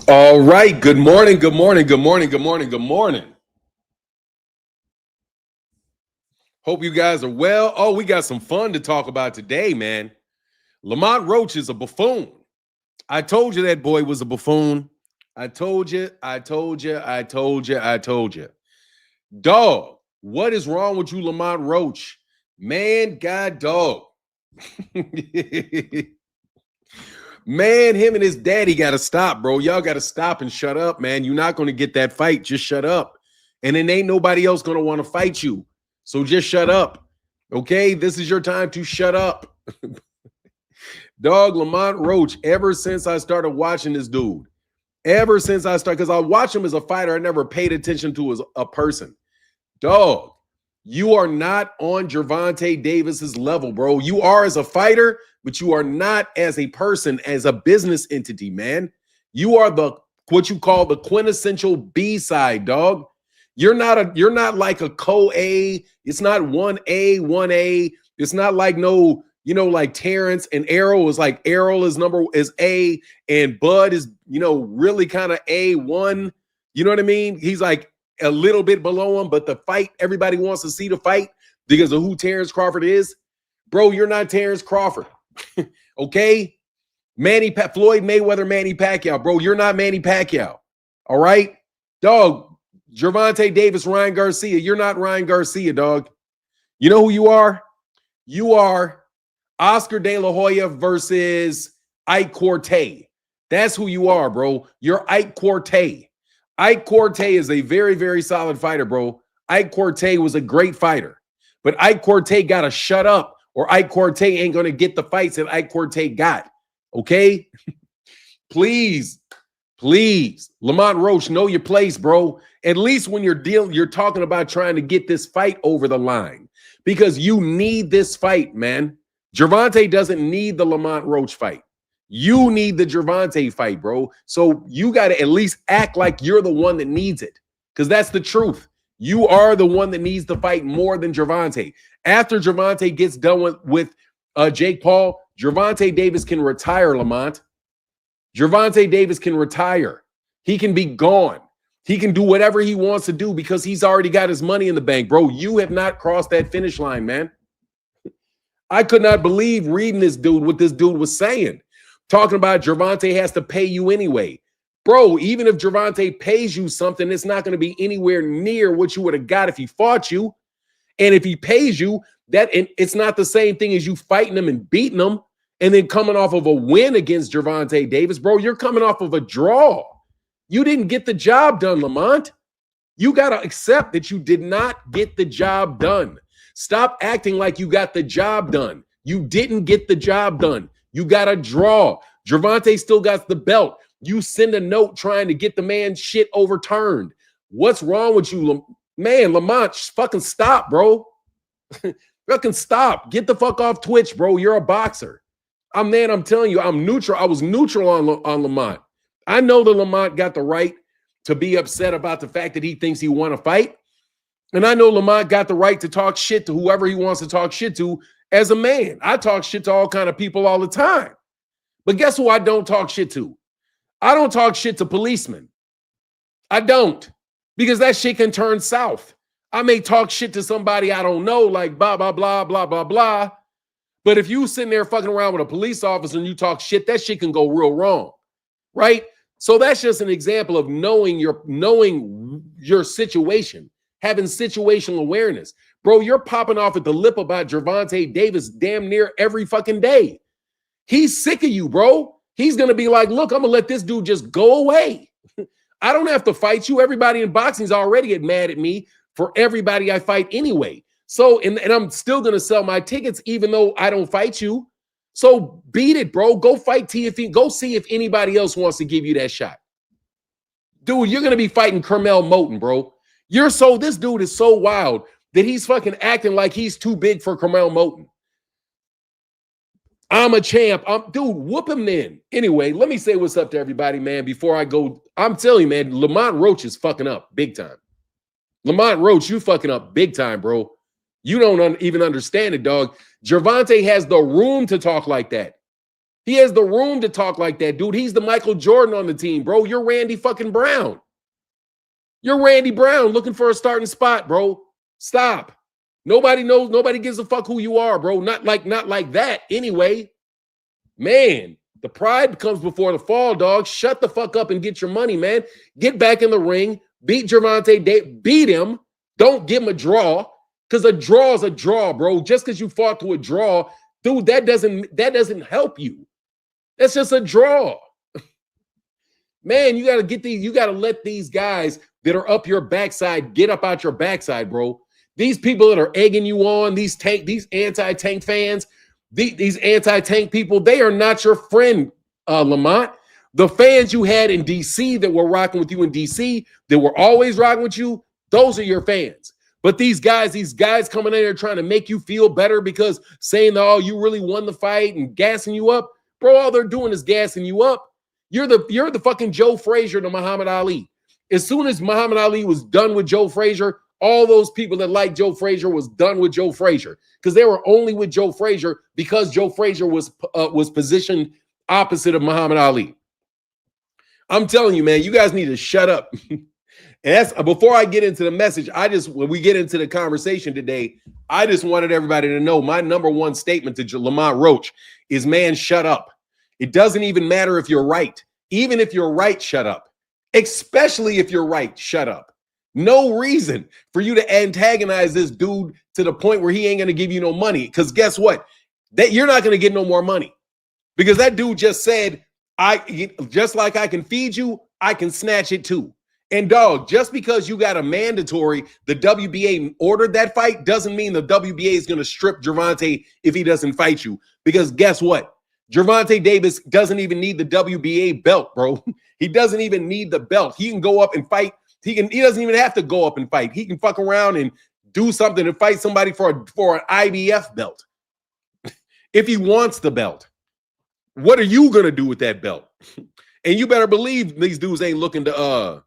All right. Good morning. Good morning. Good morning. Good morning. Good morning. Hope you guys are well. Oh, we got some fun to talk about today, man. Lamont Roach is a buffoon. I told you that boy was a buffoon. I told you. I told you. I told you. I told you. Dog, what is wrong with you, Lamont Roach? Man, God, dog. Man, him and his daddy got to stop, bro. Y'all got to stop and shut up, man. You're not going to get that fight. Just shut up. And then ain't nobody else going to want to fight you. So just shut up. Okay? This is your time to shut up. Dog, Lamont Roach, ever since I started watching this dude, because I watch him as a fighter, I never paid attention to as a person. Dog, you are not on Gervonta Davis's level, bro. You are as a fighter, but you are not as a person, as a business entity, man. You are what you call the quintessential B-side, dog. You're not like a co-A. It's not 1A, 1A. It's not like no, like Terrence and Errol is like Errol is A and Bud is, really kind of A1. You know what I mean? He's like a little bit below him, but the fight, everybody wants to see the fight because of who Terrence Crawford is. Bro, you're not Terrence Crawford. Okay? Floyd Mayweather, Manny Pacquiao. Bro, you're not Manny Pacquiao. All right? Dog, Gervonta Davis, Ryan Garcia. You're not Ryan Garcia, dog. You know who you are? You are Oscar De La Hoya versus Ike Quartey. That's who you are, bro. You're Ike Quartey. Ike Quartey is a very, very solid fighter, bro. Ike Quartey was a great fighter. But Ike Quartey got to shut up or Ike Quartey ain't going to get the fights that Ike Quartey got. Okay? Please. Lamont Roach, know your place, bro. At least when you're talking about trying to get this fight over the line because you need this fight, man. Gervonta doesn't need the Lamont Roach fight. You need the Gervonta fight, bro. So you got to at least act like you're the one that needs it because that's the truth. You are the one that needs the fight more than Gervonta. After Gervonta gets done with Jake Paul, Gervonta Davis can retire, Lamont. Gervonta Davis can retire. He can be gone. He can do whatever he wants to do because he's already got his money in the bank, bro. You have not crossed that finish line, man. I could not believe reading what this dude was saying. Talking about Gervonta has to pay you anyway. Bro, even if Gervonta pays you something, it's not going to be anywhere near what you would have got if he fought you. And if he pays you, it's not the same thing as you fighting him and beating him and then coming off of a win against Gervonta Davis. Bro, you're coming off of a draw. You didn't get the job done, Lamont. You got to accept that you did not get the job done. Stop acting like you got the job done. You didn't get the job done. You got a draw. Gervonta still got the belt. You send a note trying to get the man's shit overturned. What's wrong with you, man? Lamont, fucking stop, bro. Fucking stop. Get the fuck off Twitch, bro. You're a boxer. I'm telling you, I'm neutral. I was neutral on Lamont. I know that Lamont got the right to be upset about the fact that he thinks he won a fight. And I know Lamont got the right to talk shit to whoever he wants to talk shit to as a man. I talk shit to all kind of people all the time. But guess who I don't talk shit to? I don't talk shit to policemen. I don't. Because that shit can turn south. I may talk shit to somebody I don't know, like blah, blah, blah, blah, blah, blah. But if you sitting there fucking around with a police officer and you talk shit, that shit can go real wrong. Right? So that's just an example of knowing your situation, having situational awareness. Bro, you're popping off at the lip about Gervonta Davis damn near every fucking day. He's sick of you, bro. He's going to be like, look, I'm going to let this dude just go away. I don't have to fight you. Everybody in boxing's already get mad at me for everybody I fight anyway. So, and I'm still going to sell my tickets even though I don't fight you. So beat it, bro. Go fight TFE. Go see if anybody else wants to give you that shot. Dude, you're going to be fighting Carmel Moten, bro. This dude is so wild that he's fucking acting like he's too big for Carmel Moten. I'm a champ. Dude, whoop him then. Anyway, let me say what's up to everybody, man, before I go. I'm telling you, man, Lamont Roach is fucking up big time. Lamont Roach, you fucking up big time, bro. You don't even understand it, dog. Gervonta has the room to talk like that. He has the room to talk like that, dude. He's the Michael Jordan on the team, bro. You're Randy fucking Brown. You're Randy Brown looking for a starting spot, bro. Stop. Nobody knows. Nobody gives a fuck who you are, bro. Not like that anyway. Man, the pride comes before the fall, dog. Shut the fuck up and get your money, man. Get back in the ring. Beat Gervonta. Beat him. Don't give him a draw, because a draw is a draw, bro. Just because you fought to a draw, dude, that doesn't help you. That's just a draw. Man, you gotta let these guys that are up your backside get up out your backside, bro. These people that are egging you on, these anti-tank fans, these anti-tank people, they are not your friend, Lamont. The fans you had in DC that were rocking with you in DC, that were always rocking with you, those are your fans. But these guys coming in there trying to make you feel better because saying, oh, you really won the fight and gassing you up, bro, all they're doing is gassing you up. You're the fucking Joe Frazier to Muhammad Ali. As soon as Muhammad Ali was done with Joe Frazier, all those people that liked Joe Frazier was done with Joe Frazier, because they were only with Joe Frazier because Joe Frazier was positioned opposite of Muhammad Ali. I'm telling you, man, you guys need to shut up. And that's before I get into the message. When we get into the conversation today, I just wanted everybody to know my number one statement to Lamont Roach is, man, shut up. It doesn't even matter if you're right. Even if you're right, shut up. Especially if you're right, shut up. No reason for you to antagonize this dude to the point where he ain't going to give you no money. Because guess what? That you're not going to get no more money. Because that dude just said, just like I can feed you, I can snatch it too. And dog, just because you got a mandatory, the WBA ordered that fight, doesn't mean the WBA is going to strip Gervonta if he doesn't fight you. Because guess what? Gervonta Davis doesn't even need the WBA belt, bro. He doesn't even need the belt. He can go up and fight. He doesn't even have to go up and fight. He can fuck around and do something and fight somebody for an IBF belt. If he wants the belt. What are you going to do with that belt? And you better believe these dudes ain't looking to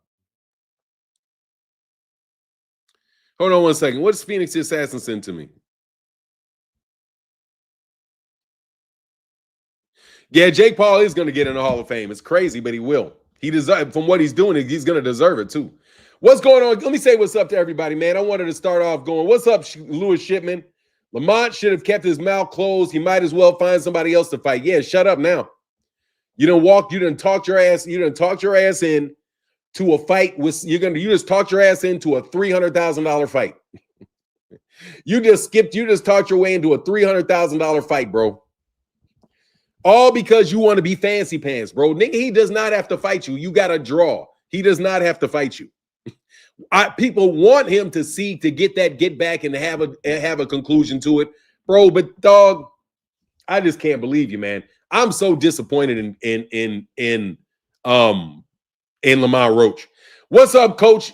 Hold on one second. What does Phoenix the Assassin send to me? Yeah, Jake Paul is going to get in the Hall of Fame. It's crazy, but he will. He deserves, from what he's doing, he's going to deserve it too. What's going on? Let me say what's up to everybody, man. I wanted to start off going, what's up, Lewis Shipman? Lamont should have kept his mouth closed. He might as well find somebody else to fight. Yeah, shut up now. You done talked your ass in to a fight with you just talked your ass into a $300,000 fight. You just talked your way into a $300,000 fight, bro. All because you want to be fancy pants, bro. Nigga, he does not have to fight you. You got to draw. He does not have to fight you. People want him to get back and have a conclusion to it, bro. But dog, I just can't believe you, man. I'm so disappointed in Lamont Roach. What's up, Coach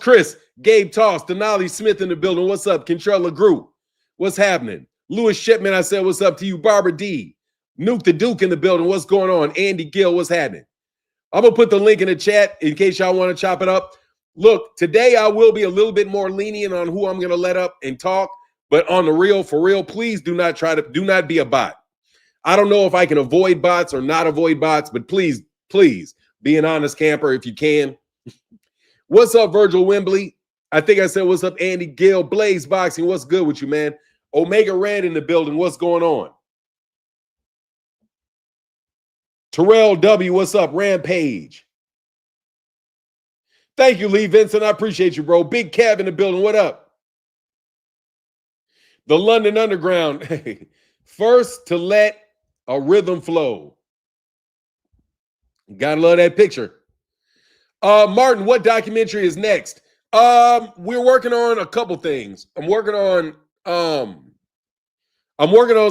Chris? Gabe Toss, Denali Smith in the building. What's up, Kentrell LeGroux? What's happening? Lewis Shipman, I said, what's up to you? Barbara D. Nuke the Duke in the building. What's going on? Andy Gill, what's happening? I'm going to put the link in the chat in case y'all want to chop it up. Look, today I will be a little bit more lenient on who I'm going to let up and talk, but on the real, for real, please do not be a bot. I don't know if I can avoid bots or not avoid bots, but please be an honest camper if you can. What's up, Virgil Wembley? I think I said, what's up, Andy Gill? Blaze Boxing, what's good with you, man? Omega Red in the building, what's going on? Terrell W, what's up? Rampage. Thank you, Lee Vincent. I appreciate you, bro. Big Cab in the building, what up? The London Underground. First to let a rhythm flow. Gotta love that picture. Martin, what documentary is next? We're working on a couple things. I'm working on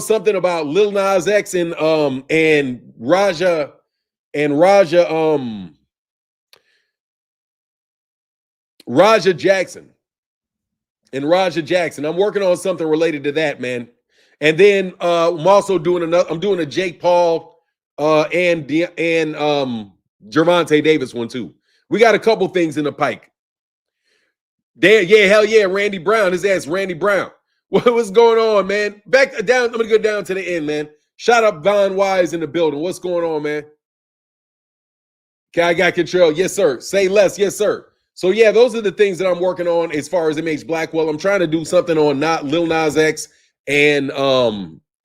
something about Lil Nas X and Raja Jackson. I'm working on something related to that, man. And then I'm also doing a Jake Paul and Gervonta Davis one too. We got a couple things in the pike. Hell yeah, Randy Brown. His ass, Randy Brown. What's going on, man? Back down. I'm gonna go down to the end, man. Shout out Von Wise in the building. What's going on, man? Okay, I got control. Yes, sir. Say less. Yes, sir. So yeah, those are the things that I'm working on as far as MH Blackwell. I'm trying to do something on not Lil Nas X and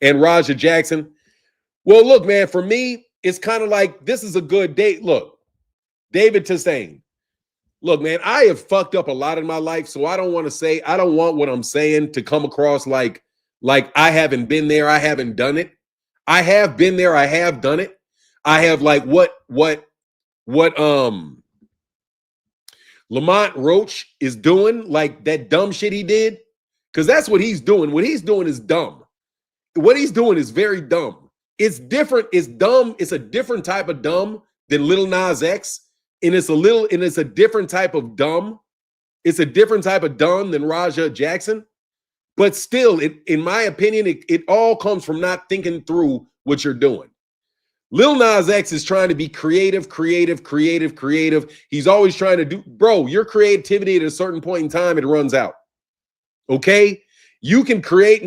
Raja Jackson. Well, look, man, for me, it's kind of like this is a good date. Look, David Tassane. Look, man, I have fucked up a lot in my life, so I don't want what I'm saying to come across like I haven't been there, I haven't done it. I have been there, I have done it. I have like what Lamont Roach is doing, like that dumb shit he did, because that's what he's doing. What he's doing is dumb. What he's doing is very dumb. It's different. It's dumb. It's a different type of dumb than Lil Nas X, and it's a different type of dumb. It's a different type of dumb than Raja Jackson. But still, in my opinion, it all comes from not thinking through what you're doing. Lil Nas X is trying to be creative. He's always trying to do, bro, your creativity at a certain point in time, it runs out. Okay? You can create,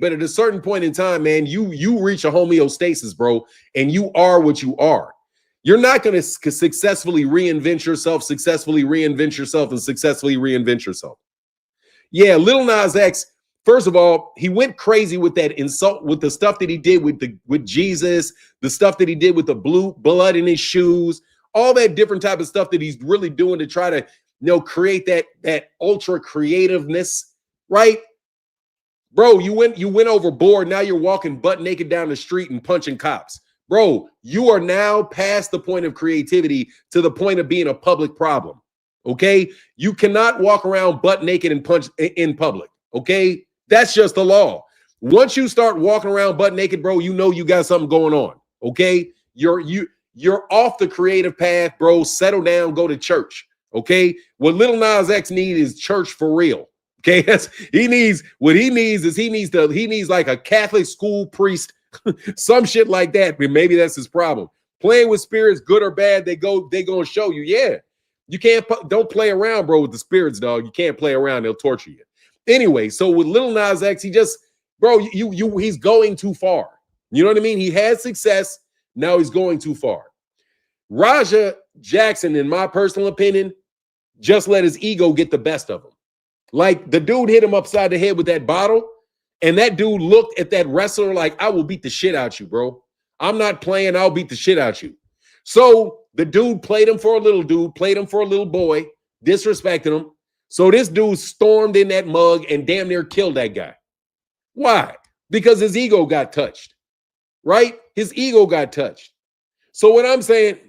but at a certain point in time, man, you reach a homeostasis, bro, and you are what you are. You're not going to successfully reinvent yourself, Yeah, Lil Nas X, first of all, he went crazy with that insult, with the stuff that he did with Jesus, the stuff that he did with the blue blood in his shoes, all that different type of stuff that he's really doing to try to, create that ultra creativeness, right? Bro, you went overboard. Now you're walking butt naked down the street and punching cops. Bro, you are now past the point of creativity to the point of being a public problem. Okay? You cannot walk around butt naked and punch in public. Okay? That's just the law. Once you start walking around butt naked, bro, you know you got something going on. Okay? You're off the creative path, bro. Settle down, go to church. Okay? What Lil Nas X needs is church for real. Okay? He needs like a Catholic school priest, some shit like that. But maybe that's his problem. Playing with spirits, good or bad, they gonna show you. Yeah. You don't play around, bro, with the spirits, dog. You can't play around, they'll torture you. Anyway, so with Lil Nas X, he's going too far. You know what I mean? He had success, now he's going too far. Raja Jackson, in my personal opinion, just let his ego get the best of him. Like, the dude hit him upside the head with that bottle, and that dude looked at that wrestler like, I will beat the shit out you, bro. I'm not playing, I'll beat the shit out you. So the dude played him for a little boy, disrespected him. So this dude stormed in that mug and damn near killed that guy. Why? Because his ego got touched, right? His ego got touched. So what I'm saying,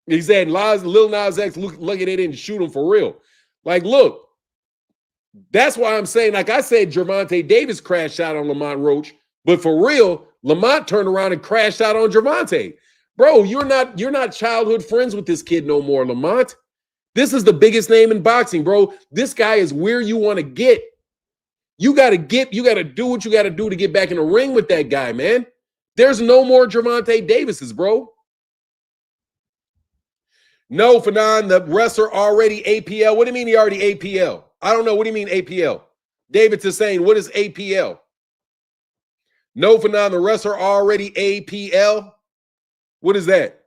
he said, Lil Nas X, look at it and shoot him for real. Like, look, that's why I'm saying, like I said, Gervonta Davis crashed out on Lamont Roach, but for real, Lamont turned around and crashed out on Gervonta. Bro, you're not childhood friends with this kid no more, Lamont. This is the biggest name in boxing, bro. This guy is where you want to get. You got to do what you got to do to get back in the ring with that guy, man. There's no more Gervonta Davises, bro. No, Fanon, the wrestler already APL. What do you mean he already APL? I don't know. What do you mean APL? David is saying, what is APL? No, Fanon, the wrestler already APL. What is that?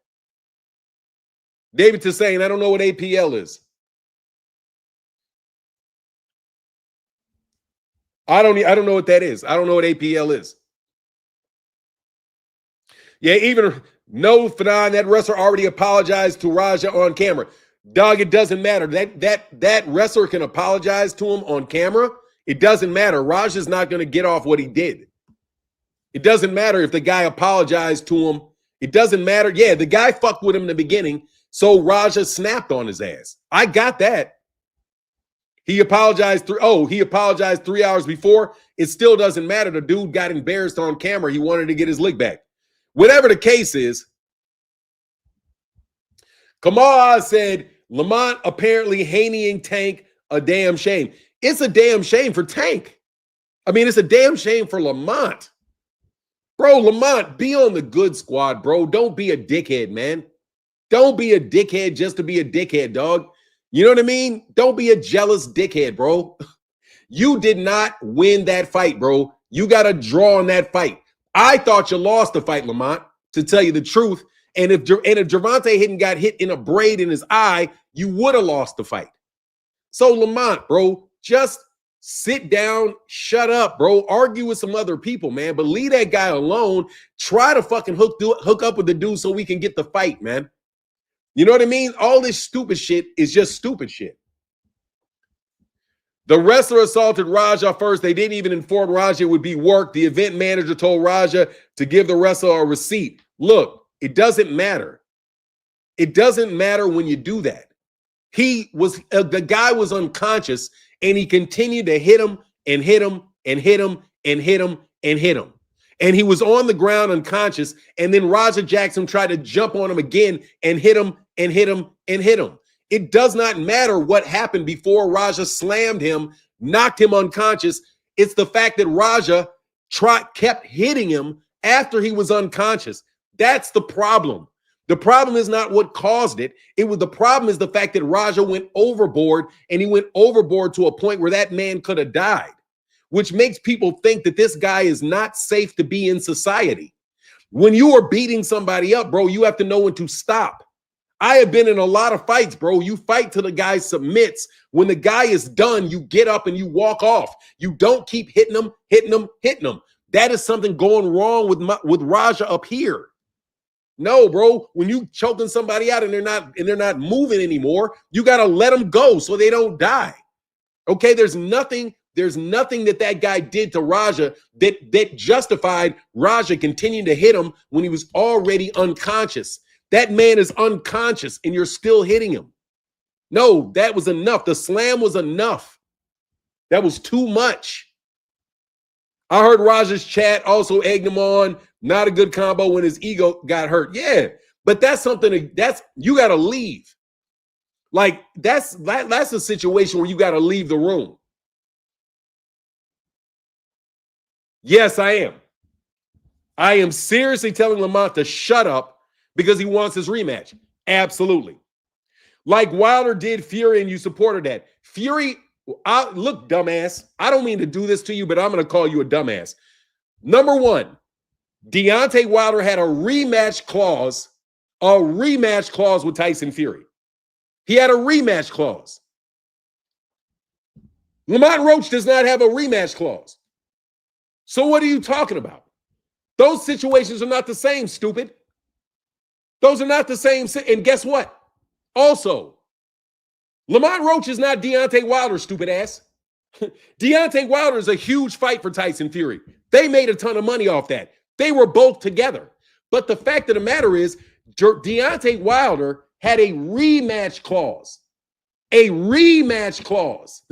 David is saying, I don't know what APL is. I don't know what that is. I don't know what APL is. Yeah, even no, Fanon, that wrestler already apologized to Raja on camera. Dog, it doesn't matter. That wrestler can apologize to him on camera. It doesn't matter. Raja's not going to get off what he did. It doesn't matter if the guy apologized to him. It doesn't matter. Yeah, the guy fucked with him in the beginning, so Raja snapped on his ass. I got that. He apologized 3 hours before. It still doesn't matter. The dude got embarrassed on camera. He wanted to get his lick back. Whatever the case is, Kamal said, Lamont apparently Haneying Tank a damn shame. It's a damn shame for Tank. I mean, it's a damn shame for Lamont. Bro, Lamont, be on the good squad, bro. Don't be a dickhead, man. Don't be a dickhead just to be a dickhead, dog. You know what I mean? Don't be a jealous dickhead, bro. You did not win that fight, bro. You got to draw on that fight. I thought you lost the fight, Lamont, to tell you the truth. And if Gervonta hadn't got hit in a braid in his eye, you would have lost the fight. So Lamont, bro, just sit down, shut up, bro. Argue with some other people, man. But leave that guy alone. Try to fucking hook up with the dude so we can get the fight, man. You know what I mean? All this stupid shit is just stupid shit. The wrestler assaulted Raja first. They didn't even inform Raja it would be work. The event manager told Raja to give the wrestler a receipt. Look, it doesn't matter. It doesn't matter when you do that. The guy was unconscious and he continued to hit him and hit him and hit him and hit him and hit him. And he was on the ground unconscious. And then Raja Jackson tried to jump on him again and hit him and hit him and hit him. It does not matter what happened before Raja slammed him, knocked him unconscious. It's the fact that Raja kept hitting him after he was unconscious. That's the problem. The problem is not what caused it. The problem is the fact that Raja went overboard, and he went overboard to a point where that man could have died, which makes people think that this guy is not safe to be in society. When you are beating somebody up, bro, you have to know when to stop. I have been in a lot of fights, bro. You fight till the guy submits. When the guy is done, you get up and you walk off. You don't keep hitting him, hitting him, hitting him. That is something going wrong with Raja up here. No, bro. When you choking somebody out and they're not moving anymore, you got to let them go so they don't die. Okay, there's nothing that guy did to Raja that justified Raja continuing to hit him when he was already unconscious. That man is unconscious and you're still hitting him. No, that was enough. The slam was enough. That was too much. I heard Raja's chat also egged him on. Not a good combo when his ego got hurt. Yeah, but that's something you got to leave. Like that's a situation where you got to leave the room. Yes, I am. I am seriously telling Lamont to shut up because he wants his rematch. Absolutely. Like Wilder did Fury and you supported that. Fury, look, dumbass. I don't mean to do this to you, but I'm going to call you a dumbass. Number one, Deontay Wilder had a rematch clause with Tyson Fury. He had a rematch clause. Lamont Roach does not have a rematch clause. So what are you talking about? Those situations are not the same, stupid. Those are not the same. And guess what? Also, Lamont Roach is not Deontay Wilder, stupid ass. Deontay Wilder is a huge fight for Tyson Fury. They made a ton of money off that. They were both together. But the fact of the matter is, Deontay Wilder had a rematch clause. A rematch clause.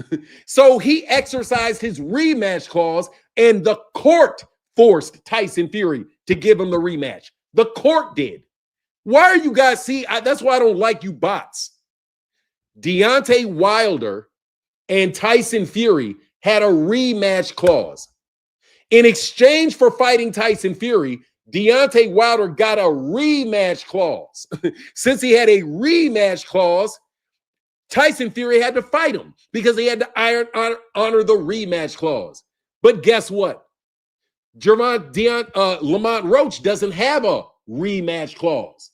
So he exercised his rematch clause, and the court forced Tyson Fury to give him the rematch. The court did. Why are you guys that's why I don't like you bots. Deontay Wilder and Tyson Fury had a rematch clause. In exchange for fighting Tyson Fury, Deontay Wilder got a rematch clause. Since he had a rematch clause, Tyson Fury had to fight him because he had to honor the rematch clause. But guess what? Lamont Roach doesn't have a rematch clause.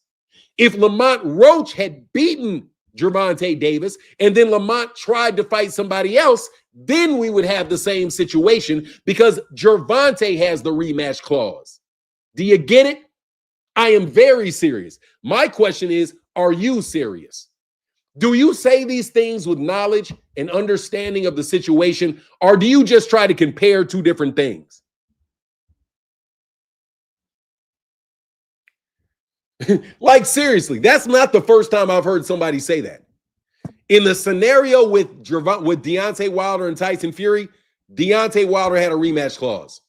If Lamont Roach had beaten Gervonta Davis and then Lamont tried to fight somebody else, then we would have the same situation because Gervonta has the rematch clause. Do you get it? I am very serious. My question is, are you serious? Do you say these things with knowledge and understanding of the situation, or do you just try to compare two different things? Like, seriously, that's not the first time I've heard somebody say that. In the scenario with Deontay Wilder and Tyson Fury, Deontay Wilder had a rematch clause.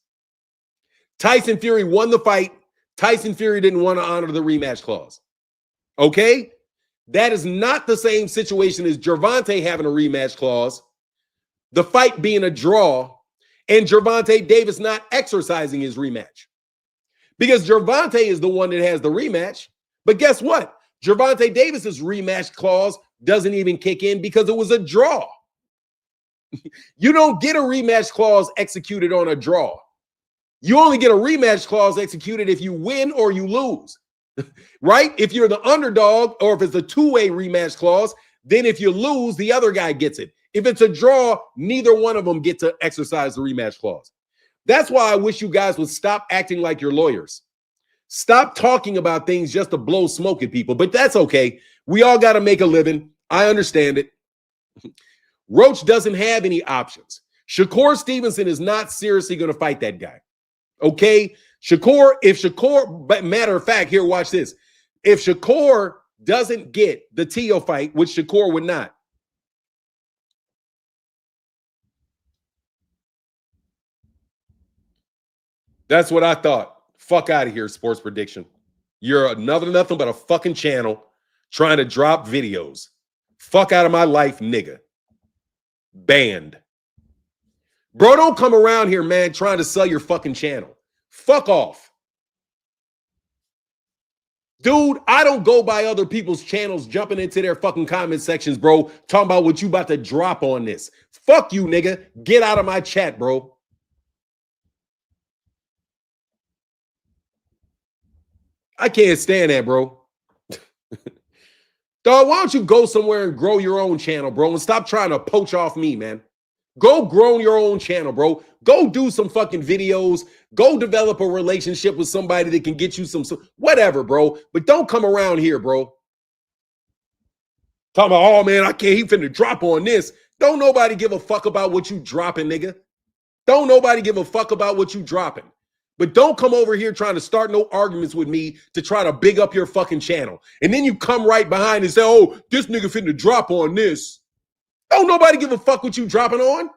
Tyson Fury won the fight. Tyson Fury didn't want to honor the rematch clause. Okay? That is not the same situation as Gervonta having a rematch clause, the fight being a draw, and Gervonta Davis not exercising his rematch. Because Gervonta is the one that has the rematch. But guess what? Gervonta Davis's rematch clause doesn't even kick in because it was a draw. You don't get a rematch clause executed on a draw. You only get a rematch clause executed if you win or you lose, right? If you're the underdog or if it's a two-way rematch clause, then if you lose, the other guy gets it. If it's a draw, neither one of them get to exercise the rematch clause. That's why I wish you guys would stop acting like you're lawyers. Stop talking about things just to blow smoke at people, but that's okay. We all got to make a living. I understand it. Roach doesn't have any options. Shakur Stevenson is not seriously going to fight that guy. Okay? But matter of fact, here, watch this. If Shakur doesn't get the Teo fight, which Shakur would not, that's what I thought. Fuck out of here, Sports Prediction. You're nothing but a fucking channel trying to drop videos. Fuck out of my life, nigga. Banned. Bro, don't come around here, man, trying to sell your fucking channel. Fuck off. Dude, I don't go by other people's channels jumping into their fucking comment sections, bro, talking about what you about to drop on this. Fuck you, nigga. Get out of my chat, bro. I can't stand that, bro. Dog, why don't you go somewhere and grow your own channel, bro, and stop trying to poach off me, man. Go grow your own channel, bro. Go do some fucking videos. Go develop a relationship with somebody that can get you some whatever, bro. But don't come around here, bro. Talking about, oh, man, I can't. He finna drop on this. Don't nobody give a fuck about what you dropping, nigga. Don't nobody give a fuck about what you dropping. But don't come over here trying to start no arguments with me to try to big up your fucking channel. And then you come right behind and say, oh, this nigga finna drop on this. Don't nobody give a fuck what you dropping on.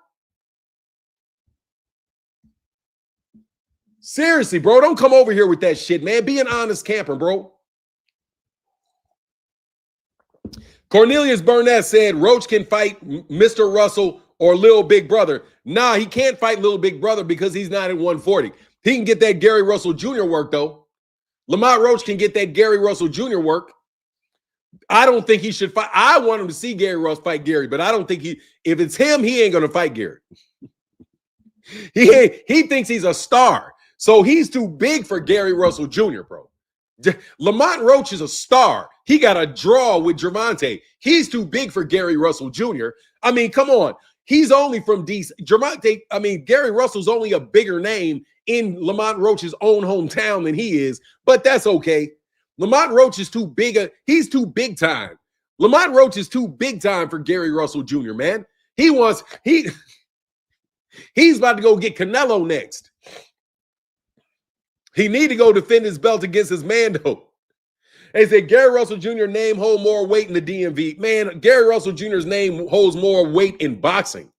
Seriously, bro, don't come over here with that shit, man. Be an honest camper, bro. Cornelius Burnett said Roach can fight Mr. Russell or Lil Big Brother. Nah, he can't fight Lil Big Brother because he's not at 140. He can get that Gary Russell Jr. work, though. Lamont Roach can get that Gary Russell Jr. work. I don't think he should fight. I want him to see Gary Russell fight Gary, but I don't think if it's him, he ain't going to fight Gary. He thinks he's a star. So he's too big for Gary Russell Jr., bro. Lamont Roach is a star. He got a draw with Gervonta. He's too big for Gary Russell Jr. I mean, come on. He's only from DC. Gary Russell's only a bigger name in Lamont Roach's own hometown than he is, but that's okay. Lamont Roach is too big. He's too big time. Lamont Roach is too big time for Gary Russell Jr., man. He's about to go get Canelo next. He need to go defend his belt against his Mando. They said Gary Russell Jr. name hold more weight in the DMV. Man, Gary Russell Jr.'s name holds more weight in boxing.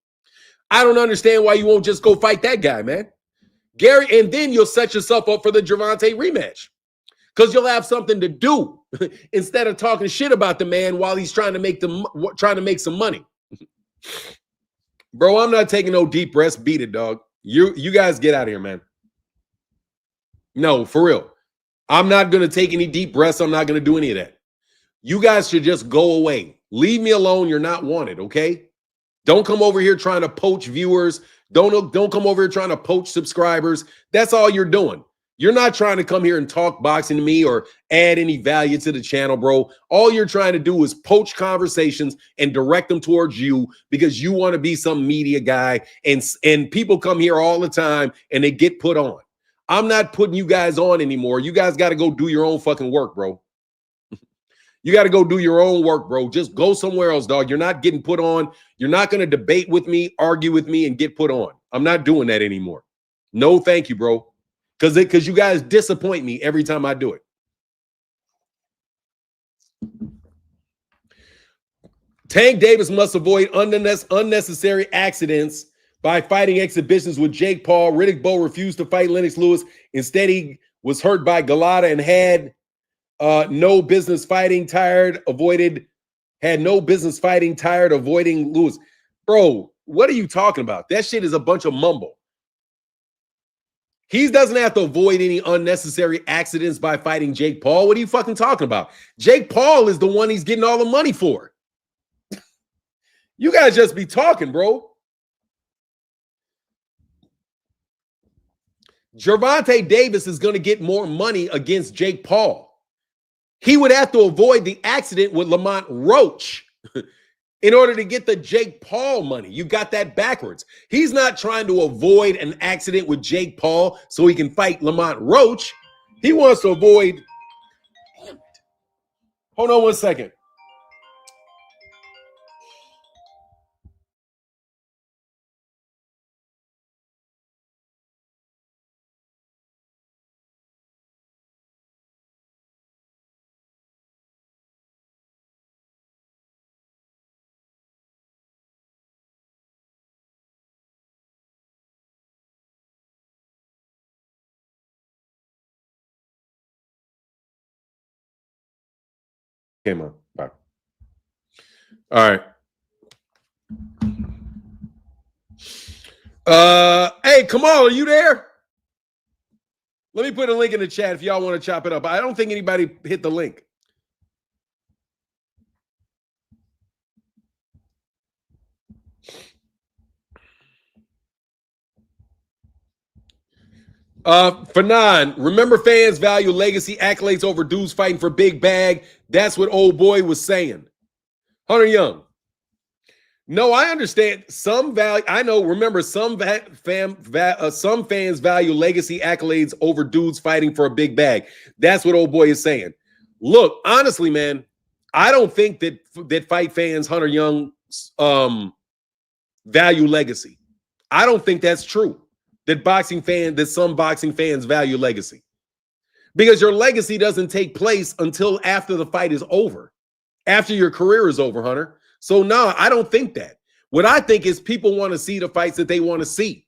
I don't understand why you won't just go fight that guy, man. Gary, and then you'll set yourself up for the Gervonta rematch because you'll have something to do instead of talking shit about the man while he's trying to make some money. Bro, I'm not taking no deep breaths. Beat it, dog. You guys get out of here, man. No, for real. I'm not going to take any deep breaths. I'm not going to do any of that. You guys should just go away. Leave me alone. You're not wanted, okay? Don't come over here trying to poach viewers. Don't come over here trying to poach subscribers. That's all you're doing. You're not trying to come here and talk boxing to me or add any value to the channel, bro. All you're trying to do is poach conversations and direct them towards you because you want to be some media guy. And people come here all the time and they get put on. I'm not putting you guys on anymore. You guys got to go do your own fucking work, bro. You got to go do your own work, bro. Just go somewhere else, dog. You're not getting put on. You're not going to debate with me, argue with me, and get put on. I'm not doing that anymore. No, thank you, bro. Because you guys disappoint me every time I do it. Tank Davis must avoid unnecessary accidents by fighting exhibitions with Jake Paul. Riddick Bowe refused to fight Lennox Lewis. Instead, he was hurt by Galata and had no business fighting, avoiding Lewis. Bro, what are you talking about? That shit is a bunch of mumble. He doesn't have to avoid any unnecessary accidents by fighting Jake Paul. What are you fucking talking about? Jake Paul is the one he's getting all the money for. You guys just be talking, bro. Gervonta Davis is going to get more money against Jake Paul. He would have to avoid the accident with Lamont Roach in order to get the Jake Paul money. You got that backwards. He's not trying to avoid an accident with Jake Paul so he can fight Lamont Roach. He wants to avoid. Damn it. Hold on 1 second. Came on. Bye. All right. Hey, Kamal, are you there? Let me put a link in the chat if y'all want to chop it up. I don't think anybody hit the link. Fanon, remember fans value legacy accolades over dudes fighting for big bag. That's what old boy was saying. Hunter Young. No, I understand. Some value. I know. Remember, some fans value legacy accolades over dudes fighting for a big bag. That's what old boy is saying. Look, honestly, man, I don't think that fight fans, Hunter Young, value legacy. I don't think that's true. That some boxing fans value legacy, because your legacy doesn't take place until after the fight is over, after your career is over, Hunter. So no, I don't think that. What I think is people want to see the fights that they want to see.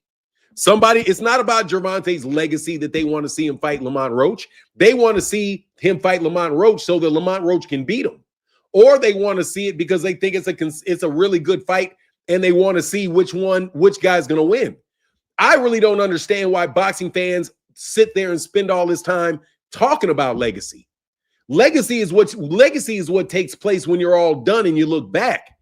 It's not about Gervonta's legacy that they want to see him fight Lamont Roach. They want to see him fight Lamont Roach so that Lamont Roach can beat him. Or they want to see it because they think it's a really good fight and they want to see which guy's going to win. I really don't understand why boxing fans sit there and spend all this time talking about legacy. Legacy is what takes place when you're all done and you look back.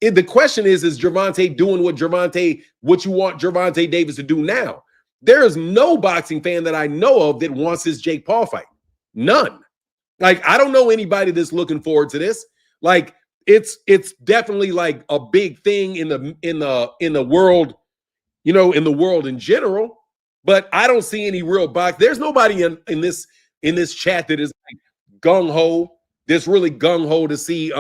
The question is Gervonta doing what you want Gervonta Davis to do now? There is no boxing fan that I know of that wants this Jake Paul fight. None. Like, I don't know anybody that's looking forward to this. Like, it's definitely like a big thing in the world. You know, in the world in general, but I don't see any real box. There's nobody in this chat that is like gung-ho. That's really gung-ho to see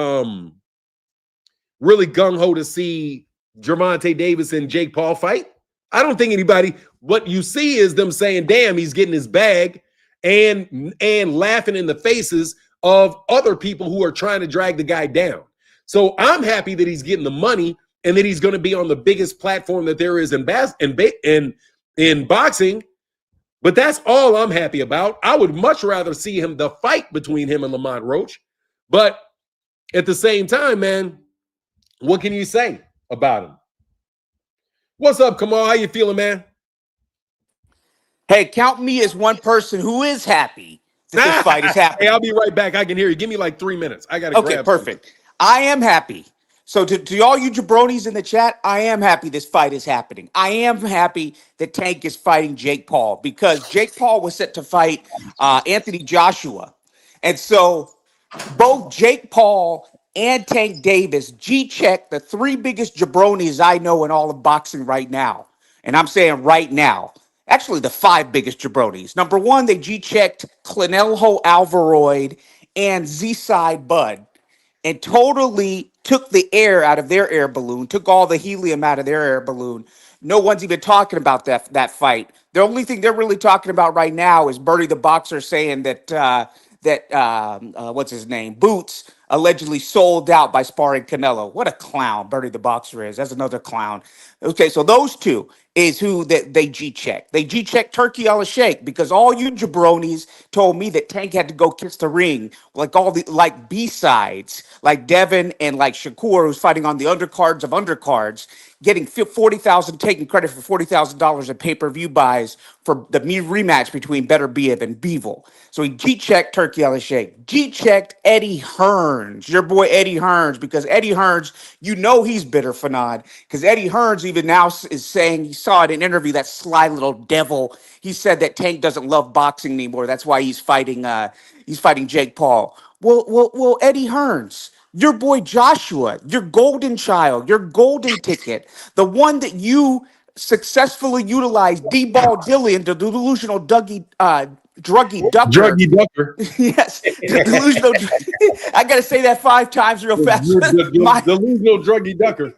Gervonta Davis and Jake Paul fight. I don't think anybody. What you see is them saying, "Damn, he's getting his bag," and laughing in the faces of other people who are trying to drag the guy down. So I'm happy that he's getting the money and that he's going to be on the biggest platform that there is in boxing. But that's all I'm happy about. I would much rather see the fight between him and Lamont Roach. But at the same time, man, what can you say about him? What's up, Kamal? How you feeling, man? Hey, count me as one person who is happy that this fight is happening. Hey, I'll be right back. I can hear you. Give me like 3 minutes. I got to grab perfect. Something. I am happy. So to all you jabronis in the chat, I am happy this fight is happening. I am happy that Tank is fighting Jake Paul, because Jake Paul was set to fight Anthony Joshua. And so both Jake Paul and Tank Davis G-check the three biggest jabronis I know in all of boxing right now. And I'm saying right now, actually the five biggest jabronis. Number one, they G-checked Canelo Alvaroid and Z-Side Bud, and totally took the air out of their air balloon, took all the helium out of their air balloon. No one's even talking about that fight. The only thing they're really talking about right now is Bertie the Boxer saying that what's his name, Boots, allegedly sold out by sparring Canelo. What a clown Bertie the Boxer is. That's another clown. Okay, so those two is who that they G-check. They G-check Turkey a la Sheikh, because all you jabronis told me that Tank had to go kiss the ring, like all the like B-sides, like Devin and like Shakur, who's fighting on the undercards of undercards, getting 40,000, taking credit for $40,000 in pay-per-view buys for the rematch between Better Biev and Beevil. So he G-checked Turkey a la Sheikh, G-checked Eddie Hearn. Hearns, your boy Eddie Hearns, because Eddie Hearns, you know he's bitter, Fanad, because Eddie Hearns even now is saying, he saw in an interview, that sly little devil, he said that Tank doesn't love boxing anymore. That's why he's fighting Jake Paul. Well, Eddie Hearns, your boy Joshua, your golden child, your golden ticket, the one that you successfully utilized, D-ball Dillian, the delusional druggy ducker. Druggy ducker. Yes, the delusional. I got to say that 5 times real fast. My Delusional druggy ducker.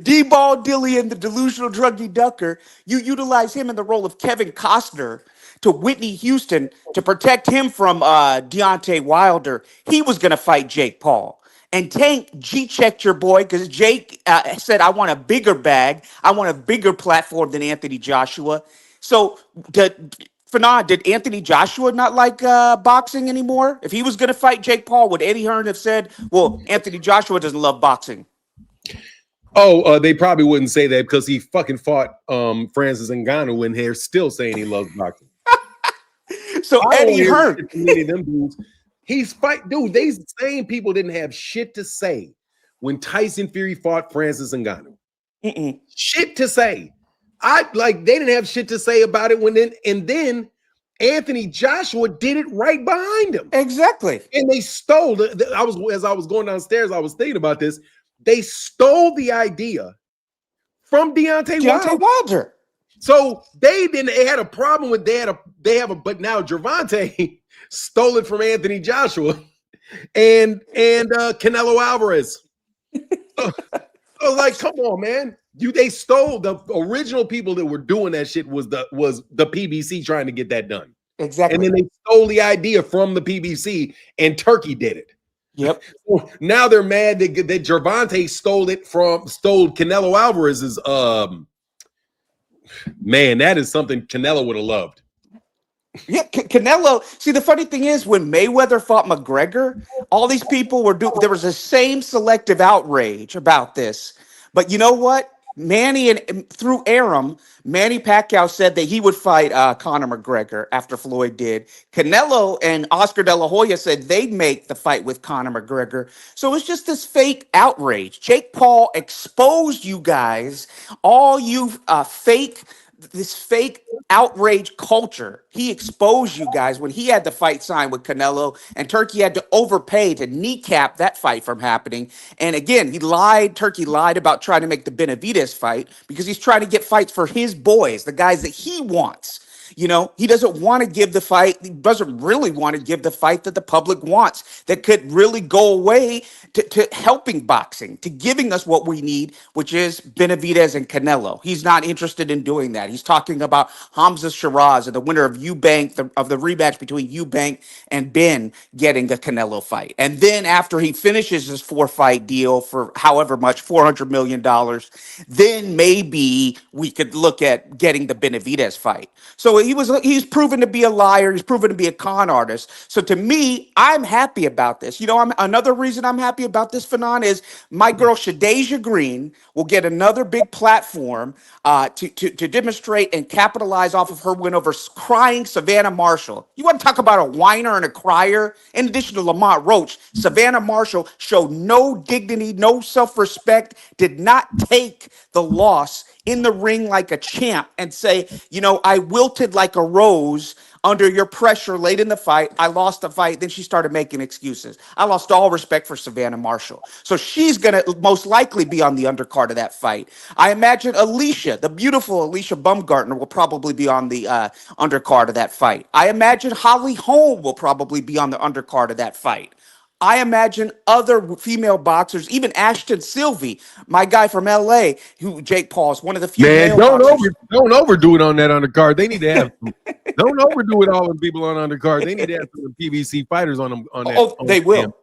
D-ball Dillian, the delusional druggy ducker. You utilize him in the role of Kevin Costner to Whitney Houston to protect him from Deontay Wilder. He was going to fight Jake Paul. And Tank G-checked your boy because Jake said, I want a bigger bag. I want a bigger platform than Anthony Joshua. So, Fanad, did Anthony Joshua not like boxing anymore? If he was going to fight Jake Paul, would Eddie Hearn have said, well, Anthony Joshua doesn't love boxing? Oh, they probably wouldn't say that because he fucking fought Francis Ngannou in here, still saying he loves boxing. So Eddie Hearn, many of them dudes, he's fight, dude. These same people didn't have shit to say when Tyson Fury fought Francis Ngannou. Shit to say. They didn't have shit to say about it then Anthony Joshua did it right behind him. Exactly. And they stole it. As I was going downstairs, I was thinking about this. They stole the idea from Deontay Wilder. So they had a problem with but now Gervonta stole it from Anthony Joshua and Canelo Alvarez. Like, come on, man. They stole the original people that were doing that shit was the PBC trying to get that done. Exactly. And then they stole the idea from the PBC and Turkey did it. Yep. So now they're mad that Gervonta stole Canelo Alvarez's man, that is something Canelo would have loved. Yeah, Canelo. See, the funny thing is, when Mayweather fought McGregor, all these people there was the same selective outrage about this. But you know what? Through Arum, Manny Pacquiao said that he would fight Conor McGregor after Floyd did. Canelo and Oscar De La Hoya said they'd make the fight with Conor McGregor. So it's just this fake outrage. Jake Paul exposed you guys, all you this fake outrage culture. He exposed you guys when he had the fight signed with Canelo, and Turkey had to overpay to kneecap that fight from happening. And again, Turkey lied about trying to make the Benavidez fight because he's trying to get fights for his boys, the guys that he wants. You know, he doesn't want to give the fight. He doesn't really want to give the fight that the public wants, that could really go away to helping boxing, to giving us what we need, which is Benavidez and Canelo. He's not interested in doing that. He's talking about Hamza Shiraz and the winner of of the rematch between Eubank and Ben getting the Canelo fight. And then after he finishes his 4-fight deal for however much, $400 million, then maybe we could look at getting the Benavidez fight. So he's proven to be a liar. He's proven to be a con artist. So to me, I'm happy about this. You know, another reason I'm happy about this, Fanon, is my girl Shadeja Green will get another big platform to demonstrate and capitalize off of her win over crying Savannah Marshall. You want to talk about a whiner and a crier? In addition to Lamont Roach, Savannah Marshall showed no dignity, no self-respect, did not take the loss in the ring like a champ and say, you know, I wilted like a rose under your pressure late in the fight. I lost the fight. Then she started making excuses. I lost all respect for Savannah Marshall. So she's going to most likely be on the undercard of that fight. I imagine Alicia, the beautiful Alicia Bumgarner, will probably be on the undercard of that fight. I imagine Holly Holm will probably be on the undercard of that fight. I imagine other female boxers, even Ashton Sylvie, my guy from LA, who Jake Paul is one of the few male boxers. Don't overdo it on that undercard. They need to have don't overdo it all with people on undercard. They need to have some PBC fighters on them on that. Oh, they will. Camp.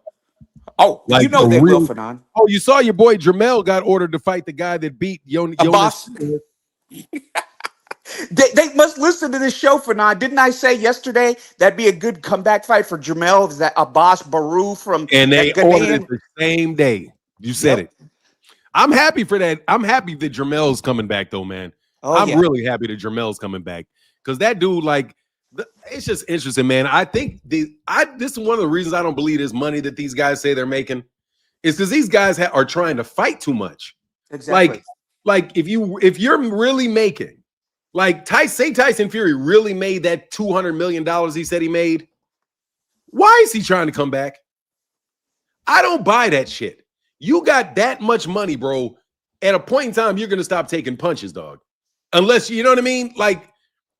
Oh, like you know they will, Fanon. Oh, you saw your boy Jermel got ordered to fight the guy that beat Jonas. They must listen to this show, Fanon. Didn't I say yesterday that'd be a good comeback fight for Jermel? Is that Abbas Baru from and they ordered it the same day. You said it. I'm happy for that. I'm happy that Jermel's coming back, though, man. I'm really happy that Jermel's coming back because that dude, like, It's just interesting, man. I think this is one of the reasons I don't believe this money that these guys say they're making is because these guys are trying to fight too much. Exactly. Like if you're really making like Tyson Fury really made that $200 million he said he made. Why is he trying to come back? I don't buy that shit. You got that much money, bro. At a point in time, you're gonna stop taking punches, dog. Unless you know what I mean. Like,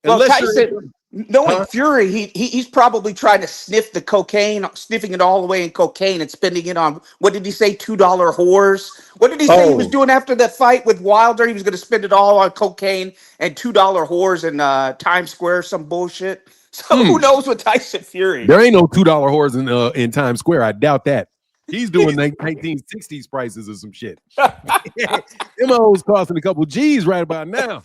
Well, unless Tyson, knowing Fury, he's probably trying to sniff the cocaine, sniffing it all away in cocaine and spending it on, what did he say, $2 whores? What did he say he was doing after that fight with Wilder? He was going to spend it all on cocaine and $2 whores in Times Square, some bullshit. So who knows what Tyson Fury? There ain't no $2 whores in Times Square. I doubt that. He's doing 1960s prices or some shit. Them hoes costing a couple G's right about now.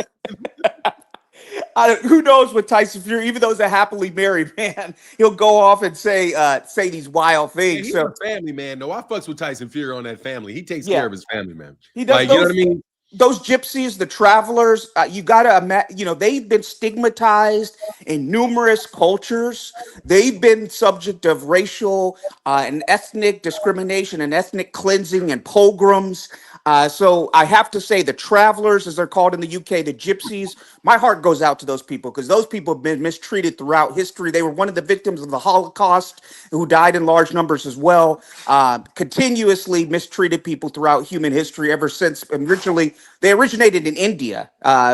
Who knows what Tyson Fury, even though he's a happily married man, he'll go off and say these wild things. He's a family man, though. I fucks with Tyson Fury on that family. He takes care of his family, man. He does. Like, you know what I mean? Those gypsies, the travelers, you gotta imagine. They've been stigmatized in numerous cultures. They've been subject of racial and ethnic discrimination and ethnic cleansing and pogroms. So I have to say, the travelers, as they're called in the UK, the gypsies, my heart goes out to those people because those people have been mistreated throughout history. They were one of the victims of the Holocaust who died in large numbers as well. Continuously mistreated people throughout human history ever since. Originally, they originated in India,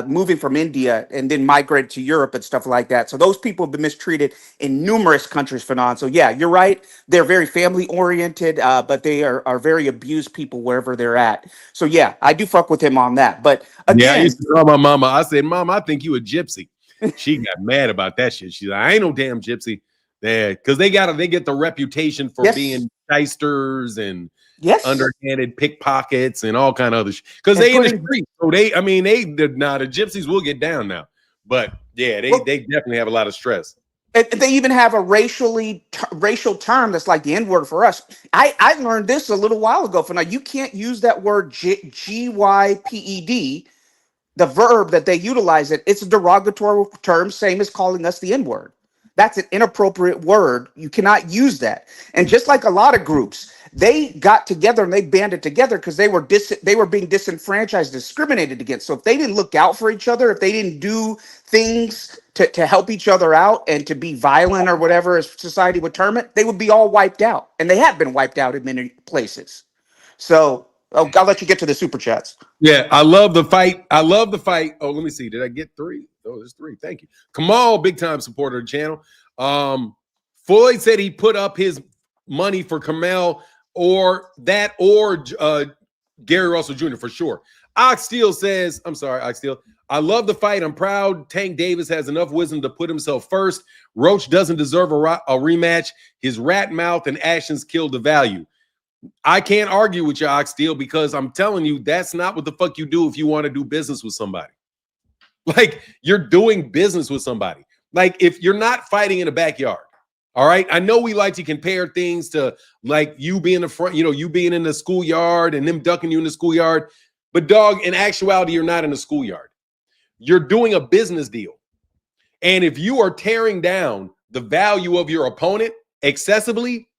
moving from India and then migrated to Europe and stuff like that. So those people have been mistreated in numerous countries, Fanon. So yeah, you're right. They're very family oriented, but they are very abused people wherever they're at. So yeah, I do fuck with him on that. But again, I used to tell my mama, I said, Mama, I think you a gypsy. She got mad about that shit. She's like, I ain't no damn gypsy. Yeah, because they get the reputation for being shysters and underhanded pickpockets and all kind of other shit. Because they in the street. So the gypsies will get down now. But yeah, they definitely have a lot of stress. And they even have a racial term that's like the N-word for us. I learned this a little while ago. For now, you can't use that word GYPED, the verb that they utilize. It's a derogatory term, same as calling us the N-word. That's an inappropriate word. You cannot use that. And just like a lot of groups, they got together and they banded together because they were being disenfranchised, discriminated against. So if they didn't look out for each other, if they didn't do things to help each other out and to be violent or whatever as society would term it, they would be all wiped out. And they have been wiped out in many places. So I'll let you get to the super chats. Yeah, I love the fight. Oh, let me see. Did I get 3? Oh, there's 3. Thank you. Kamal, big time supporter of the channel. Floyd said he put up his money for Kamel or Gary Russell Jr. for sure. Ox Steel says, I'm sorry, Ox Steel. I love the fight. I'm proud. Tank Davis has enough wisdom to put himself first. Roach doesn't deserve a rematch. His rat mouth and actions killed the value. I can't argue with you, Ox Steel, because I'm telling you, that's not what the fuck you do if you want to do business with somebody. Like, you're doing business with somebody. Like, if you're not fighting in the backyard, all right? I know we like to compare things to, like, you being in the front, you being in the schoolyard and them ducking you in the schoolyard. But, dog, in actuality, you're not in the schoolyard. You're doing a business deal. And if you are tearing down the value of your opponent excessively,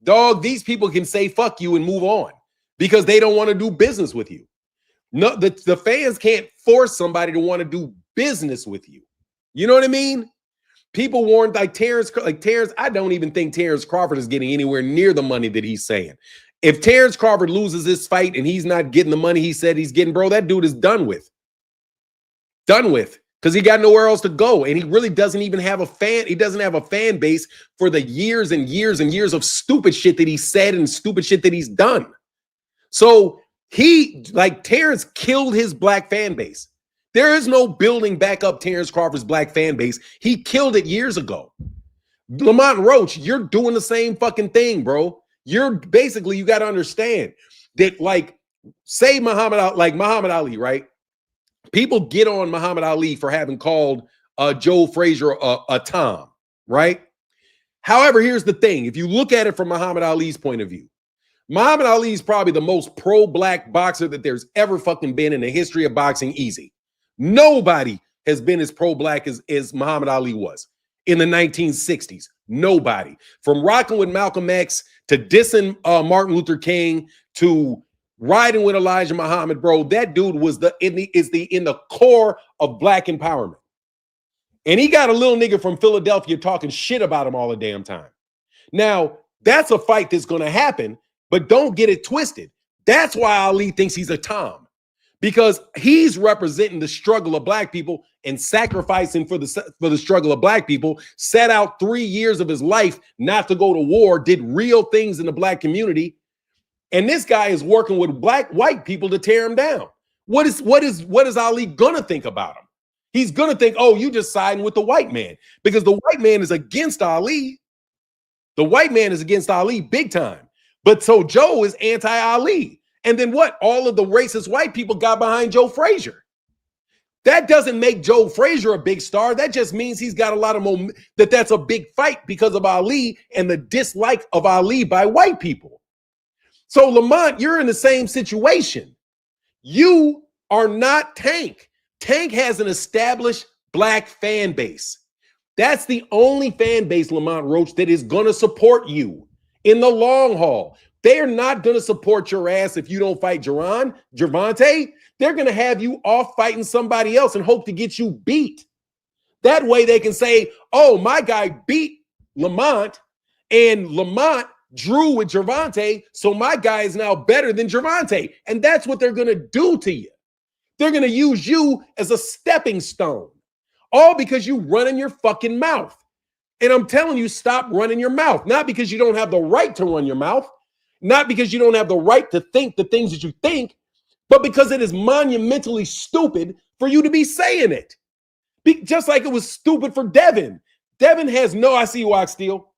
dog, these people can say fuck you and move on because they don't want to do business with you. No, the fans can't force somebody to want to do business with you. You know what I mean? People warned like Terrence. I don't even think Terrence Crawford is getting anywhere near the money that he's saying. If Terrence Crawford loses this fight and he's not getting the money he said he's getting, bro, that dude is done with. Done with. Because he got nowhere else to go. And he really doesn't even have a fan. He doesn't have a fan base for the years and years and years of stupid shit that he said and stupid shit that he's done. So Terrence killed his black fan base. There is no building back up Terrence Crawford's black fan base. He killed it years ago. Lamont Roach, you're doing the same fucking thing, bro. You got to understand that, like, say Muhammad Ali, right? People get on Muhammad Ali for having called Joe Frazier a Tom, right? However, here's the thing. If you look at it from Muhammad Ali's point of view, Muhammad Ali is probably the most pro-black boxer that there's ever fucking been in the history of boxing, easy. Nobody has been as pro-black as Muhammad Ali was. in the 1960s? Nobody. From rocking with Malcolm X to dissing Martin Luther King to riding with Elijah Muhammad, bro, that dude was in the core of black empowerment. And he got a little nigga from Philadelphia talking shit about him all the damn time. Now, that's a fight that's going to happen, but don't get it twisted. That's why Ali thinks he's a Tom, because he's representing the struggle of black people and sacrificing for the struggle of black people, set out 3 years of his life not to go to war, did real things in the black community. And this guy is working with white people to tear him down. What is Ali going to think about him? He's going to think, oh, you just siding with the white man, because the white man is against Ali. The white man is against Ali big time. But so Joe is anti-Ali. And then what? All of the racist white people got behind Joe Frazier. That doesn't make Joe Frazier a big star. That just means he's got a lot of that's a big fight because of Ali and the dislike of Ali by white people. So Lamont, you're in the same situation. You are not Tank. Tank has an established black fan base. That's the only fan base, Lamont Roach, that is going to support you in the long haul. They're not going to support your ass if you don't fight Gervonta. They're going to have you off fighting somebody else and hope to get you beat. That way they can say, oh, my guy beat Lamont and Lamont drew with Gervonta, so my guy is now better than Gervonta. And that's what they're going to do to you. They're going to use you as a stepping stone, all because you run your fucking mouth. And I'm telling you, stop running your mouth, not because you don't have the right to run your mouth, not because you don't have the right to think the things that you think, but because it is monumentally stupid for you to be saying it. Just like it was stupid for Devin. Devin has no, I see you, Ox Steel.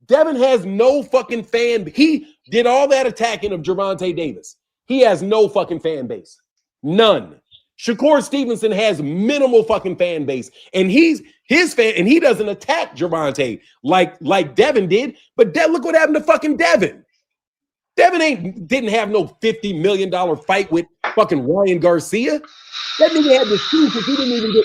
Devin has no fucking fan. He did all that attacking of Gervonta Davis. He has no fucking fan base. None. Shakur Stevenson has minimal fucking fan base. And he's his fan, and he doesn't attack Gervonta like Devin did. But look what happened to fucking Devin. Devin didn't have no $50 million fight with fucking Ryan Garcia. That nigga had to sue because he didn't even get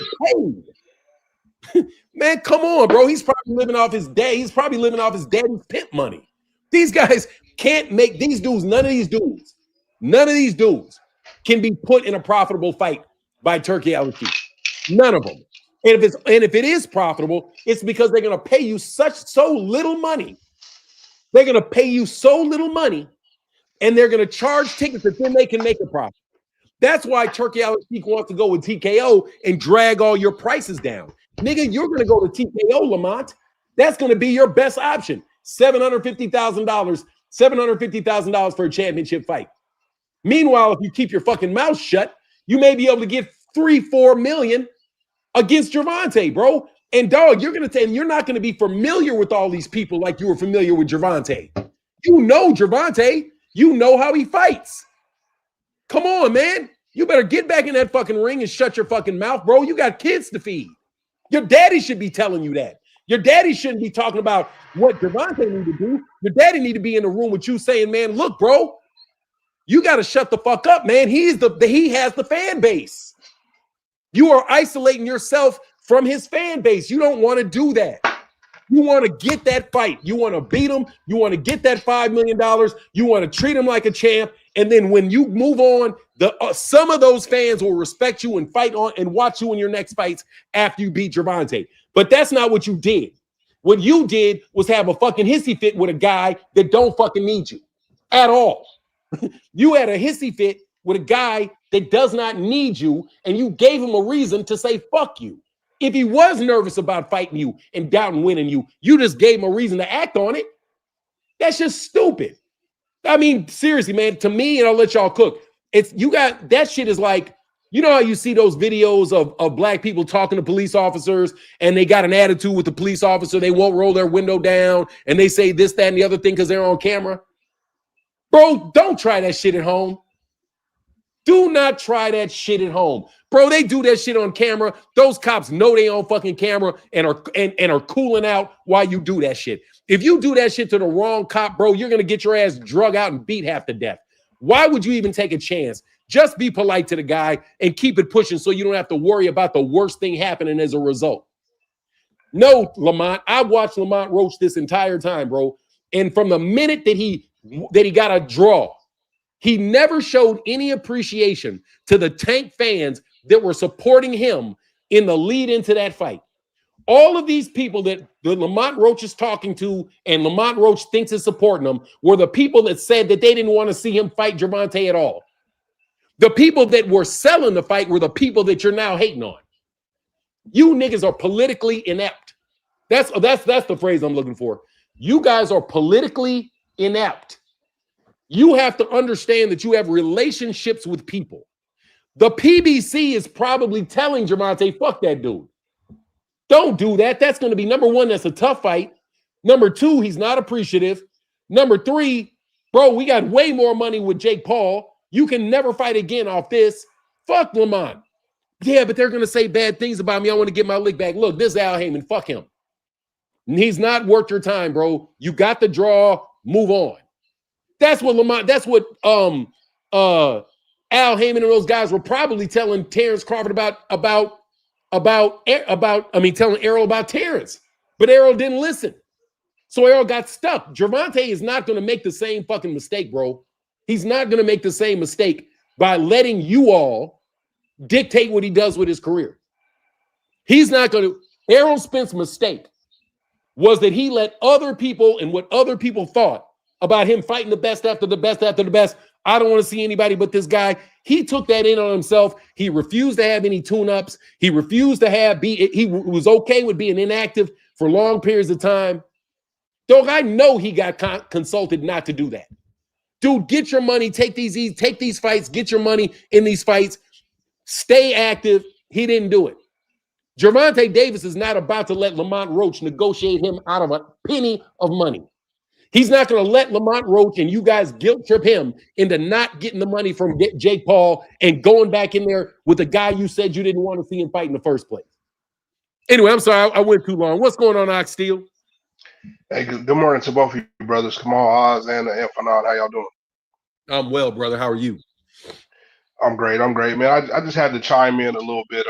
paid. Man, come on, bro. He's probably living off his dad. He's probably living off his daddy's pimp money. These guys can't make these dudes, none of these dudes can be put in a profitable fight by Turkey Al-Sheikh. None of them. And if it is profitable, it's because they're going to pay you so little money. They're going to pay you so little money, and they're going to charge tickets that then they can make a profit. That's why Turkey Al-Sheikh wants to go with TKO and drag all your prices down. Nigga, you're going to go to TKO, Lamont. That's going to be your best option. $750,000 for a championship fight. Meanwhile, if you keep your fucking mouth shut, you may be able to get 3-4 million against Gervonta, bro. And dog, you're not going to be familiar with all these people like you were familiar with Gervonta. You know Gervonta. You know how he fights. Come on, man. You better get back in that fucking ring and shut your fucking mouth, bro. You got kids to feed. Your daddy should be telling you that. Your daddy shouldn't be talking about what Gervonta need to do. Your daddy need to be in the room with you saying, man, look, bro, you got to shut the fuck up, man. He has the fan base. You are isolating yourself from his fan base. You don't want to do that. You want to get that fight. You want to beat him. You want to get that $5 million. You want to treat him like a champ. And then when you move on, some of those fans will respect you and fight on and watch you in your next fights after you beat Gervonta. But that's not what you did. What you did was have a fucking hissy fit with a guy that don't fucking need you at all. You had a hissy fit with a guy that does not need you, and you gave him a reason to say fuck you. If he was nervous about fighting you and doubting winning you, you just gave him a reason to act on it. That's just stupid. I mean, seriously, man, to me, and I'll let y'all cook. That shit is like, you know how you see those videos of black people talking to police officers and they got an attitude with the police officer. They won't roll their window down and they say this, that, and the other thing because they're on camera. Bro, don't try that shit at home. Do not try that shit at home. Bro, they do that shit on camera. Those cops know they on fucking camera and are cooling out while you do that shit. If you do that shit to the wrong cop, bro, you're going to get your ass drug out and beat half to death. Why would you even take a chance? Just be polite to the guy and keep it pushing so you don't have to worry about the worst thing happening as a result. No, Lamont. I watched Lamont Roach this entire time, bro. And from the minute that he got a draw, he never showed any appreciation to the Tank fans that were supporting him in the lead into that fight. All of these people that Lamont Roach is talking to and Lamont Roach thinks is supporting him were the people that said that they didn't want to see him fight Gervonta at all. The people that were selling the fight were the people that you're now hating on. You niggas are politically inept. That's the phrase I'm looking for. You guys are politically inept. You have to understand that you have relationships with people. The PBC is probably telling Gervonta, fuck that dude. Don't do that. That's going to be, number one, that's a tough fight. Number two, he's not appreciative. Number three, bro, we got way more money with Jake Paul. You can never fight again off this. Fuck Lamont. Yeah, but they're going to say bad things about me. I want to get my lick back. Look, this is Al Heyman. Fuck him. He's not worth your time, bro. You got the draw. Move on. That's what Lamont, that's what Al Heyman and those guys were probably telling Terrence Crawford telling Errol about Terrence. But Errol didn't listen. So Errol got stuck. Gervonta is not going to make the same fucking mistake, bro. He's not going to make the same mistake by letting you all dictate what he does with his career. He's not going to. Errol Spence's mistake was that he let other people and what other people thought about him fighting the best after the best after the best. I don't want to see anybody but this guy. He took that in on himself. He refused to have any tune-ups. He refused to he was okay with being inactive for long periods of time. Dog, I know he got consulted not to do that. Dude, get your money, take these fights, get your money in these fights, stay active. He didn't do it. Gervonta Davis is not about to let Lamont Roach negotiate him out of a penny of money. He's not going to let Lamont Roach and you guys guilt trip him into not getting the money from Jake Paul and going back in there with the guy you said you didn't want to see him fight in the first place. Anyway, I'm sorry, I went too long. What's going on, Ox Steel? Hey, good morning to both of you brothers, Kamal, Oz, and Fanon. How y'all doing? I'm well, brother. How are you? I'm great, man. I just had to chime in a little bit.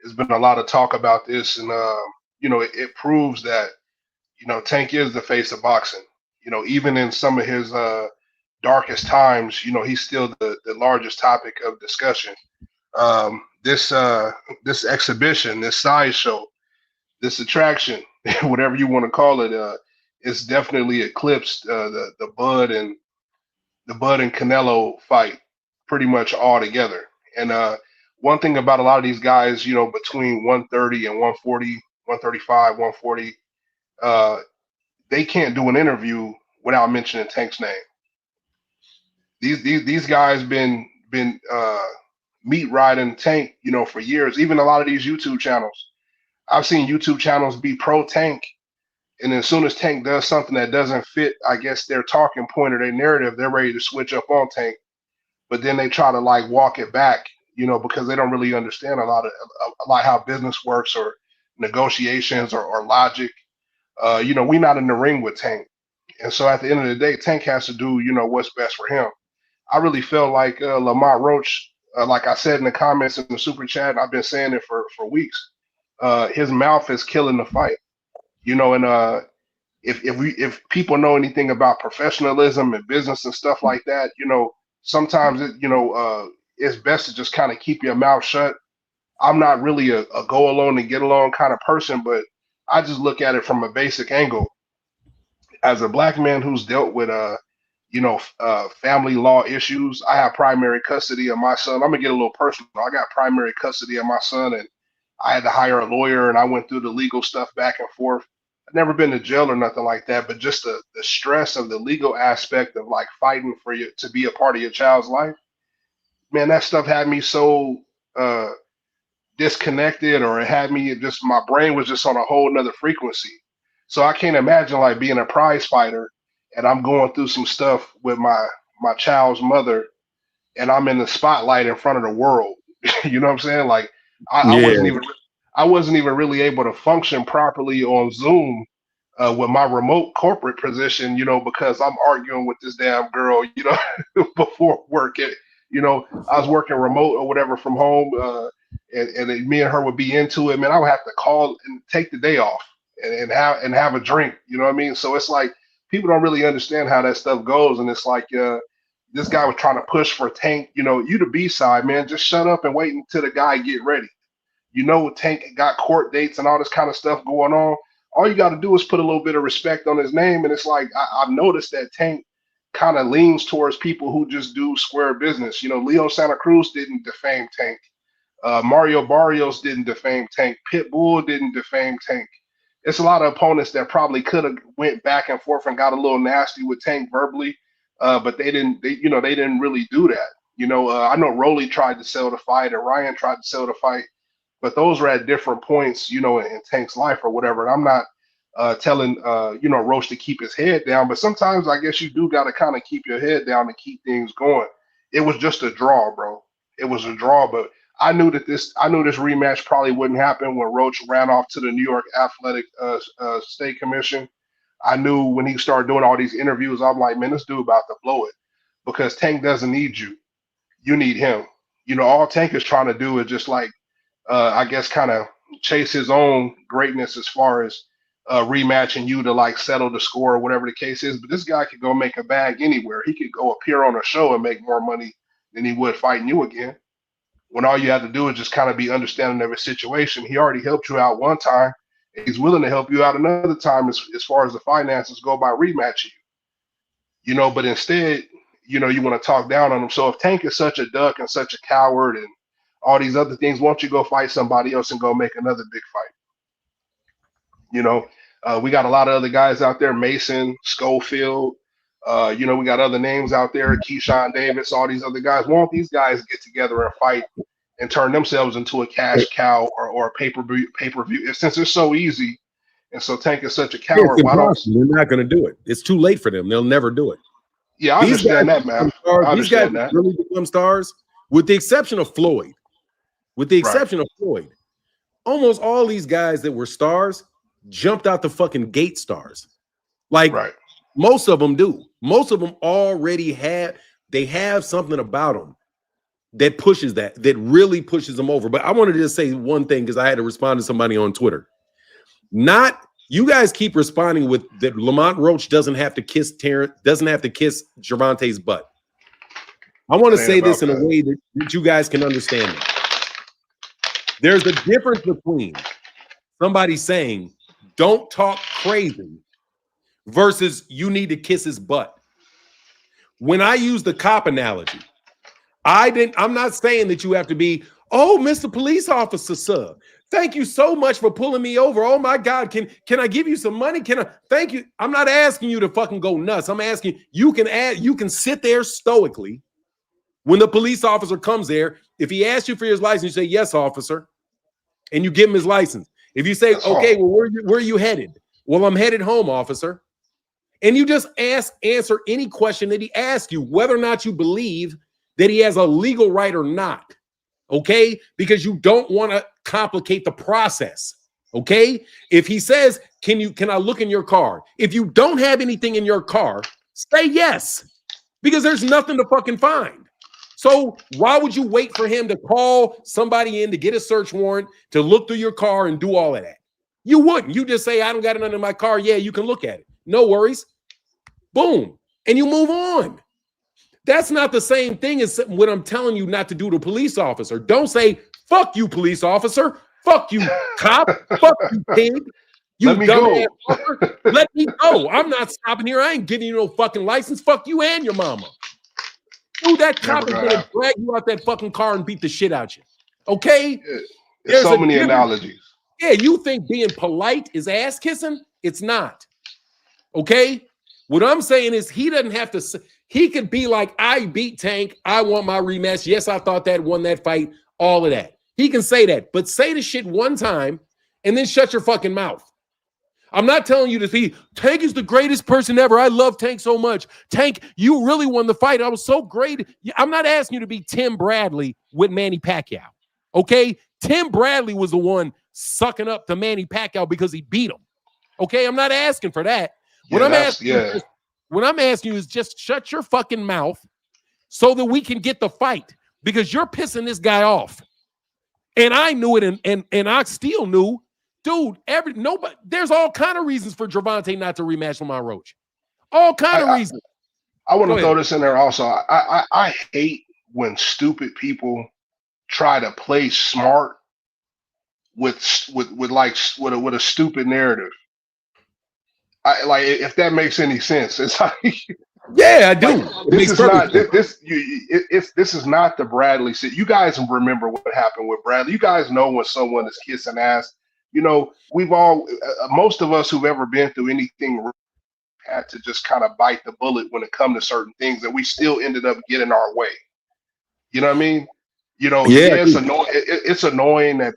There's been a lot of talk about this, and it proves that Tank is the face of boxing. Even in some of his darkest times, he's still the largest topic of discussion. This exhibition, this sideshow, this attraction, whatever you want to call it, it's definitely eclipsed the Bud and Canelo fight pretty much all together. And one thing about a lot of these guys, between 130 and 140, 135, 140, they can't do an interview without mentioning Tank's name. These guys been meat riding Tank, for years. Even a lot of these YouTube channels, I've seen YouTube channels be pro Tank, and as soon as Tank does something that doesn't fit, I guess, their talking point or their narrative, they're ready to switch up on Tank. But then they try to walk it back, because they don't really understand a lot how business works or negotiations or logic. We're not in the ring with Tank. And so at the end of the day, Tank has to do, what's best for him. I really feel like Lamont Roach, like I said in the comments in the super chat, and I've been saying it for weeks, his mouth is killing the fight. And if people know anything about professionalism and business and stuff like that, sometimes it's best to just kind of keep your mouth shut. I'm not really a go alone and get along kind of person, but I just look at it from a basic angle. As a black man who's dealt with family law issues, I have primary custody of my son. I'm gonna get a little personal. I got primary custody of my son, and I had to hire a lawyer, and I went through the legal stuff back and forth. I've never been to jail or nothing like that, but just the stress of the legal aspect of fighting for you to be a part of your child's life, man, that stuff had me so disconnected, or it had me just, my brain was just on a whole nother frequency. So I can't imagine being a prize fighter and I'm going through some stuff with my child's mother, and I'm in the spotlight in front of the world. You know what I'm saying? I wasn't even really able to function properly on Zoom with my remote corporate position, because I'm arguing with this damn girl, before work. I was working remote or whatever from home, and me and her would be into it, man, I would have to call and take the day off and have a drink. You know what I mean? So it's like people don't really understand how that stuff goes, and it's like this guy was trying to push for Tank. You know, you the B side, man. Just shut up and wait until the guy get ready. You know, Tank got court dates and all this kind of stuff going on. All you got to do is put a little bit of respect on his name, and it's like I've noticed that Tank kind of leans towards people who just do square business. You know, Leo Santa Cruz didn't defame Tank. Mario Barrios didn't defame Tank. Pitbull didn't defame Tank. It's a lot of opponents that probably could have went back and forth and got a little nasty with Tank verbally, but they didn't. They didn't really do that. You know, I know Rolly tried to sell the fight, and Ryan tried to sell the fight, but those were at different points, you know, in Tank's life or whatever. And I'm not telling Roach to keep his head down, but sometimes I guess you do got to kind of keep your head down and keep things going. It was just a draw, bro. It was a draw, but I knew this rematch probably wouldn't happen when Roach ran off to the New York Athletic State Commission. I knew when he started doing all these interviews, I'm like, man, this dude about to blow it, because Tank doesn't need you. You need him. You know, all Tank is trying to do is just like, I guess, kind of chase his own greatness as far as rematching you to like settle the score or whatever the case is. But this guy could go make a bag anywhere. He could go appear on a show and make more money than he would fighting you again, when all you have to do is just kind of be understanding of his situation. He already helped you out one time. He's willing to help you out another time as far as the finances go by rematching you. You know, but instead, you know, you want to talk down on him. So if Tank is such a duck and such a coward and all these other things, why don't you go fight somebody else and go make another big fight? You know, we got a lot of other guys out there, Mason, Schofield. You know, we got other names out there, Keyshawn Davis, all these other guys. Why don't these guys get together and fight and turn themselves into a cash cow or a pay-per-view? Since it's so easy and so Tank is such a coward, why don't they're not going to do it? It's too late for them. They'll never do it. Yeah, I understand that, man. These guys really become stars, with the exception of Floyd. With the exception of Floyd, almost all these guys that were stars jumped out the fucking gate stars. Like, most of them do. Most of them already have something about them that pushes that really pushes them over. But I wanted to just say one thing, because I had to respond to somebody on Twitter. You guys keep responding with that Lamont Roach doesn't have to kiss Gervonta's butt. I want to say this in a way that you guys can understand it. There's a difference between somebody saying, don't talk crazy, versus you need to kiss his butt. When I use the cop analogy, I'm not saying that you have to be, oh, Mr. Police Officer, sir, thank you so much for pulling me over. Oh my God, can I give you some money? Thank you. I'm not asking you to fucking go nuts. I'm asking you can sit there stoically when the police officer comes there. If he asks you for his license, you say, yes, officer, and you give him his license. If you say, okay, well, where are you headed? Well, I'm headed home, officer. And you just answer any question that he asks you, whether or not you believe that he has a legal right or not. Okay? Because you don't want to complicate the process. Okay? If he says, can I look in your car? If you don't have anything in your car, say yes. Because there's nothing to fucking find. So why would you wait for him to call somebody in to get a search warrant, to look through your car and do all of that? You wouldn't. You just say, I don't got it under my car. Yeah, you can look at it. No worries. Boom. And you move on. That's not the same thing as what I'm telling you not to do to a police officer. Don't say, fuck you, police officer. Fuck you, cop. Fuck you, pig. You Let me go. Let me go. I'm not stopping here. I ain't giving you no fucking license. Fuck you and your mama. Dude, that cop is going to drag you out that fucking car and beat the shit out you. Okay? There's so many analogies. Yeah, you think being polite is ass kissing? It's not. Okay? What I'm saying is he doesn't have to. He could be like, I beat Tank. I want my rematch. Yes, I thought that won that fight. All of that. He can say that. But say the shit one time and then shut your fucking mouth. I'm not telling you to be, Tank is the greatest person ever. I love Tank so much. Tank, you really won the fight. I was so great. I'm not asking you to be Tim Bradley with Manny Pacquiao. Okay? Tim Bradley was the one sucking up to Manny Pacquiao because he beat him. Okay? I'm not asking for that. What I'm asking you is just shut your fucking mouth so that we can get the fight, because you're pissing this guy off. And I knew it, and I still knew, dude. There's all kind of reasons for Gervonta not to rematch Lamont Roach. All kind of I, reasons. I want Go to ahead. throw this in there also. I hate when stupid people try to play smart with a stupid narrative. I like if that makes any sense. It's Yeah, I like do. It this makes is perfect not sense. this is not the Bradley. You guys remember what happened with Bradley. You guys know when someone is kissing ass. You know, we've all most of us who've ever been through anything had to just kind of bite the bullet when it comes to certain things, and we still ended up getting our way. You know what I mean? You know, Yeah, I yeah, it's do. annoying. It's annoying that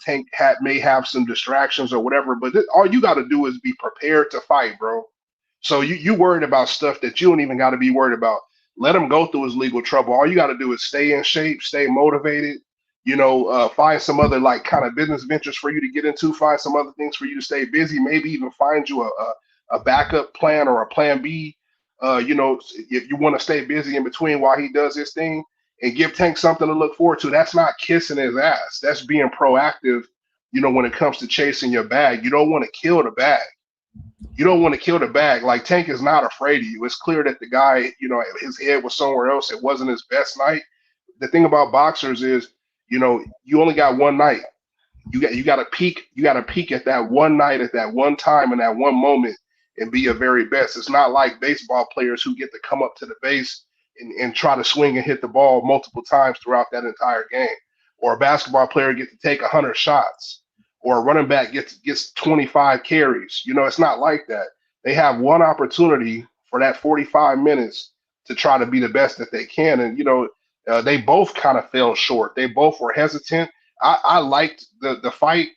may have some distractions or whatever, but all you got to do is be prepared to fight, bro. So you worried about stuff that you don't even got to be worried about. Let him go through his legal trouble. All you got to do is stay in shape, stay motivated. You know, find some other like kind of business ventures for you to get into. Find some other things for you to stay busy. Maybe even find you a backup plan or a plan B. You know, if you want to stay busy in between while he does his thing, and give Tank something to look forward to. That's not kissing his ass. That's being proactive. You know, when it comes to chasing your bag, you don't want to kill the bag. You don't want to kill the bag. Like Tank is not afraid of you. It's clear that the guy, you know, his head was somewhere else. It wasn't his best night. The thing about boxers is, you know, you only got one night. You got to peak. You got to peak at that one night, at that one time, in that one moment, and be your very best. It's not like baseball players who get to come up to the base and try to swing and hit the ball multiple times throughout that entire game, or a basketball player get to take 100 shots, or a running back gets 25 carries. You know, it's not like that. They have one opportunity for that 45 minutes to try to be the best that they can, and you know, they both kind of fell short. They both were hesitant. I liked the fight.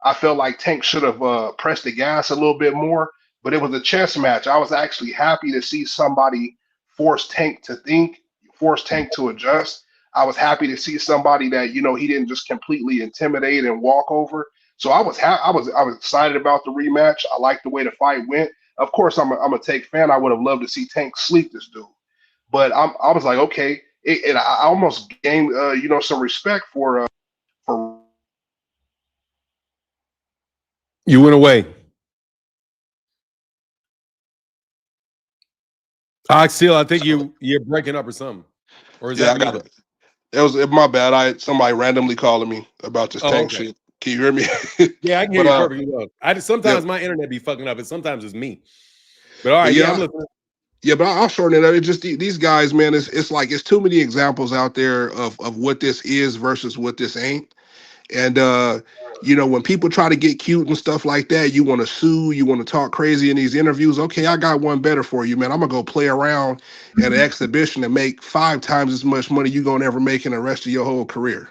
I felt like Tank should have pressed the gas a little bit more, but it was a chess match. I was actually happy to see somebody force Tank to think, force Tank to adjust. I was happy to see somebody that you know he didn't just completely intimidate and walk over. So I was excited about the rematch. I liked the way the fight went. Of course, I'm a Tank fan. I would have loved to see Tank sleep this dude, but I was like, okay. I almost gained you know some respect for You went away. I think you're breaking up or something. Or is yeah, that I me got though? it. It was my bad. Somebody randomly calling me about this Oh, Tank okay. shit. Can you hear me? Yeah, I can hear but you perfectly well. yeah, Sometimes my internet be fucking up, and sometimes it's me. But all but right, yeah, I'm yeah, listening. yeah. But I'll shorten it up. It's just these guys, man. It's like it's too many examples out there of what this is versus what this ain't. And you know, when people try to get cute and stuff like that, you want to sue, you want to talk crazy in these interviews. Okay, I got one better for you, man. I'm gonna go play around at an exhibition and make 5 times as much money you gonna ever make in the rest of your whole career.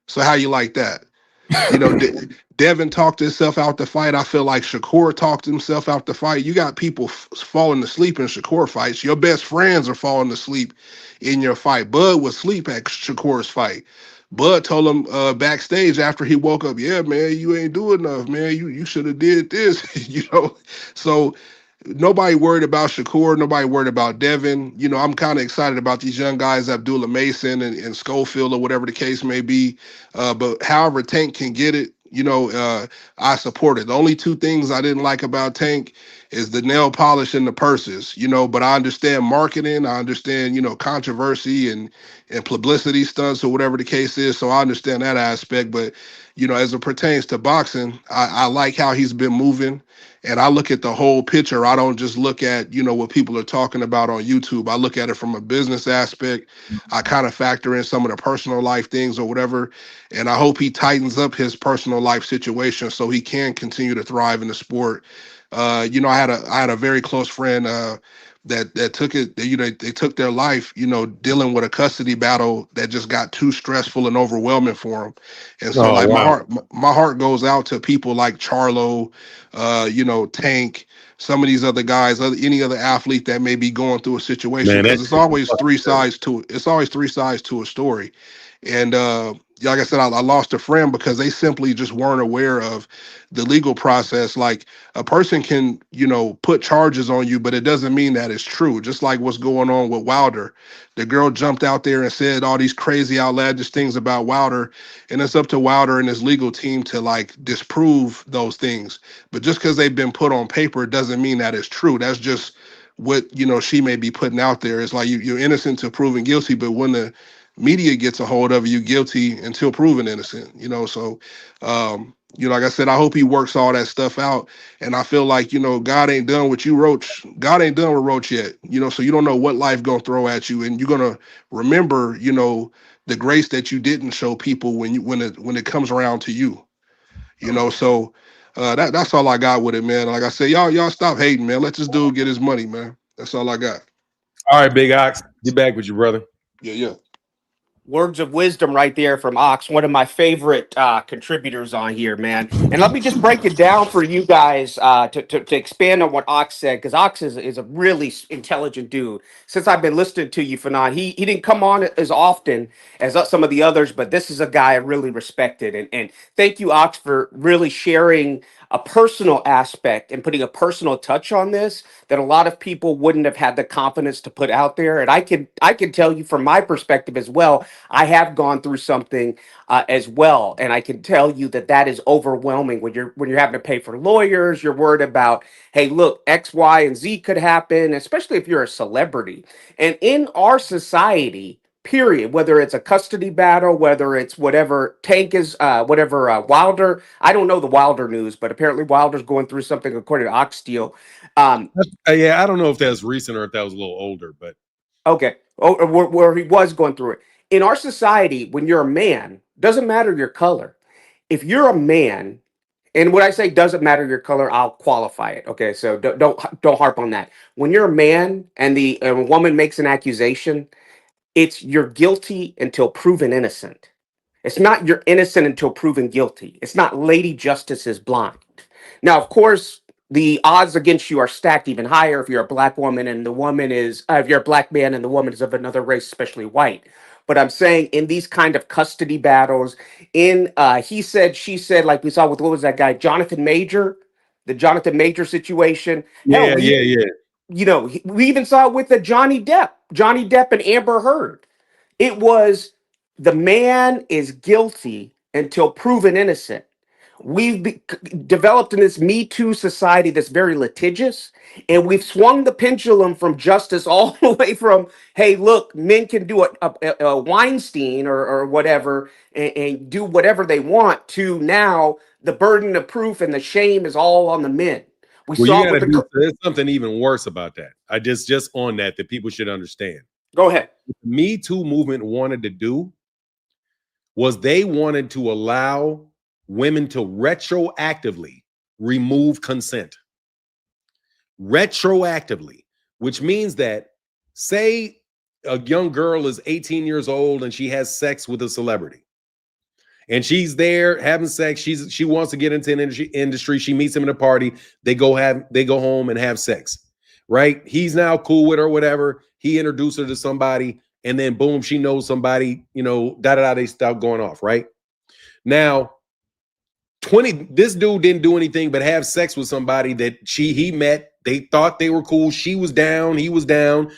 So how you like that? You know, Devin talked himself out the fight. I feel like Shakur talked himself out the fight. You got people falling asleep in Shakur fights. Your best friends are falling asleep in your fight. Bud was asleep at Shakur's fight. Bud told him backstage after he woke up, "Yeah, man, you ain't do enough, man. You should have did this." You know, so nobody worried about Shakur. Nobody worried about Devin. You know, I'm kind of excited about these young guys, Abdullah Mason and Schofield or whatever the case may be. But however Tank can get it, you know, I support it. The only two things I didn't like about Tank is the nail polish and the purses, you know, but I understand marketing. I understand, you know, controversy and publicity stunts or whatever the case is. So I understand that aspect. But, you know, as it pertains to boxing, I like how he's been moving. And I look at the whole picture. I don't just look at, you know, what people are talking about on YouTube. I look at it from a business aspect. I kind of factor in some of the personal life things or whatever. And I hope he tightens up his personal life situation so he can continue to thrive in the sport. You know, I had a very close friend that took it, you know, they took their life, you know, dealing with a custody battle that just got too stressful and overwhelming for him. And so Oh like wow, my heart goes out to people like Charlo, you know, Tank, some of these other guys, any other athlete that may be going through a situation, man, because that shit is fucking crazy. it's always three sides to a story. And like I said, I lost a friend because they simply just weren't aware of the legal process. Like a person can, put charges on you, but it doesn't mean that it's true. Just like what's going on with Wilder. The girl jumped out there and said all these crazy outlandish things about Wilder, and it's up to Wilder and his legal team to like disprove those things. But just because they've been put on paper doesn't mean that it's true. That's just what she may be putting out there. It's like you're innocent to proven guilty, but when the media gets a hold of you, guilty until proven innocent. So like I said, I hope he works all that stuff out. And I feel like, God ain't done with you, Roach. God ain't done with Roach yet. So you don't know what life gonna throw at you. And you're gonna remember, the grace that you didn't show people when it comes around to you. So that's all I got with it, man. Like I said, y'all stop hating, man. Let this dude get his money, man. That's all I got. All right, Big Ox, get back with you, brother. Yeah. Words of wisdom right there from Ox, one of my favorite contributors on here, man. And let me just break it down for you guys to expand on what Ox said, because Ox is a really intelligent dude. Since I've been listening to you, Fanon, he didn't come on as often as some of the others, but this is a guy I really respected. And thank you, Ox, for really sharing a personal aspect and putting a personal touch on this that a lot of people wouldn't have had the confidence to put out there. And I can tell you from my perspective as well, I have gone through something as well, and I can tell you that is overwhelming when you're having to pay for lawyers. You're worried about, hey, look, X, Y, and Z could happen, especially if you're a celebrity. And in our society, period, whether it's a custody battle, whether it's whatever Tank is, Wilder, I don't know the Wilder news, but apparently Wilder's going through something according to Oxsteel. Yeah, I don't know if that's recent or if that was a little older, but Okay. Oh, where he was going through it. In our society, when you're a man, doesn't matter your color. If you're a man, and when I say doesn't matter your color, I'll qualify it. Okay, so don't harp on that. When you're a man and the a woman makes an accusation, it's you're guilty until proven innocent. It's not you're innocent until proven guilty. It's not Lady Justice is blind. Now, of course, the odds against you are stacked even higher if you're a black woman and the woman is, if you're a black man and the woman is of another race, especially white. But I'm saying in these kind of custody battles, in he said, she said, like we saw with what was that guy, Jonathan Major, the Jonathan Major situation. Hell, yeah. we even saw it with the Johnny Depp and Amber Heard. It was the man is guilty until proven innocent. We've developed in this Me Too society that's very litigious, and we've swung the pendulum from justice all the way from, hey, look, men can do a Weinstein or whatever and do whatever they want, to now the burden of proof and the shame is all on the men. We Well, you saw it got with to the. do. There's something even worse about that. I just on that people should understand. Go ahead. What the Me Too movement wanted to do was they wanted to allow women to retroactively remove consent. Retroactively, which means that, say a young girl is 18 years old and she has sex with a celebrity. And she's there having sex. She wants to get into an industry. She meets him at a party. They go home and have sex. Right? He's now cool with her, whatever. He introduced her to somebody, and then boom, she knows somebody, they start going off, right? Now, this dude didn't do anything but have sex with somebody that he met. They thought they were cool. She was down, he was down.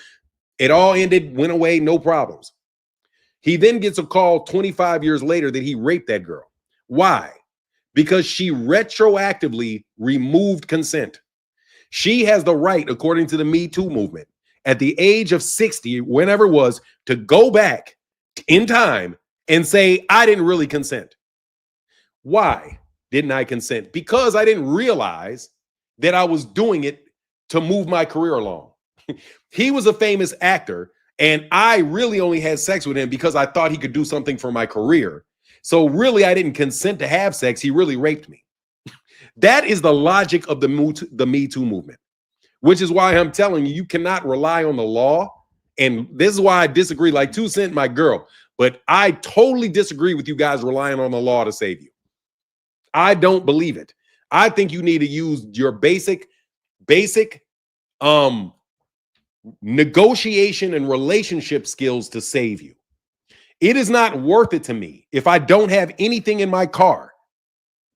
It all ended, went away, no problems. He then gets a call 25 years later that he raped that girl. Why? Because she retroactively removed consent. She has the right, according to the Me Too movement, at the age of 60, whenever it was, to go back in time and say, I didn't really consent. Why didn't I consent? Because I didn't realize that I was doing it to move my career along. He was a famous actor, and I really only had sex with him because I thought he could do something for my career. So really, I didn't consent to have sex. He really raped me. That is the logic of the Me Too movement, which is why I'm telling you, you cannot rely on the law. And this is why I disagree. Like 2 Cent, my girl, but I totally disagree with you guys relying on the law to save you. I don't believe it. I think you need to use your basic negotiation and relationship skills to save you. It is not worth it to me if I don't have anything in my car.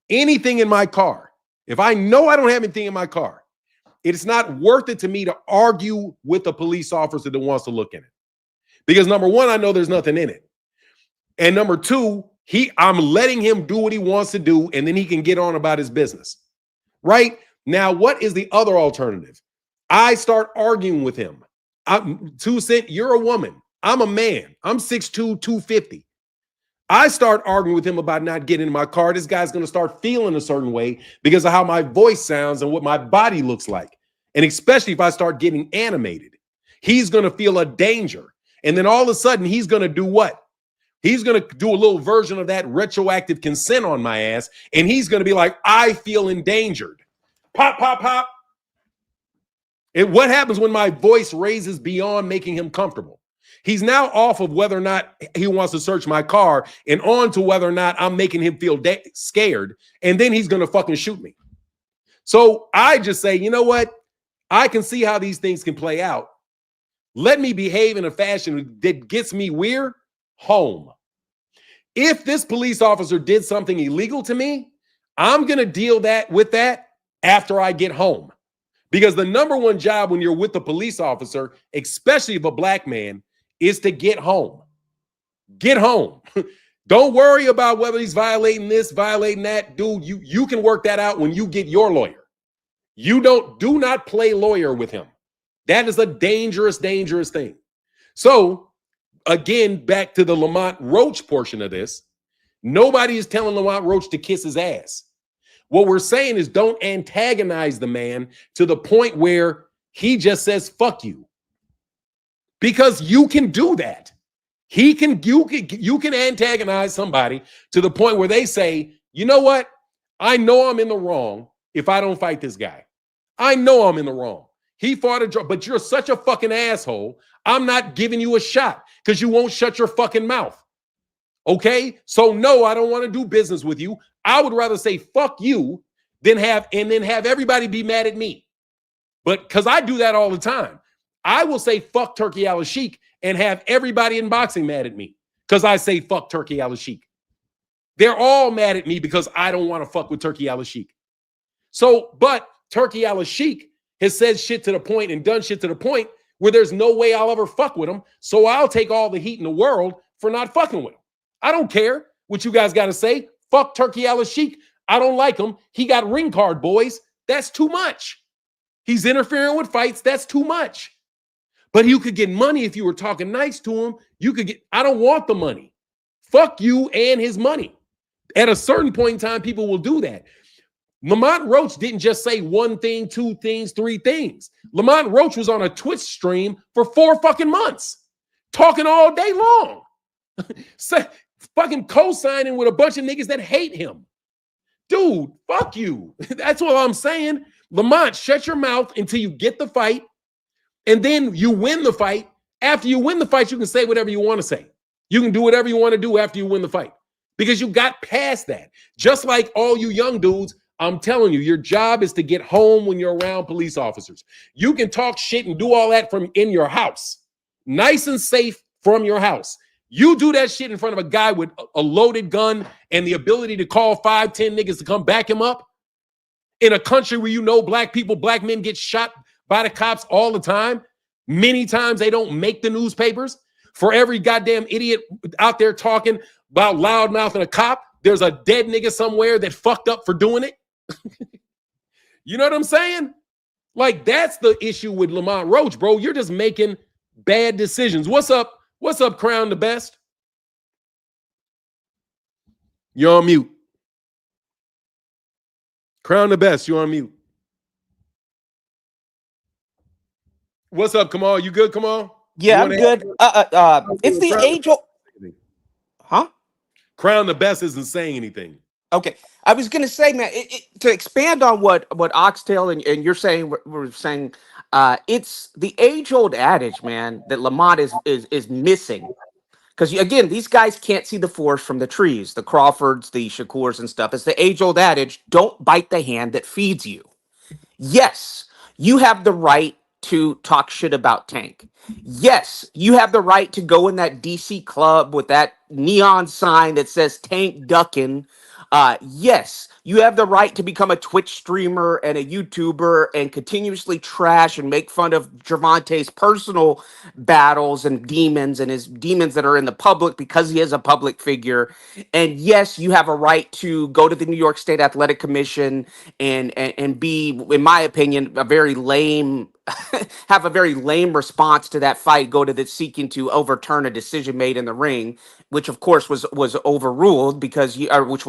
Anything in my car. If I know I don't have anything in my car, it's not worth it to me to argue with a police officer that wants to look in it. Because number one, I know there's nothing in it. And number two, I'm letting him do what he wants to do, and then he can get on about his business. Right? Now, what is the other alternative? I start arguing with him. 2 Cent, you're a woman. I'm a man. I'm 6'2", 250. I start arguing with him about not getting in my car. This guy's going to start feeling a certain way because of how my voice sounds and what my body looks like. And especially if I start getting animated, he's going to feel a danger. And then all of a sudden, he's going to do what? He's going to do a little version of that retroactive consent on my ass. And he's going to be like, I feel endangered. Pop, pop, pop. And what happens when my voice raises beyond making him comfortable? He's now off of whether or not he wants to search my car and on to whether or not I'm making him feel scared. And then he's going to fucking shoot me. So I just say, you know what? I can see how these things can play out. Let me behave in a fashion that gets me where? Home. If this police officer did something illegal to me, I'm going to deal with that after I get home. Because the number one job when you're with the police officer, especially if a black man, is to get home. Get home. Don't worry about whether he's violating this, violating that. Dude, you can work that out when you get your lawyer. Do not play lawyer with him. That is a dangerous, dangerous thing. So, again, back to the Lamont Roach portion of this. Nobody is telling Lamont Roach to kiss his ass. What we're saying is don't antagonize the man to the point where he just says, fuck you. Because you can do that. You can antagonize somebody to the point where they say, you know what? I know I'm in the wrong if I don't fight this guy. I know I'm in the wrong. He fought a drug, but you're such a fucking asshole. I'm not giving you a shot because you won't shut your fucking mouth. Okay? So no, I don't want to do business with you. I would rather say fuck you than have everybody be mad at me. But because I do that all the time. I will say fuck Turkey Al-Sheikh and have everybody in boxing mad at me because I say fuck Turkey Al-Sheikh. They're all mad at me because I don't want to fuck with Turkey Al-Sheikh. So, but Turkey Al-Sheikh has said shit to the point and done shit to the point where there's no way I'll ever fuck with him. So I'll take all the heat in the world for not fucking with him. I don't care what you guys got to say. Fuck Turkey Al-Sheikh. I don't like him. He got ring card, boys. That's too much. He's interfering with fights. That's too much. But you could get money if you were talking nice to him. I don't want the money. Fuck you and his money. At a certain point in time, people will do that. Lamont Roach didn't just say one thing, two things, three things. Lamont Roach was on a Twitch stream for 4 fucking months, talking all day long. Fucking co-signing with a bunch of niggas that hate him. Dude, fuck you. That's what I'm saying. Lamont, shut your mouth until you get the fight. And then you win the fight. After you win the fight, you can say whatever you want to say. You can do whatever you want to do after you win the fight. Because you got past that. Just like all you young dudes, I'm telling you, your job is to get home when you're around police officers. You can talk shit and do all that from in your house. Nice and safe from your house. You do that shit in front of a guy with a loaded gun and the ability to call 5, 10 niggas to come back him up in a country where you know black men get shot by the cops all the time. Many times they don't make the newspapers. For every goddamn idiot out there talking about loudmouthing a cop, there's a dead nigga somewhere that fucked up for doing it. You know what I'm saying? Like, that's the issue with Lamont Roach, bro. You're just making bad decisions. What's up? What's up, Crown the Best? You're on mute. Crown the Best, you're on mute. What's up, Kamal? You good, Kamal? Yeah, I'm good. It's the age old. Huh? Crown the Best isn't saying anything. Okay. I was going to say, man, to expand on what Oxtail and you're saying, we're saying, it's the age-old adage, man, that Lamont is missing. Because, again, these guys can't see the forest from the trees, the Crawfords, the Shakurs and stuff. It's the age-old adage, don't bite the hand that feeds you. Yes, you have the right to talk shit about Tank. Yes, you have the right to go in that DC club with that neon sign that says Tank Duckin. Yes, you have the right to become a Twitch streamer and a YouTuber and continuously trash and make fun of Gervonta's personal battles and his demons that are in the public because he is a public figure. And yes, you have a right to go to the New York State Athletic Commission and be, in my opinion, a very lame have a very lame response to that fight, go to the seeking to overturn a decision made in the ring, which of course was overruled because which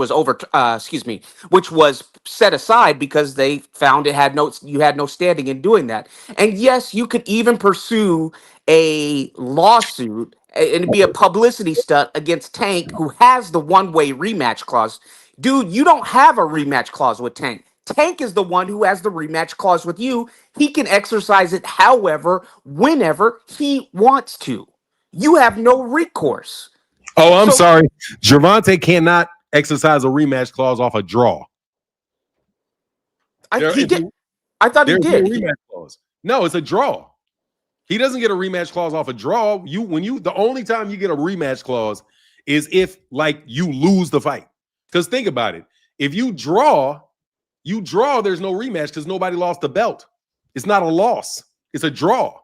was set aside because they found you had no standing in doing that. And yes, you could even pursue a lawsuit and it'd be a publicity stunt against Tank, who has the one-way rematch clause. Dude, you don't have a rematch clause with Tank. Tank is the one who has the rematch clause with you. He can exercise it however, whenever he wants to. You have no recourse. Oh, I'm sorry. Gervonta cannot exercise a rematch clause off a draw. He did. I thought he did. No rematch clause. No, it's a draw. He doesn't get a rematch clause off a draw. The only time you get a rematch clause is if like you lose the fight. Because think about it. If you draw, there's no rematch because nobody lost the belt. It's not a loss. It's a draw.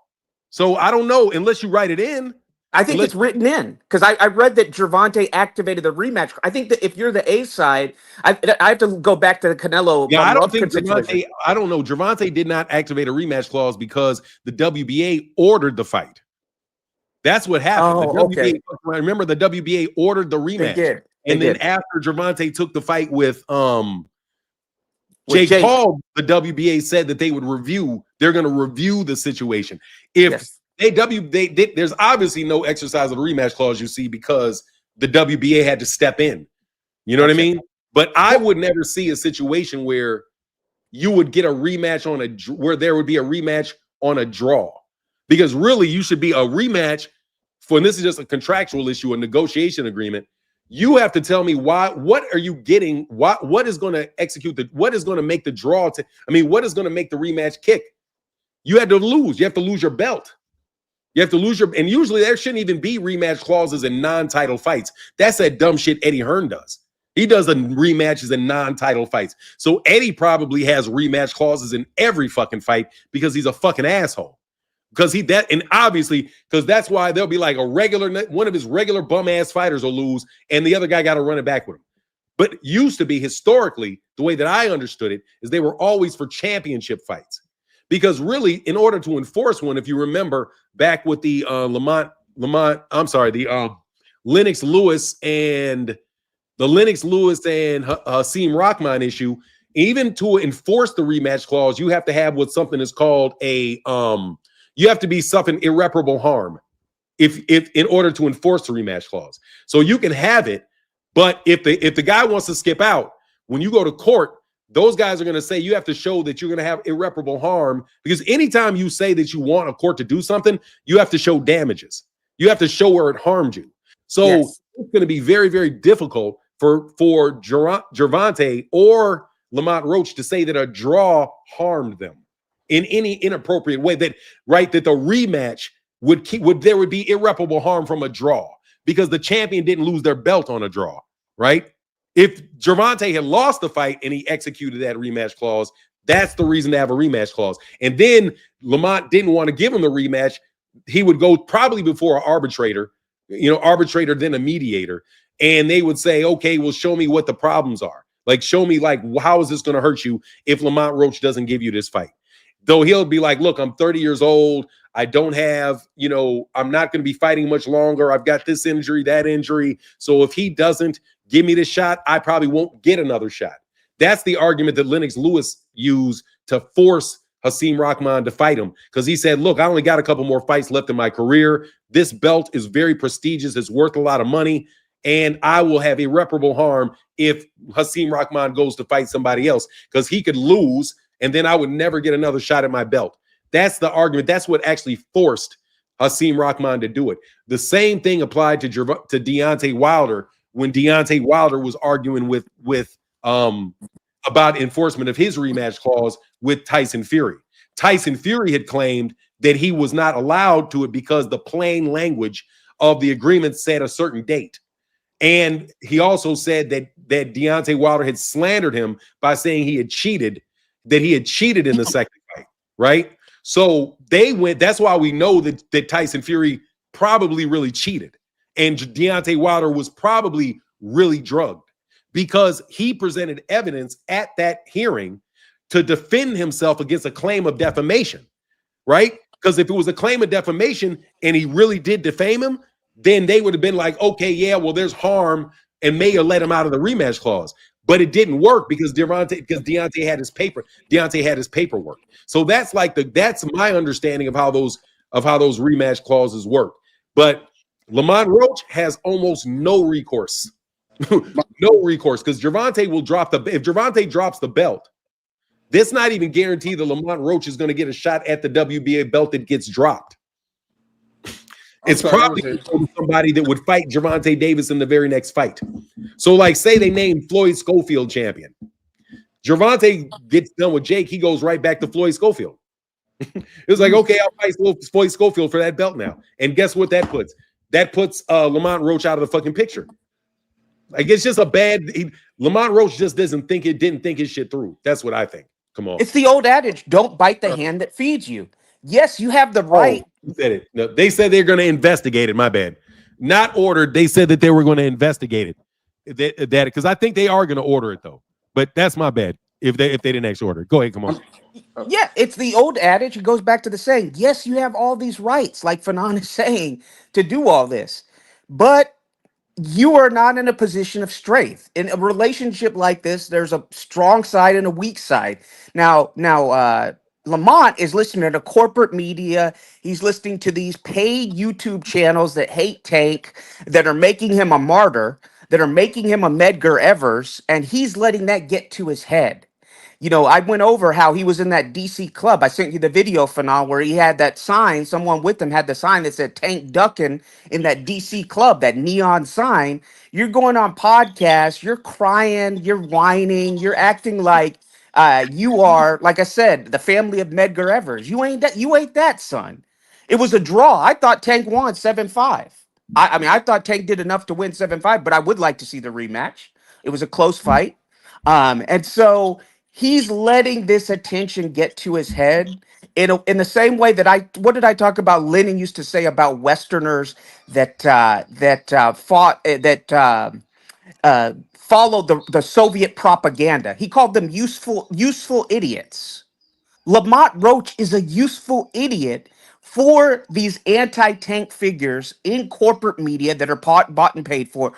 So I don't know unless you write it in. I think it's written in because I read that Gervonta activated the rematch. I think that if you're the A side, I have to go back to the Canelo. Yeah, I don't think Gervonta. I don't know. Gervonta did not activate a rematch clause because the WBA ordered the fight. That's what happened. Oh, okay. Remember, the WBA ordered the rematch, then after Gervonta took the fight with Jake Paul, the WBA said that they would review. They're going to review the situation. There's obviously no exercise of the rematch clause, you see, because the WBA had to step in. You know what I mean? But I would never see a situation where you would get a rematch where there would be a rematch on a draw, because really you should be a rematch for. And this is just a contractual issue, a negotiation agreement. You have to tell me what are you getting? What is going to what is going to make the draw what is going to make the rematch kick? You had to lose. You have to lose your belt. You have to lose and usually there shouldn't even be rematch clauses in non-title fights. That's that dumb shit Eddie Hearn does. He does the rematches in non-title fights. So Eddie probably has rematch clauses in every fucking fight because he's a fucking asshole. Because obviously, because that's why there'll be like one of his regular bum ass fighters will lose and the other guy got to run it back with him. But it used to be historically, the way that I understood it, is they were always for championship fights. Because really, in order to enforce one, if you remember back with the Lennox Lewis and Hasim Rahman issue, even to enforce the rematch clause, you have to have what something is called you have to be suffering irreparable harm if in order to enforce the rematch clause. So you can have it, but if the guy wants to skip out, when you go to court, those guys are going to say you have to show that you're going to have irreparable harm, because anytime you say that you want a court to do something, you have to show damages. You have to show where it harmed you. So It's going to be very, very difficult for Gervonta or Lamont Roach to say that a draw harmed them in any inappropriate way. That the rematch there would be irreparable harm from a draw because the champion didn't lose their belt on a draw, right? If Gervonta had lost the fight and he executed that rematch clause, that's the reason to have a rematch clause. And then Lamont didn't want to give him the rematch. He would go probably before an arbitrator, then a mediator. And they would say, okay, well, show me what the problems are. Like, show me, like, how is this going to hurt you if Lamont Roach doesn't give you this fight? Though he'll be like, look, I'm 30 years old. I don't have, I'm not going to be fighting much longer. I've got this injury, that injury. So if he doesn't give me this shot, I probably won't get another shot. That's the argument that Lennox Lewis used to force Hasim Rahman to fight him, because he said, look, I only got a couple more fights left in my career. This belt is very prestigious. It's worth a lot of money. And I will have irreparable harm if Hasim Rahman goes to fight somebody else, because he could lose and then I would never get another shot at my belt. That's the argument. That's what actually forced Hasim Rahman to do it. The same thing applied to Deontay Wilder when Deontay Wilder was arguing with about enforcement of his rematch clause with Tyson Fury. Tyson Fury had claimed that he was not allowed to it because the plain language of the agreement said a certain date. And he also said that Deontay Wilder had slandered him by saying he had cheated, that he had cheated in the second fight, right? So they went, that's why we know that Tyson Fury probably really cheated. And Deontay Wilder was probably really drugged because he presented evidence at that hearing to defend himself against a claim of defamation, right? Because if it was a claim of defamation and he really did defame him, then they would have been like, okay, yeah, well, there's harm and may have let him out of the rematch clause. But it didn't work because Deontay had his paperwork. So that's my understanding of how those rematch clauses work. But Lamont Roach has almost no recourse. No recourse, because Gervonta will drop if Gervonta drops the belt, that's not even guaranteed that Lamont Roach is going to get a shot at the WBA belt that gets dropped. It's probably somebody that would fight Gervonta Davis in the very next fight. So, like, say they name Floyd Schofield champion. Gervonta gets done with Jake, he goes right back to Floyd Schofield. It was like, okay, I'll fight Floyd Schofield for that belt now. And guess what that puts? That puts Lamont Roach out of the fucking picture. Like, it's just Lamont Roach just didn't think his shit through. That's what I think. Come on. It's the old adage, don't bite the hand that feeds you. Yes, you have the right. You said it. No, they said they're going to investigate it. My bad. Not ordered. They said that they were going to investigate it. That because I think they are going to order it though. But that's my bad. If they didn't actually order it. Go ahead. Come on. Yeah, it's the old adage. It goes back to the saying, yes, you have all these rights, like Fanon is saying, to do all this. But you are not in a position of strength. In a relationship like this, there's a strong side and a weak side. Now, Lamont is listening to corporate media. He's listening to these paid YouTube channels that hate Tank, that are making him a martyr, that are making him a Medgar Evers, and he's letting that get to his head. You know, I went over how he was in that DC club. I sent you the video, Fanon, where he had that sign. Someone with him had the sign that said Tank Duckin in that DC club, that neon sign. You're going on podcasts, you're crying, you're whining, you're acting like you are, like I said, the family of Medgar Evers. You ain't that, son. It was a draw. I thought Tank won 7-5. I mean, I thought Tank did enough to win 7-5, but I would like to see the rematch. It was a close fight. And so he's letting this attention get to his head in the same way that what did I talk about? Lenin used to say about Westerners that followed the Soviet propaganda. He called them useful idiots. Lamont Roach is a useful idiot for these anti-tank figures in corporate media that are bought and paid for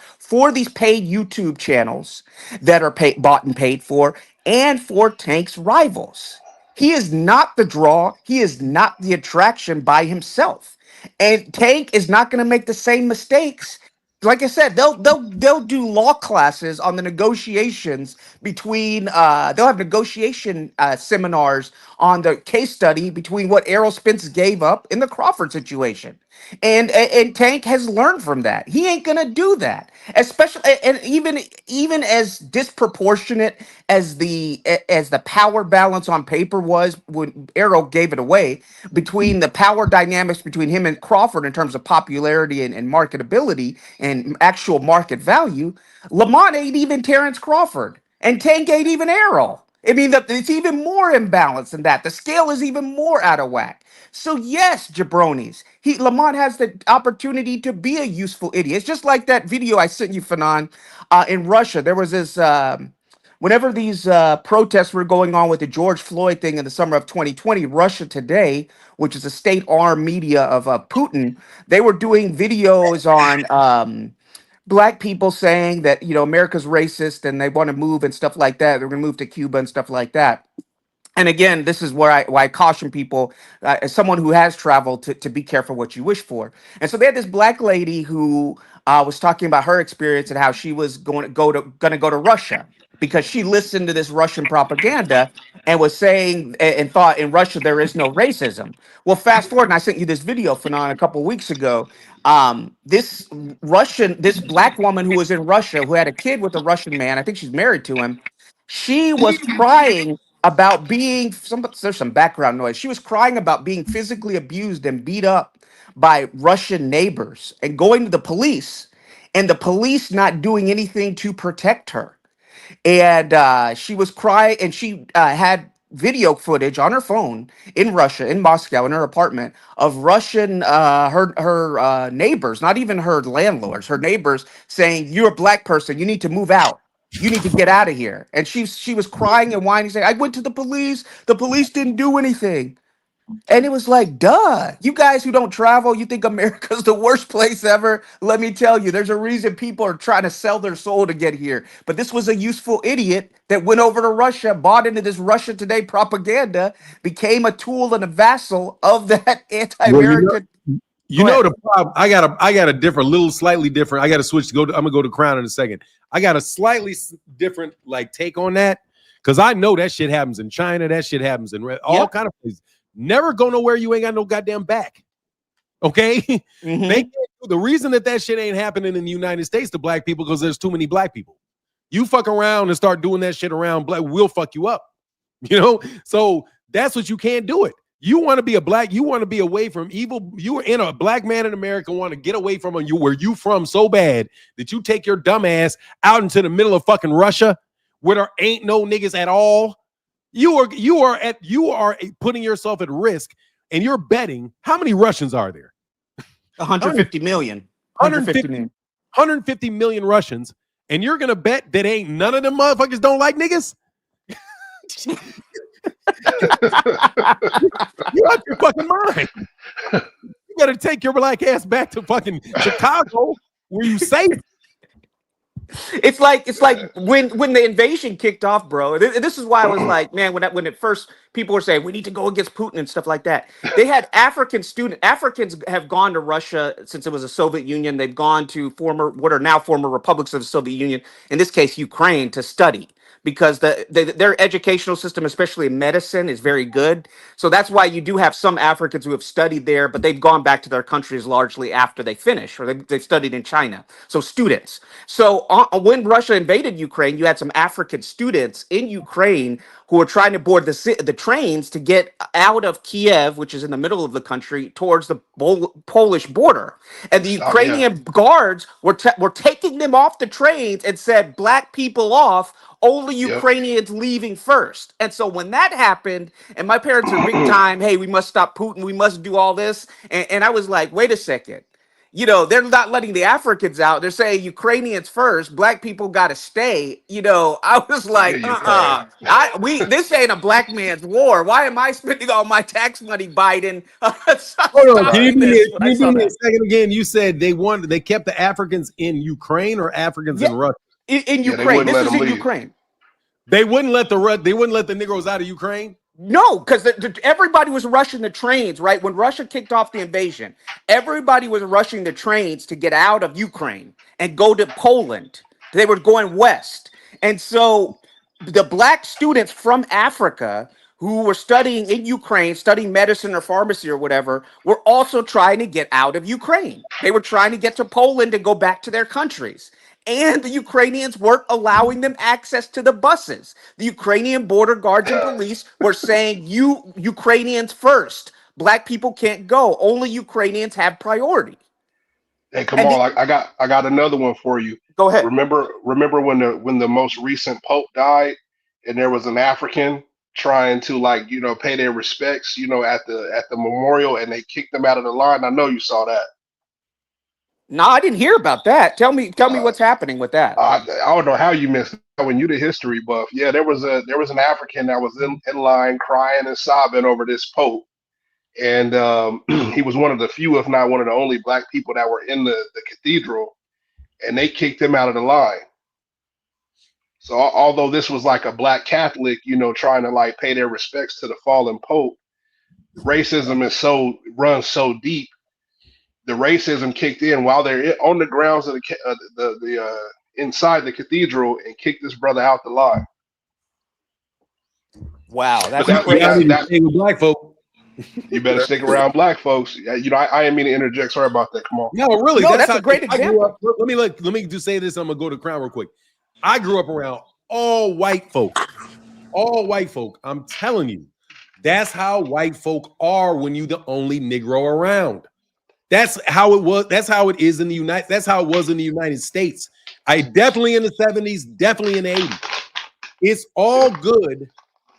these paid YouTube channels that are bought and paid for, and for Tank's rivals. He is not the draw. He is not the attraction by himself. And Tank is not going to make the same mistakes. Like I said, they'll do law classes on the negotiations between. They'll have negotiation seminars on the case study between what Errol Spence gave up in the Crawford situation, and Tank has learned from that. He ain't gonna do that, especially and even as disproportionate as the power balance on paper was when Errol gave it away, between the power dynamics between him and Crawford in terms of popularity and marketability and actual market value. Lamont ain't even Terrence Crawford, and Tank ain't even Errol. I mean, it's even more imbalanced than that. The scale is even more out of whack. So yes, jabronis, Lamont has the opportunity to be a useful idiot. It's just like that video I sent you, Fanon, in Russia. There was this. Whenever these protests were going on with the George Floyd thing in the summer of 2020, Russia Today, which is a state-armed media of Putin, they were doing videos on black people saying that, you know, America's racist and they want to move and stuff like that. They're going to move to Cuba and stuff like that. And again, this is why I caution people, as someone who has traveled, to be careful what you wish for. And so they had this black lady who was talking about her experience and how she was going to go to Russia because she listened to this Russian propaganda and was saying and thought in Russia there is no racism. Well, fast forward, and I sent you this video, Fanon, a couple weeks ago. This black woman who was in Russia, who had a kid with a Russian man, I think she's married to him. She was crying about being there's some background noise. She was crying about being physically abused and beat up by Russian neighbors and going to the police, and the police not doing anything to protect her. And she was crying, and she had video footage on her phone in Russia, in Moscow, in her apartment, of Russian her neighbors, not even her landlords, her neighbors saying, "You're a black person, you need to move out, you need to get out of here." And she was crying and whining, saying, "I went to the police didn't do anything." And it was like, duh, you guys who don't travel, you think America's the worst place ever? Let me tell you, there's a reason people are trying to sell their soul to get here. But this was a useful idiot that went over to Russia, bought into this Russia Today propaganda, became a tool and a vassal of that Well, anti-American. you know the problem. I got a different, little slightly different. I got to switch to I'm gonna go to Crown in a second. I got a slightly different like take on that because I know that shit happens in China. That shit happens in all kind of places. Never go nowhere you ain't got no goddamn back. Okay, Mm-hmm. they can't do, the reason that shit ain't happening in the United States to black people because there's too many black people. You fuck around and start doing that shit around black, we'll fuck you up. You know, so that's what you can't do it. You want to be a black, you want to be away from evil. You are in a black man in America want to get away from you where you from so bad that you take your dumb ass out into the middle of fucking Russia where there ain't no niggas at all. You are putting yourself at risk, and you're betting. How many Russians are there? 150 million. 150 million Russians, and you're gonna bet that ain't none of them motherfuckers don't like niggas? You're out your fucking mind. You better take your black ass back to fucking Chicago where you safe. It's like when the invasion kicked off, bro. This is why I was like, man, when it first people were saying we need to go against Putin and stuff like that. They had Africans have gone to Russia since it was a Soviet Union. They've gone to what are now former republics of the Soviet Union, in this case Ukraine, to study because their educational system, especially in medicine, is very good. So that's why you do have some Africans who have studied there, but they've gone back to their countries largely after they finish, or they've studied in China. So students. So when Russia invaded Ukraine, you had some African students in Ukraine who were trying to board the trains to get out of Kiev, which is in the middle of the country, towards the Polish border. And the Ukrainian guards were taking them off the trains and said, "Black people off, only Ukrainians leaving first." And so when that happened, and my parents are big time, hey, we must stop Putin, we must do all this. And I was like, wait a second. You know, they're not letting the Africans out. They're saying Ukrainians first. Black people got to stay. You know, I was like, this ain't a black man's war. Why am I spending all my tax money, Biden? Hold on, can you do me a second again? You said they kept the Africans in Ukraine or Africans in Russia? In Ukraine. This is in Ukraine. They wouldn't let the Negroes out of Ukraine. No, because everybody was rushing the trains, right? When Russia kicked off the invasion, everybody was rushing the trains to get out of Ukraine and go to Poland. They were going west. And so the black students from Africa who were studying in Ukraine, studying medicine or pharmacy or whatever, were also trying to get out of Ukraine. They were trying to get to Poland and go back to their countries. And the Ukrainians weren't allowing them access to the buses. The Ukrainian border guards and police were saying, "You Ukrainians first. Black people can't go. Only Ukrainians have priority." Hey, come on! I got another one for you. Go ahead. Remember when the most recent Pope died, and there was an African trying to pay their respects, at the memorial, and they kicked them out of the line. I know you saw that. No, I didn't hear about that. Tell me what's happening with that. I don't know how you missed that when you the history buff. Yeah, there was an African that was in line crying and sobbing over this Pope. And he was one of the few, if not one of the only black people that were in the cathedral, and they kicked him out of the line. So although this was like a black Catholic, trying to pay their respects to the fallen Pope, racism runs so deep. The racism kicked in while they're on the grounds of the inside the cathedral and kicked this brother out the line. Wow, that's black folk. You better stick around, black folks. I didn't mean to interject. Sorry about that. Come on. No, really, that's a great example. Let me just say this. I'm gonna go to Crown real quick. I grew up around all white folk. all white folk. I'm telling you, that's how white folk are when you the only Negro around. That's how it was. That's how it is in the United. That's how it was in the United States. I definitely in the 70s, definitely in the 80s. It's all good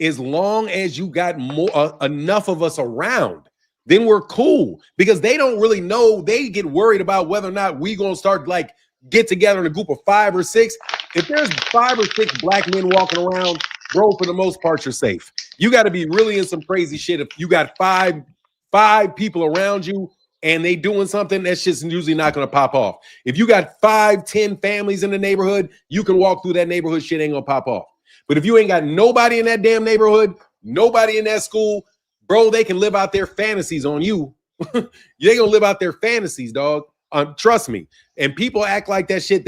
as long as you got more enough of us around. Then we're cool because they don't really know. They get worried about whether or not we gonna start like get together in a group of 5 or 6. If there's 5 or 6 black men walking around, bro, for the most part, you're safe. You got to be really in some crazy shit if you got five people around you and they doing something that's just usually not going to pop off. If you got 5, 10 families in the neighborhood, you can walk through that neighborhood, shit ain't gonna pop off. But if you ain't got nobody in that damn neighborhood, nobody in that school, bro, they can live out their fantasies on you. They gonna live out their fantasies, dog. Trust me. And people act like that shit.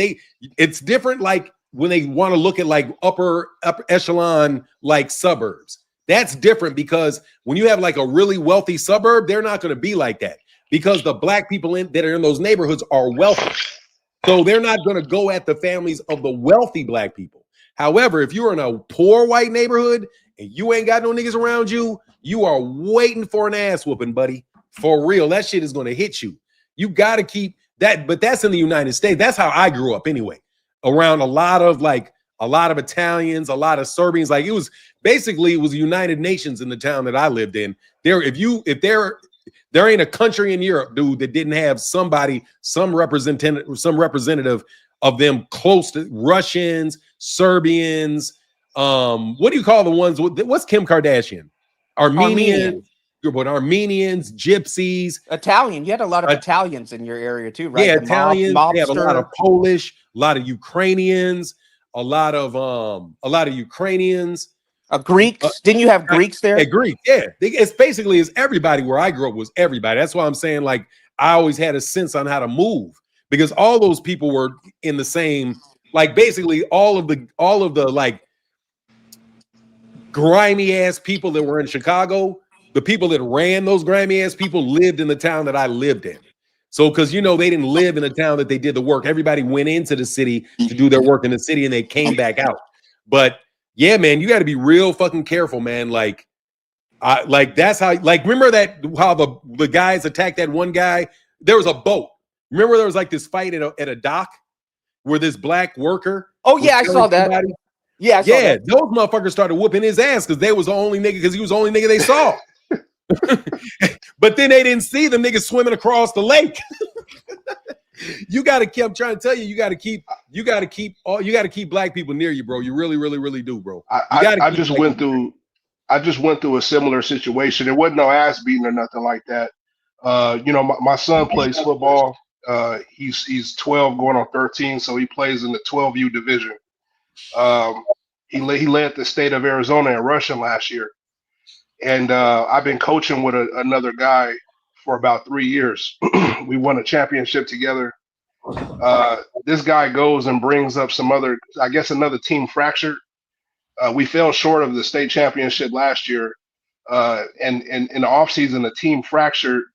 It's different. Like when they want to look at like upper echelon like suburbs. That's different because when you have like a really wealthy suburb, they're not going to be like that because the black people that are in those neighborhoods are wealthy. So they're not going to go at the families of the wealthy black people. However, if you're in a poor white neighborhood and you ain't got no niggas around you, you are waiting for an ass whooping, buddy. For real, that shit is going to hit you. You got to keep that, but that's in the United States. That's how I grew up anyway. Around a lot of Italians, a lot of Serbians. Like it was United Nations in the town that I lived in. There ain't a country in Europe, dude, that didn't have some representative of them close to Russians, Serbians. What do you call the ones? What's Kim Kardashian? Armenians, Gypsies, Italian. You had a lot of Italians in your area too, right? Yeah, Italians. They had a lot of Polish, a lot of Ukrainians, a lot of Ukrainians. Greeks. Didn't you have Greeks there? Greeks. Yeah, it's basically everybody where I grew up was everybody. That's why I'm saying like I always had a sense on how to move because all those people were in the same. Like basically all of the like grimy ass people that were in Chicago, the people that ran those grimy ass people lived in the town that I lived in. So, because they didn't live in the town that they did the work. Everybody went into the city to do their work in the city and they came back out. But yeah, man, you got to be real fucking careful, man. Like that's how, like, remember how the guys attacked that one guy? There was a boat. Remember there was like this fight at a dock where this black worker. Oh yeah, I saw that. Somebody? Yeah, those motherfuckers started whooping his ass because they was the only nigga because he was the only nigga they saw. But then they didn't see the niggas swimming across the lake. You got to keep. I'm trying to tell you, you got to keep black people near you, bro. You really, really, really do, bro. I just went through a similar situation. It wasn't no ass beating or nothing like that. My son plays football. He's 12 going on 13, so he plays in the 12U division. He led the state of Arizona in rushing last year. And I've been coaching with another guy for about 3 years. We won a championship together. This guy goes and brings up another team fractured. We fell short of the state championship last year. And in the offseason, the team fractured,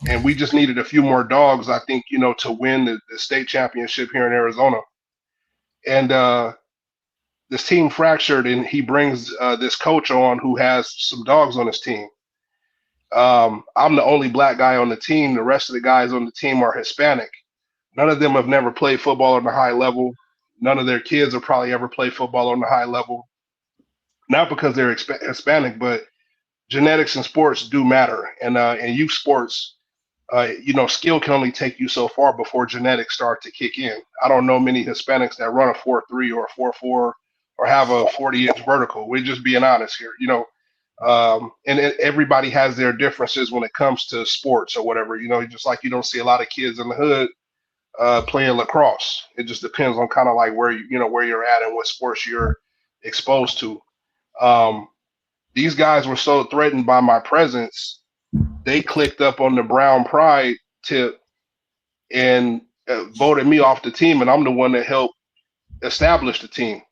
and we just needed a few more dogs, I think, to win the state championship here in Arizona. And this team fractured, and he brings this coach on who has some dogs on his team. I'm the only black guy on the team. The rest of the guys on the team are Hispanic. None of them have never played football on the high level. None of their kids have probably ever played football on the high level. Not because they're Hispanic, but genetics in sports do matter. And in youth sports, skill can only take you so far before genetics start to kick in. I don't know many Hispanics that run a 4.3 or a 4.4 or have a 40-inch vertical. We're just being honest here, and everybody has their differences when it comes to sports or whatever, just like you don't see a lot of kids in the hood playing lacrosse. It just depends on kind of like where you're at and what sports you're exposed to. These guys were so threatened by my presence, they clicked up on the Brown Pride tip and voted me off the team, and I'm the one that helped establish the team.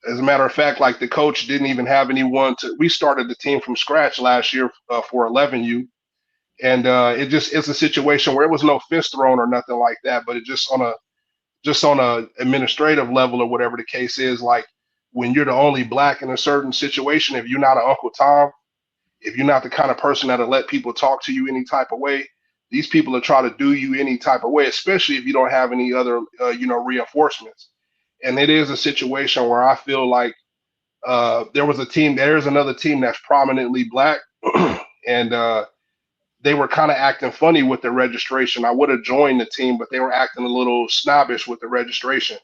As a matter of fact, like the coach didn't even have anyone we started the team from scratch last year for 11U. And it's a situation where it was no fist thrown or nothing like that, but it just on a administrative level or whatever the case is, like when you're the only black in a certain situation, if you're not an Uncle Tom, if you're not the kind of person that'll let people talk to you any type of way, these people will try to do you any type of way, especially if you don't have any other, reinforcements. And it is a situation where I feel like there's another team that's prominently black, and they were kind of acting funny with the registration. I would have joined the team, but they were acting a little snobbish with the registration.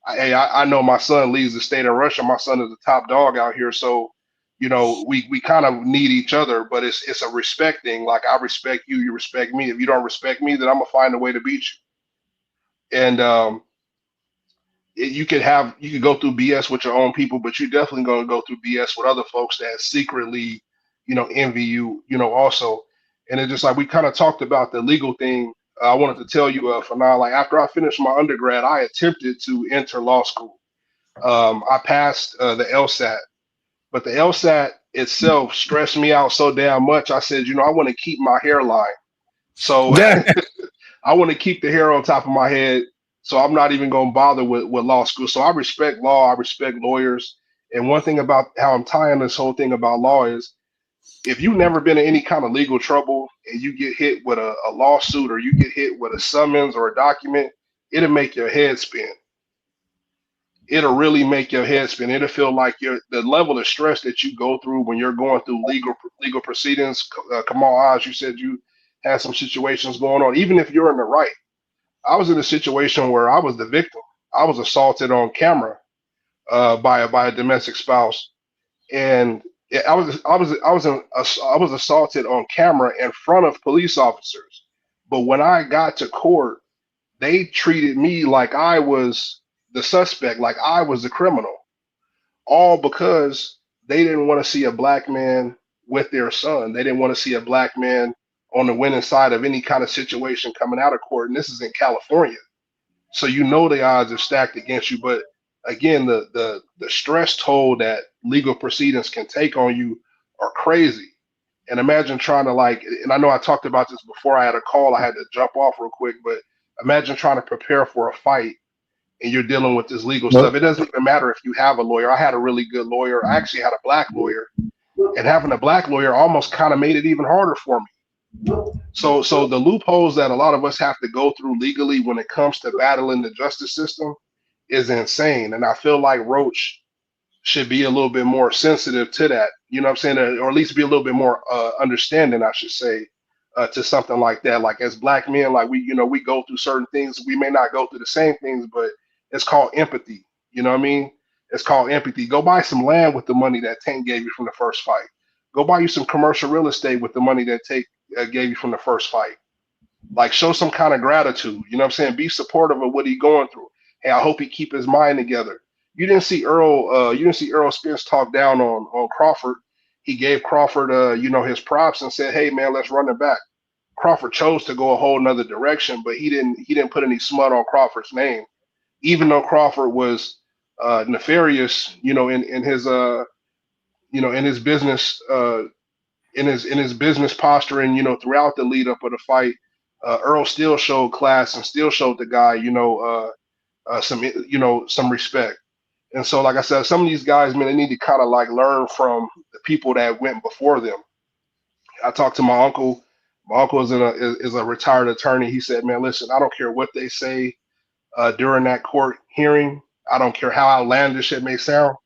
I know my son leads the state of Russia. My son is the top dog out here, so we kind of need each other. But it's a respect thing. Like, I respect you, you respect me. If you don't respect me, then I'm gonna find a way to beat you. And you could go through BS with your own people, but you're definitely gonna go through BS with other folks that secretly, envy you, also. And it's just like we kind of talked about the legal thing. I wanted to tell you, for now, like after I finished my undergrad, I attempted to enter law school. I passed the LSAT, but the LSAT itself stressed me out so damn much. I said, I want to keep my hairline. So I want to keep the hair on top of my head. So I'm not even going to bother with law school. So I respect law. I respect lawyers. And one thing about how I'm tying this whole thing about law is, if you've never been in any kind of legal trouble and you get hit with a lawsuit, or you get hit with a summons or a document, it'll make your head spin. It'll really make your head spin. It'll feel like the level of stress that you go through when you're going through legal proceedings. Kamal Oz, you said you had some situations going on. Even if you're in the right, I was in a situation where I was the victim. I was assaulted on camera by a domestic spouse, and I was assaulted on camera in front of police officers. But when I got to court, they treated me like I was the suspect, like I was the criminal, all because they didn't want to see a black man with their son. They didn't want to see a black man on the winning side of any kind of situation coming out of court. And this is in California. So the odds are stacked against you. But again, the stress toll that legal proceedings can take on you are crazy. And imagine trying to, and I know I talked about this before I had a call, I had to jump off real quick, but imagine trying to prepare for a fight and you're dealing with this legal stuff. It doesn't even matter if you have a lawyer. I had a really good lawyer. I actually had a black lawyer, and having a black lawyer almost kind of made it even harder for me. So the loopholes that a lot of us have to go through legally when it comes to battling the justice system is insane. And I feel like Roach should be a little bit more sensitive to that, you know what I'm saying? Or at least be a little bit more understanding, I should say, to something like that. Like, as black men, like we go through certain things. We may not go through the same things, but it's called empathy. You know what I mean? It's called empathy. Go buy some land with the money that Tank gave you from the first fight. Go buy you some commercial real estate with the money that Tank gave you from the first fight. Like, show some kind of gratitude. You know what I'm saying? Be supportive of what he's going through. Hey, I hope he keep his mind together. You didn't see Earl Spence talk down on Crawford. He gave Crawford his props and said, hey man, let's run it back. Crawford chose to go a whole nother direction, but he didn't put any smut on Crawford's name, even though Crawford was nefarious, in his in his business in his business posturing, throughout the lead up of the fight. Earl still showed class and still showed the guy, some respect. And so, like I said, some of these guys, man, they need to kind of learn from the people that went before them. I talked to my uncle. My uncle is a retired attorney. He said, man, listen, I don't care what they say during that court hearing. I don't care how outlandish it may sound.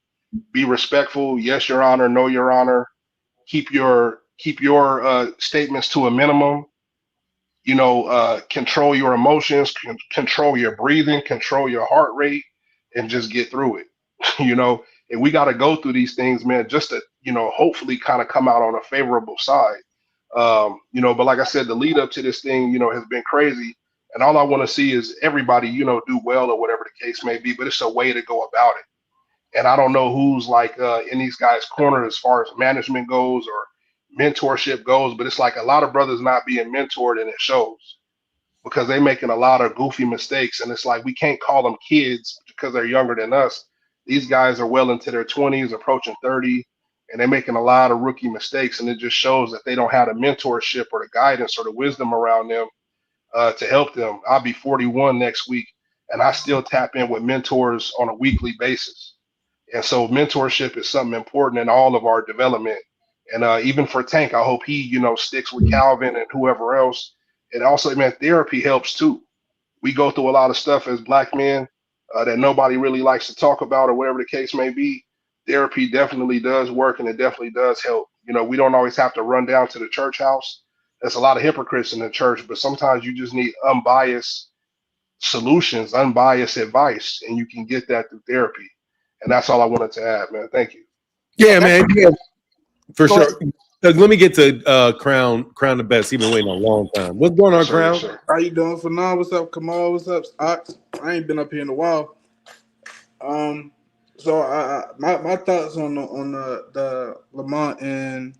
Be respectful. Yes, Your Honor. No, Your Honor. Keep your statements to a minimum. Control your emotions, control your breathing, control your heart rate, and just get through it. And we got to go through these things, man, just to, hopefully kind of come out on a favorable side. But like I said, the lead up to this thing, has been crazy. And all I want to see is everybody, do well or whatever the case may be, but it's a way to go about it. And I don't know who's in these guys' corner as far as management goes or mentorship goes, but it's like a lot of brothers not being mentored, and it shows because they're making a lot of goofy mistakes. And it's like, we can't call them kids because they're younger than us. These guys are well into their 20s, approaching 30, and they're making a lot of rookie mistakes. And it just shows that they don't have the mentorship or the guidance or the wisdom around them to help them. I'll be 41 next week, and I still tap in with mentors on a weekly basis. And so mentorship is something important in all of our development. And even for Tank, I hope he, sticks with Calvin and whoever else. And also, man, therapy helps too. We go through a lot of stuff as black men that nobody really likes to talk about, or whatever the case may be. Therapy definitely does work, and it definitely does help. We don't always have to run down to the church house. There's a lot of hypocrites in the church, but sometimes you just need unbiased solutions, unbiased advice, and you can get that through therapy. And that's all I wanted to add, man. Thank you. Yeah, man. Yeah, for Go sure. ahead. Let me get to Crown the best. He's been waiting a long time. What's going Yes, on, sir. Yes, Crown? sir. How you doing for now? What's up, Kamal? What's up, Ox? I ain't been up here in a while. Um, so my thoughts on the Lamont and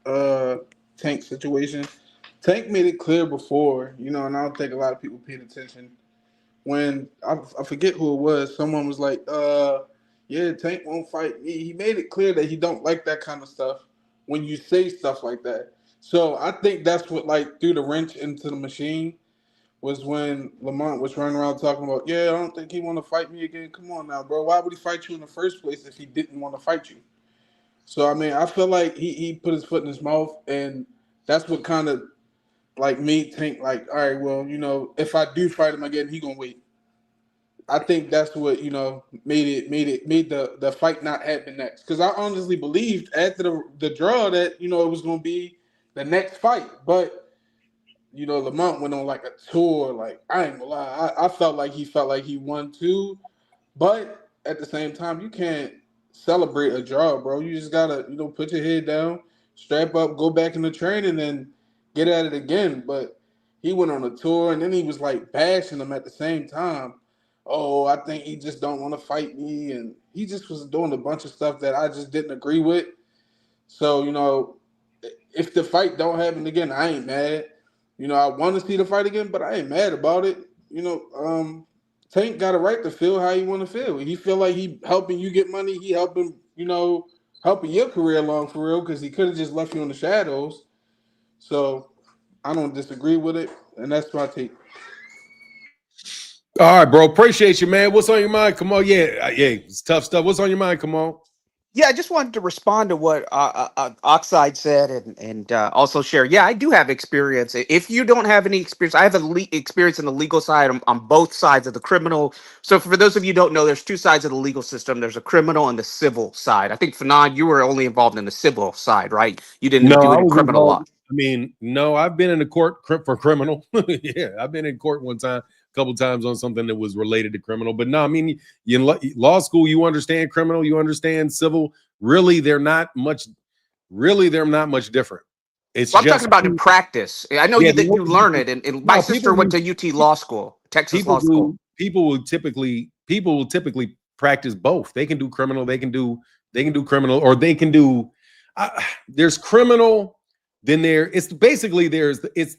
uh Tank situation. Tank made it clear before, and I don't think a lot of people paid attention when I forget who it was. Someone was like, yeah, Tank won't fight me. He made it clear that he don't like that kind of stuff when you say stuff like that. So I think that's what like threw the wrench into the machine was when Lamont was running around talking about, yeah, I don't think he want to fight me again. Come on now, bro. Why would he fight you in the first place if he didn't want to fight you? So I mean, I feel like he put his foot in his mouth, and that's what kind of like made Tank like, all right, well, if I do fight him again, he gonna wait. I think that's what made the fight not happen next. Because I honestly believed after the draw that it was gonna be the next fight, but Lamont went on like a tour. Like I ain't gonna lie, I felt like he won too, but at the same time, you can't celebrate a draw, bro. You just gotta put your head down, strap up, go back in the training, and get at it again. But he went on a tour, and then he was like bashing him at the same time. Oh, I think he just don't want to fight me, and he just was doing a bunch of stuff that I just didn't agree with. So if the fight don't happen again, I ain't mad. I want to see the fight again, but I ain't mad about it. Tank got a right to feel how he want to feel. He feel like he helping you get money. He helping helping your career along for real because he could have just left you in the shadows. So I don't disagree with it, and that's my take. All right, bro. Appreciate you, man. What's on your mind? Come on. Yeah, yeah. It's tough stuff. What's on your mind? Come on. Yeah, I just wanted to respond to what Oxide said and also share. Yeah, I do have experience. If you don't have any experience, I have experience in the legal side on both sides of the criminal. So for those of you who don't know, there's two sides of the legal system. There's a criminal and the civil side. I think, Fanon, you were only involved in the civil side, right? You didn't No, do I any was criminal law. involved. I mean, no, I've been in the court for criminal. Yeah, I've been in court one time, a couple times on something that was related to criminal. But no, I mean, in law school, you understand criminal, you understand civil. Really, they're not much. Really, they're not much different. It's Well, I'm talking just about in practice. I know yeah. that you learn it, and my No, sister went to UT Law School, Texas people Law School. do. People will typically practice both. They can do criminal. They can do criminal, or they can do. There's criminal. Then it's basically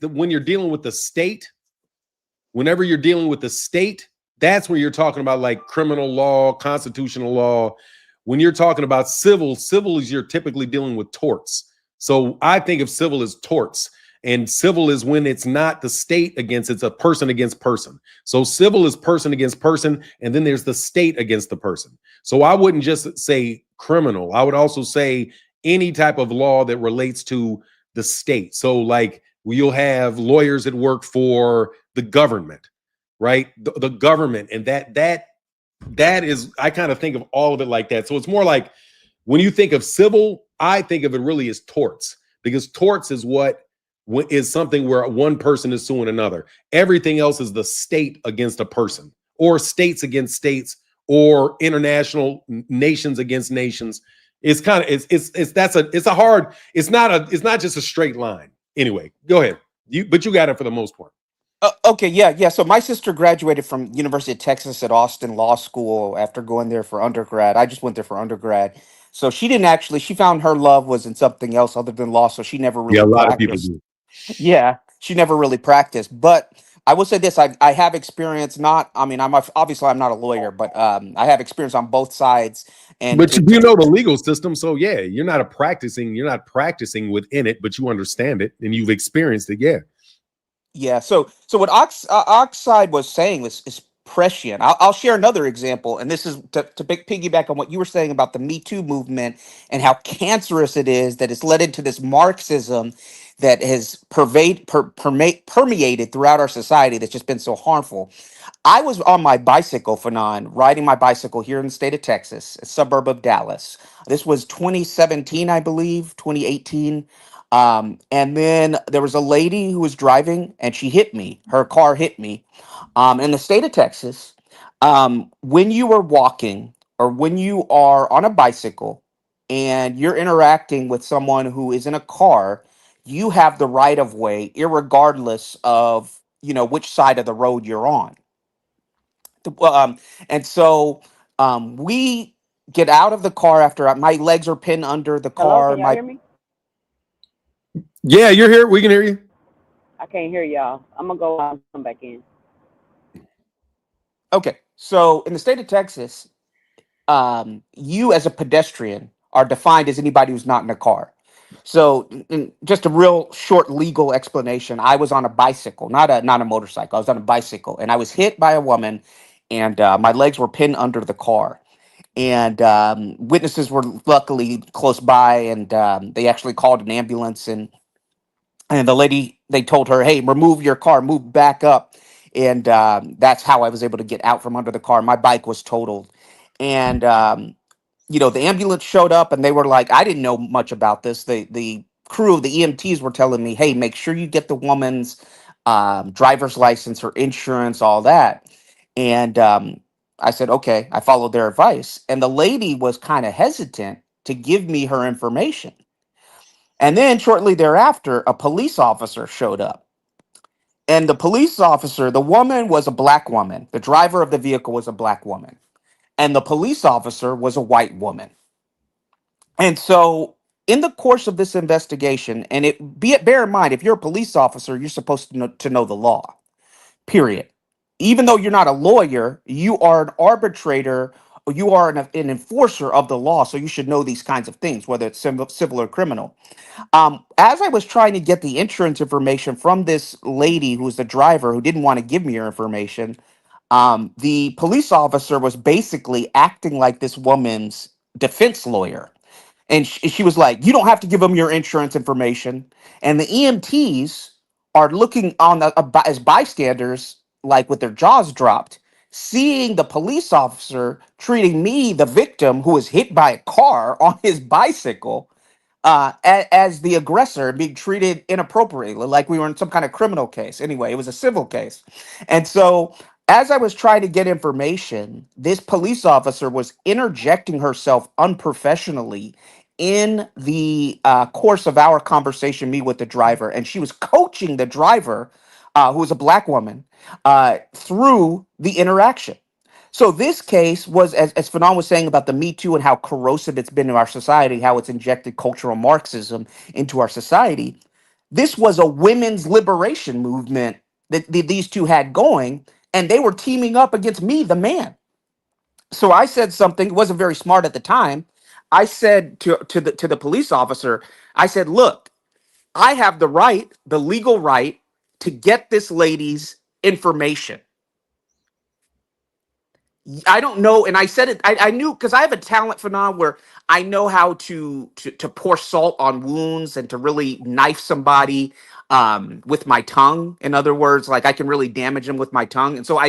when you're dealing with the state. Whenever you're dealing with the state, that's where you're talking about like criminal law, constitutional law. When you're talking about civil is you're typically dealing with torts. So I think of civil as torts, and civil is when it's not the state it's a person against person. So civil is person against person, and then there's the state against the person. So I wouldn't just say criminal. I would also say any type of law that relates to the state. So like you'll have lawyers that work for the government, right? The government, and that is, I kind of think of all of it like that. So it's more like when you think of civil, I think of it really as torts, because torts is what is something where one person is suing another. Everything else is the state against a person, or states against states, or international nations against nations. It's kind of it's not just a straight line. Anyway, go ahead. But you got it for the most part. Okay, yeah. So my sister graduated from University of Texas at Austin Law School after going there for undergrad. I just went there for undergrad. So she didn't actually, she found her love was in something else other than law. So she never Yeah, really a lot of people practiced. do. Yeah, she never really practiced. But I will say this, I have experience, obviously I'm not a lawyer, but I have experience on both sides. And But you know the legal system, so yeah, you're not practicing within it, but you understand it and you've experienced it. Yeah. Yeah, so what Oxide was saying is prescient. I'll share another example, and this is to piggyback on what you were saying about the Me Too movement and how cancerous it is that it's led into this Marxism that has permeated throughout our society that's just been so harmful. I was on my bicycle, Fanon, riding my bicycle here in the state of Texas, a suburb of Dallas. This was 2017, I believe, 2018. And then there was a lady who was driving and she hit me. Her car hit me. In the state of Texas, when you are walking or when you are on a bicycle and you're interacting with someone who is in a car, you have the right of way, irregardless of which side of the road you're on. And so we get out of the car after my legs are pinned under the Hello, car. can y'all My hear me? Yeah, you're here. We can hear you. I can't hear y'all. I'm gonna go out and come back in. Okay, so in the state of Texas, you as a pedestrian are defined as anybody who's not in a car. So, just a real short legal explanation. I was on a bicycle, not a motorcycle. I was on a bicycle, and I was hit by a woman, and my legs were pinned under the car. And witnesses were luckily close by, and they actually called an ambulance. And the lady, they told her, "Hey, remove your car, move back up." And that's how I was able to get out from under the car. My bike was totaled, and the ambulance showed up, and they were like, I didn't know much about this. The crew, the EMTs, were telling me, "Hey, make sure you get the woman's driver's license, her insurance, all that." And I said, "Okay." I followed their advice, and the lady was kind of hesitant to give me her information. And then shortly thereafter, a police officer showed up. And the police officer, the woman was a black woman. The driver of the vehicle was a black woman. And the police officer was a white woman. And so, in the course of this investigation, and bear in mind, if you're a police officer, you're supposed to know the law, period. Even though you're not a lawyer, you are an arbitrator or you are an enforcer of the law. So you should know these kinds of things, whether it's civil or criminal. As I was trying to get the insurance information from this lady who was the driver who didn't want to give me her information, the police officer was basically acting like this woman's defense lawyer. And she was like, "You don't have to give them your insurance information." And the EMTs are looking on as bystanders, like with their jaws dropped, seeing the police officer treating me, the victim who was hit by a car on his bicycle, as the aggressor, being treated inappropriately, like we were in some kind of criminal case. Anyway, it was a civil case. And so, as I was trying to get information, this police officer was interjecting herself unprofessionally in the course of our conversation, me with the driver. And she was coaching the driver, who was a black woman, through the interaction. So this case was, as Fanon was saying about the Me Too and how corrosive it's been in our society, how it's injected cultural Marxism into our society. This was a women's liberation movement that these two had going, and they were teaming up against me, the man. So I said something. It wasn't very smart at the time. I said to the police officer, I said, "Look, I have the right, the legal right, to get this lady's information. I don't know." And I said it, I knew, because I have a talent for now where I know how to pour salt on wounds and to really knife somebody with my tongue. In other words, like I can really damage them with my tongue. And so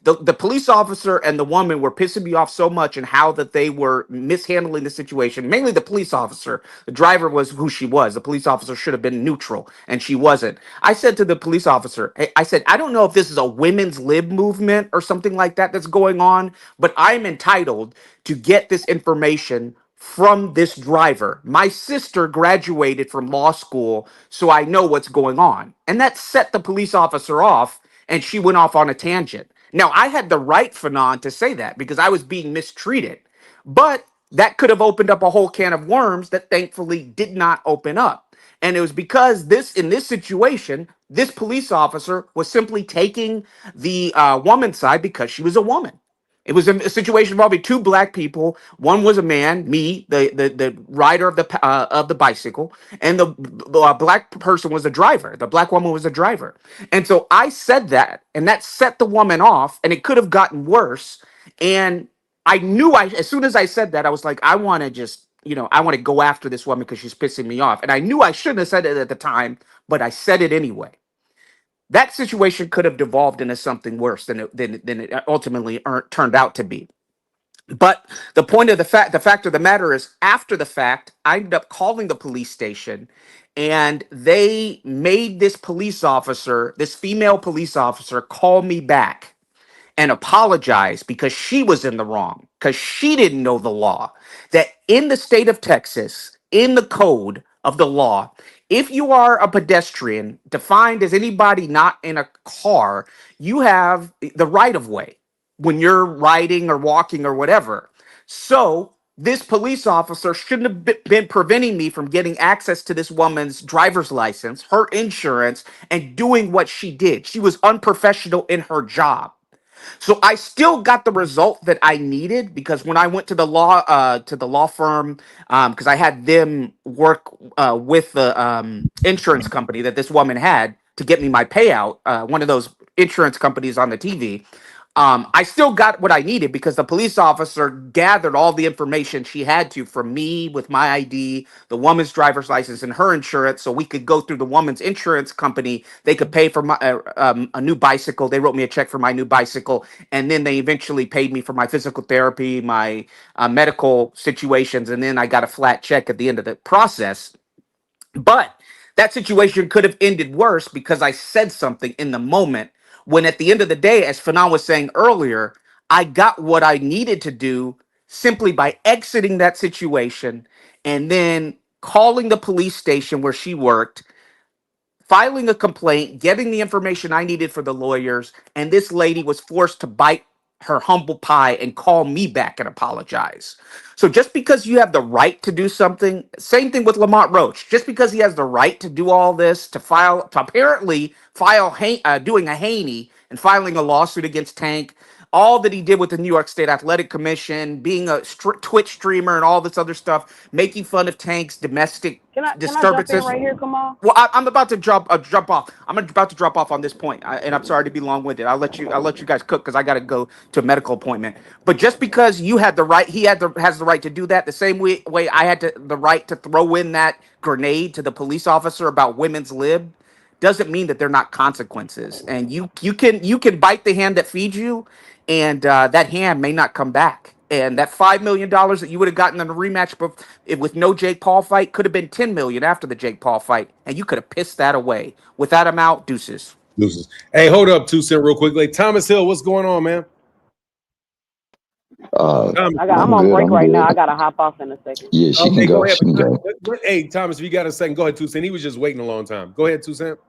the police officer and the woman were pissing me off so much, and how that they were mishandling the situation. Mainly the police officer. The driver was who she was. The police officer should have been neutral, and she wasn't. I said to the police officer, "Hey," I said, "I don't know if this is a women's lib movement or something like that that's going on, but I'm entitled to get this information from this driver. My sister graduated from law school, so I know what's going on." And that set the police officer off, and she went off on a tangent. Now, I had the right, Fanon, to say that because I was being mistreated. But that could have opened up a whole can of worms that thankfully did not open up. And it was because in this situation, this police officer was simply taking the woman's side because she was a woman. It was a situation involving two black people. One was a man, me, the rider of the bicycle, and the black person was the driver. The black woman was the driver. And so I said that, and that set the woman off, and it could have gotten worse. And I knew as soon as I said that, I was like, I want to just, I want to go after this woman because she's pissing me off. And I knew I shouldn't have said it at the time, but I said it anyway. That situation could have devolved into something worse than it ultimately turned out to be. But the point of the fact of the matter is, after the fact, I ended up calling the police station, and they made this female police officer, call me back and apologize because she was in the wrong, because she didn't know the law. That in the state of Texas, in the code of the law, if you are a pedestrian, defined as anybody not in a car, you have the right of way when you're riding or walking or whatever. So this police officer shouldn't have been preventing me from getting access to this woman's driver's license, her insurance, and doing what she did. She was unprofessional in her job. So I still got the result that I needed, because when I went to the law firm, because I had them work with the insurance company that this woman had to get me my payout, one of those insurance companies on the TV. I still got what I needed because the police officer gathered all the information she had to from me with my ID, the woman's driver's license, and her insurance, so we could go through the woman's insurance company. They could pay for my a new bicycle. They wrote me a check for my new bicycle, and then they eventually paid me for my physical therapy, my medical situations, and then I got a flat check at the end of the process. But that situation could have ended worse because I said something in the moment, when at the end of the day, as Fanon was saying earlier, I got what I needed to do simply by exiting that situation and then calling the police station where she worked, filing a complaint, getting the information I needed for the lawyers, and this lady was forced to bite her humble pie and call me back and apologize. So just because you have the right to do something, same thing with Lamont Roach, just because he has the right to do all this, to apparently file doing a Haney and filing a lawsuit against Tank, all that he did with the New York State Athletic Commission, being a Twitch streamer and all this other stuff, making fun of Tank's domestic Can I jump in disturbances. right here, Kamal? Well, I'm about to jump off. I'm about to drop off on this point, and I'm sorry to be long-winded. I'll let you guys cook because I got to go to a medical appointment. But just because you had the right, has the right to do that, the same way I had the right to throw in that grenade to the police officer about women's lib, doesn't mean that they're not consequences. And you can bite the hand that feeds you, and that hand may not come back. And that $5 million that you would have gotten in a rematch with no Jake Paul fight could have been $10 million after the Jake Paul fight, and you could have pissed that away. With that amount, deuces. Deuces. Hey, hold up, 2 Cent, real quickly. Thomas Hill, what's going on, man? I'm on break right now. I gotta hop off in a second. Yeah, she can go. She can go. Hey, Thomas, if you got a second, go ahead, 2 Cent. He was just waiting a long time. Go ahead, 2 Cent.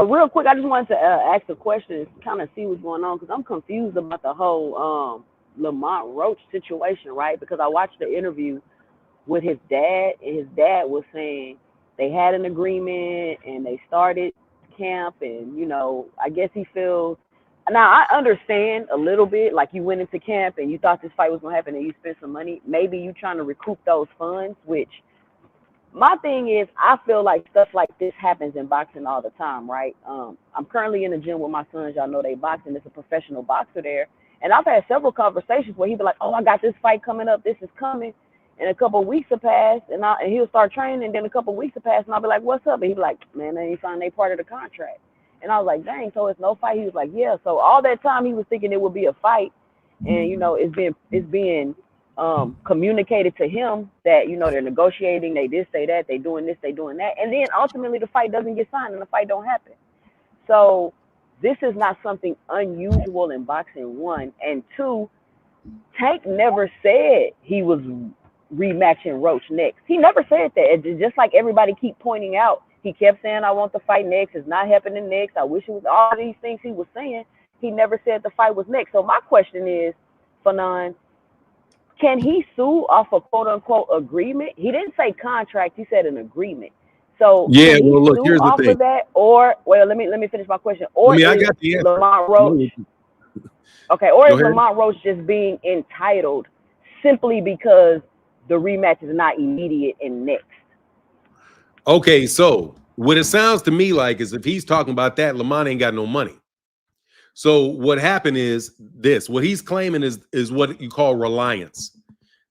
Real quick, I just wanted to ask a question, kind of see what's going on, because I'm confused about the whole Lamont Roach situation, right? Because I watched the interview with his dad, and his dad was saying they had an agreement and they started camp, and I guess he feels. Now I understand a little bit, like you went into camp and you thought this fight was gonna happen and you spent some money. Maybe you trying to recoup those funds, which. My thing is, I feel like stuff like this happens in boxing all the time, right? I'm currently in the gym with my sons. Y'all know they boxing. There's a professional boxer there. And I've had several conversations where he'd be like, oh, I got this fight coming up. This is coming. And a couple of weeks have passed, and he'll start training. And then a couple of weeks have passed, and I'll be like, what's up? And he'd be like, man, they ain't signed their part of the contract. And I was like, dang, so it's no fight? He was like, yeah. So all that time he was thinking it would be a fight. And, it's being communicated to him that they're negotiating, they this, they that, they doing this, they doing that, and then ultimately the fight doesn't get signed and the fight don't happen. So this is not something unusual in boxing, one. And two, Tank never said he was rematching Roach next. He never said that. It's just like everybody keep pointing out, he kept saying, I want the fight next, it's not happening next, I wish it was. All these things he was saying, he never said the fight was next. So my question is, Fanon, can he sue off a quote-unquote agreement? He didn't say contract. He said an agreement. So yeah, can he well, look, sue here's the off thing. of that? Or, well, let me finish my question. Or I got the answer. Lamont Roach, Okay, or Go is ahead. Lamont Roach just being entitled simply because the rematch is not immediate and next? Okay, so what it sounds to me like is if he's talking about that, Lamont ain't got no money. So what happened is this: what he's claiming is what you call reliance.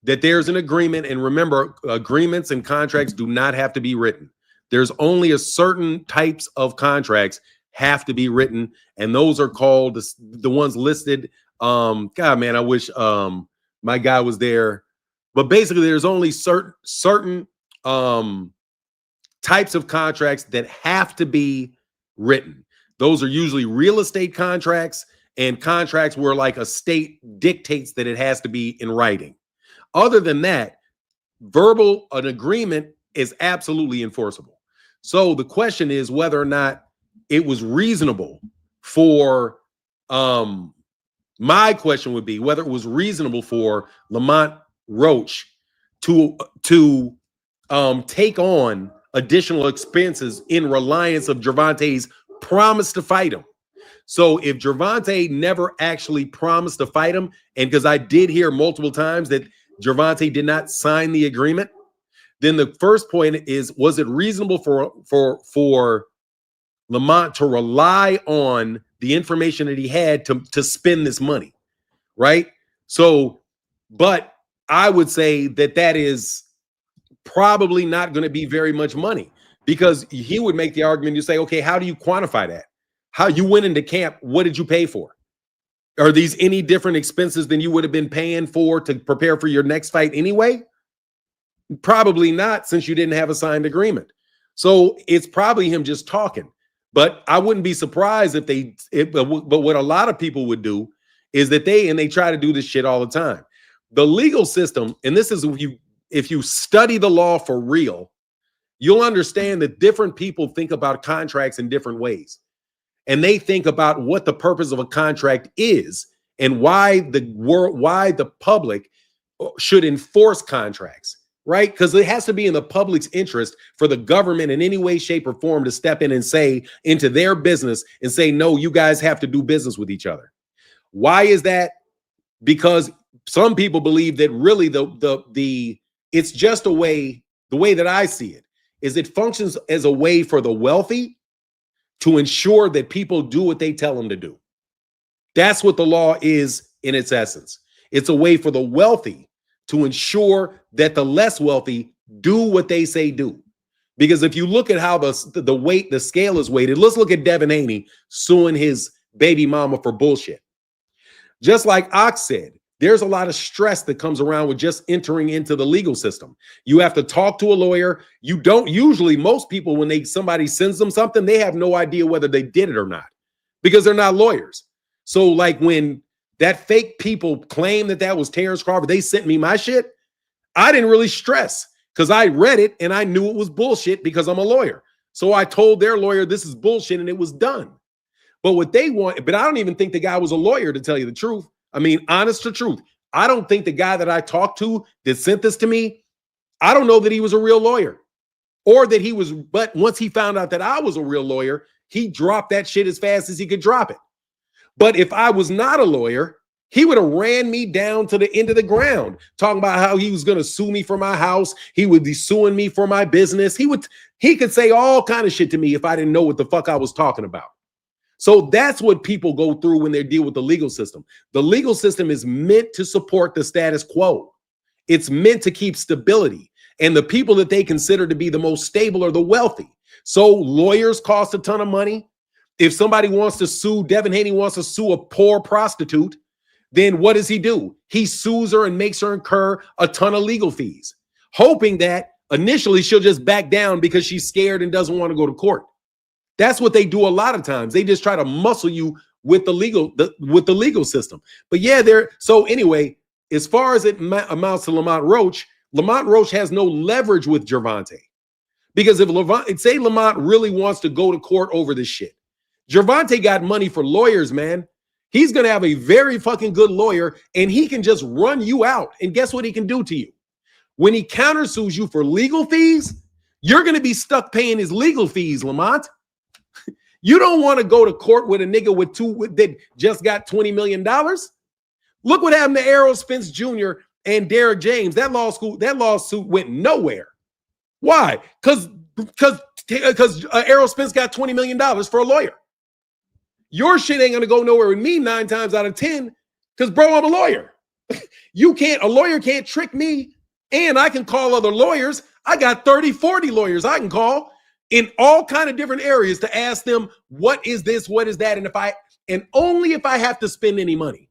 That there's an agreement, and remember, agreements and contracts do not have to be written. There's only a certain types of contracts have to be written, and those are called the ones listed. God, man, I wish my guy was there, but basically, there's only certain types of contracts that have to be written. Those are usually real estate contracts and contracts where like a state dictates that it has to be in writing. Other than that, an agreement is absolutely enforceable. So the question is whether or not it was reasonable for, my question would be whether it was reasonable for Lamont Roach to take on additional expenses in reliance of Gervonta's promise to fight him. So if Gervonta never actually promised to fight him, and because I did hear multiple times that Gervonta did not sign the agreement, then the first point is, was it reasonable for Lamont to rely on the information that he had to spend this money, right? So, but I would say that is probably not going to be very much money, because he would make the argument, you say, okay, how do you quantify that? How you went into camp, what did you pay for? Are these any different expenses than you would have been paying for to prepare for your next fight anyway? Probably not, since you didn't have a signed agreement. So it's probably him just talking. But I wouldn't be surprised but what a lot of people would do is that they try to do this shit all the time. The legal system, and this is if you study the law for real, you'll understand that different people think about contracts in different ways. And they think about what the purpose of a contract is and why the public should enforce contracts, right? Because it has to be in the public's interest for the government in any way, shape, or form to step in and say into their business and say, no, you guys have to do business with each other. Why is that? Because some people believe that really it's just a way, the way that I see it, is it functions as a way for the wealthy to ensure that people do what they tell them to do. That's what the law is in its essence. It's a way for the wealthy to ensure that the less wealthy do what they say do. Because if you look at how the scale is weighted, let's look at Devin Haney suing his baby mama for bullshit. Just like Ox said, there's a lot of stress that comes around with just entering into the legal system. You have to talk to a lawyer. You don't usually, most people, when somebody sends them something, they have no idea whether they did it or not because they're not lawyers. So like when that fake people claim that was Terrence Crawford, they sent me my shit, I didn't really stress because I read it and I knew it was bullshit because I'm a lawyer. So I told their lawyer this is bullshit and it was done. But what they want, but I don't even think the guy was a lawyer, to tell you the truth. I mean, honest to truth. I don't think the guy that I talked to that sent this to me, I don't know that he was a real lawyer or that he was, but once he found out that I was a real lawyer, he dropped that shit as fast as he could drop it. But if I was not a lawyer, he would have ran me down to the end of the ground, talking about how he was going to sue me for my house. He would be suing me for my business. He could say all kind of shit to me if I didn't know what the fuck I was talking about. So that's what people go through when they deal with the legal system. The legal system is meant to support the status quo. It's meant to keep stability. And the people that they consider to be the most stable are the wealthy. So lawyers cost a ton of money. If somebody wants to sue, Devin Haney wants to sue a poor prostitute, then what does he do? He sues her and makes her incur a ton of legal fees, hoping that initially she'll just back down because she's scared and doesn't want to go to court. That's what they do a lot of times. They just try to muscle you with the legal system. But yeah, so anyway, as far as it amounts to Lamont Roach has no leverage with Gervonta. Because if Lamont really wants to go to court over this shit, Gervonta got money for lawyers, man. He's going to have a very fucking good lawyer and he can just run you out. And guess what he can do to you? When he countersues you for legal fees, you're going to be stuck paying his legal fees, Lamont. You don't want to go to court with a nigga that just got $20 million. Look what happened to Errol Spence Jr. and Derrick James. That lawsuit went nowhere. Why? Because Errol Spence got $20 million for a lawyer. Your shit ain't gonna go nowhere with me 9 times out of 10, because bro, I'm a lawyer. A lawyer can't trick me, and I can call other lawyers. I got 30, 40 lawyers I can call in all kind of different areas to ask them, what is this, what is that? And only if I have to spend any money.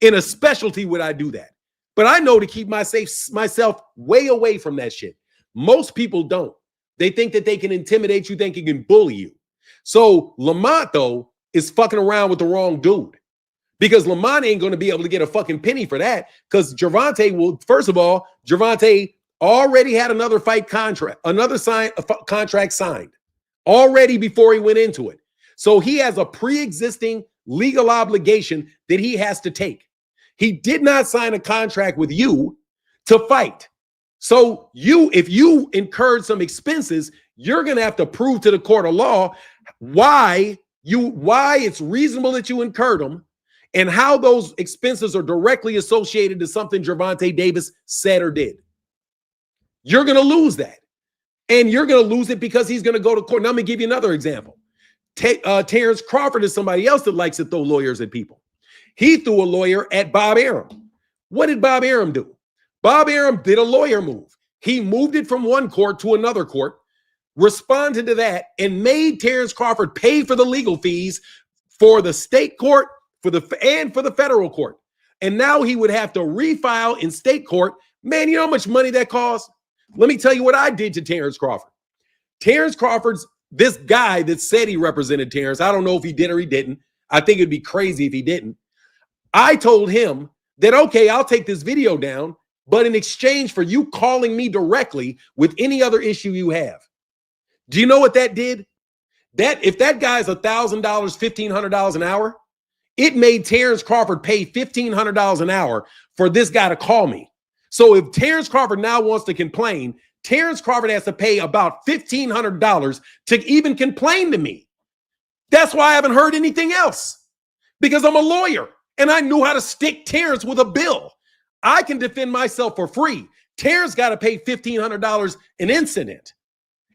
In a specialty would I do that. But I know to keep myself way away from that shit. Most people don't. They think that they can intimidate you, think they can bully you. So Lamont, though, is fucking around with the wrong dude. Because Lamont ain't going to be able to get a fucking penny for that. Because Gervonta will, first of all, Gervonta already had another contract signed already before he went into it. So he has a pre-existing legal obligation that he has to take. He did not sign a contract with you to fight. So if you incurred some expenses, you're going to have to prove to the court of law why it's reasonable that you incurred them and how those expenses are directly associated to something Gervonta Davis said or did. You're going to lose that. And you're going to lose it because he's going to go to court. Now, let me give you another example. Terrence Crawford is somebody else that likes to throw lawyers at people. He threw a lawyer at Bob Arum. What did Bob Arum do? Bob Arum did a lawyer move. He moved it from one court to another court, responded to that, and made Terrence Crawford pay for the legal fees for the state court and for the federal court. And now he would have to refile in state court. Man, you know how much money that costs? Let me tell you what I did to Terrence Crawford. Terrence Crawford's this guy that said he represented Terrence. I don't know if he did or he didn't. I think it'd be crazy if he didn't. I told him that, okay, I'll take this video down, but in exchange for you calling me directly with any other issue you have. Do you know what that did? That if that guy's $1,000, $1,500 an hour, it made Terrence Crawford pay $1,500 an hour for this guy to call me. So if Terrence Crawford now wants to complain, Terrence Crawford has to pay about $1,500 to even complain to me. That's why I haven't heard anything else, because I'm a lawyer and I knew how to stick Terrence with a bill. I can defend myself for free. Terrence got to pay $1,500 an incident.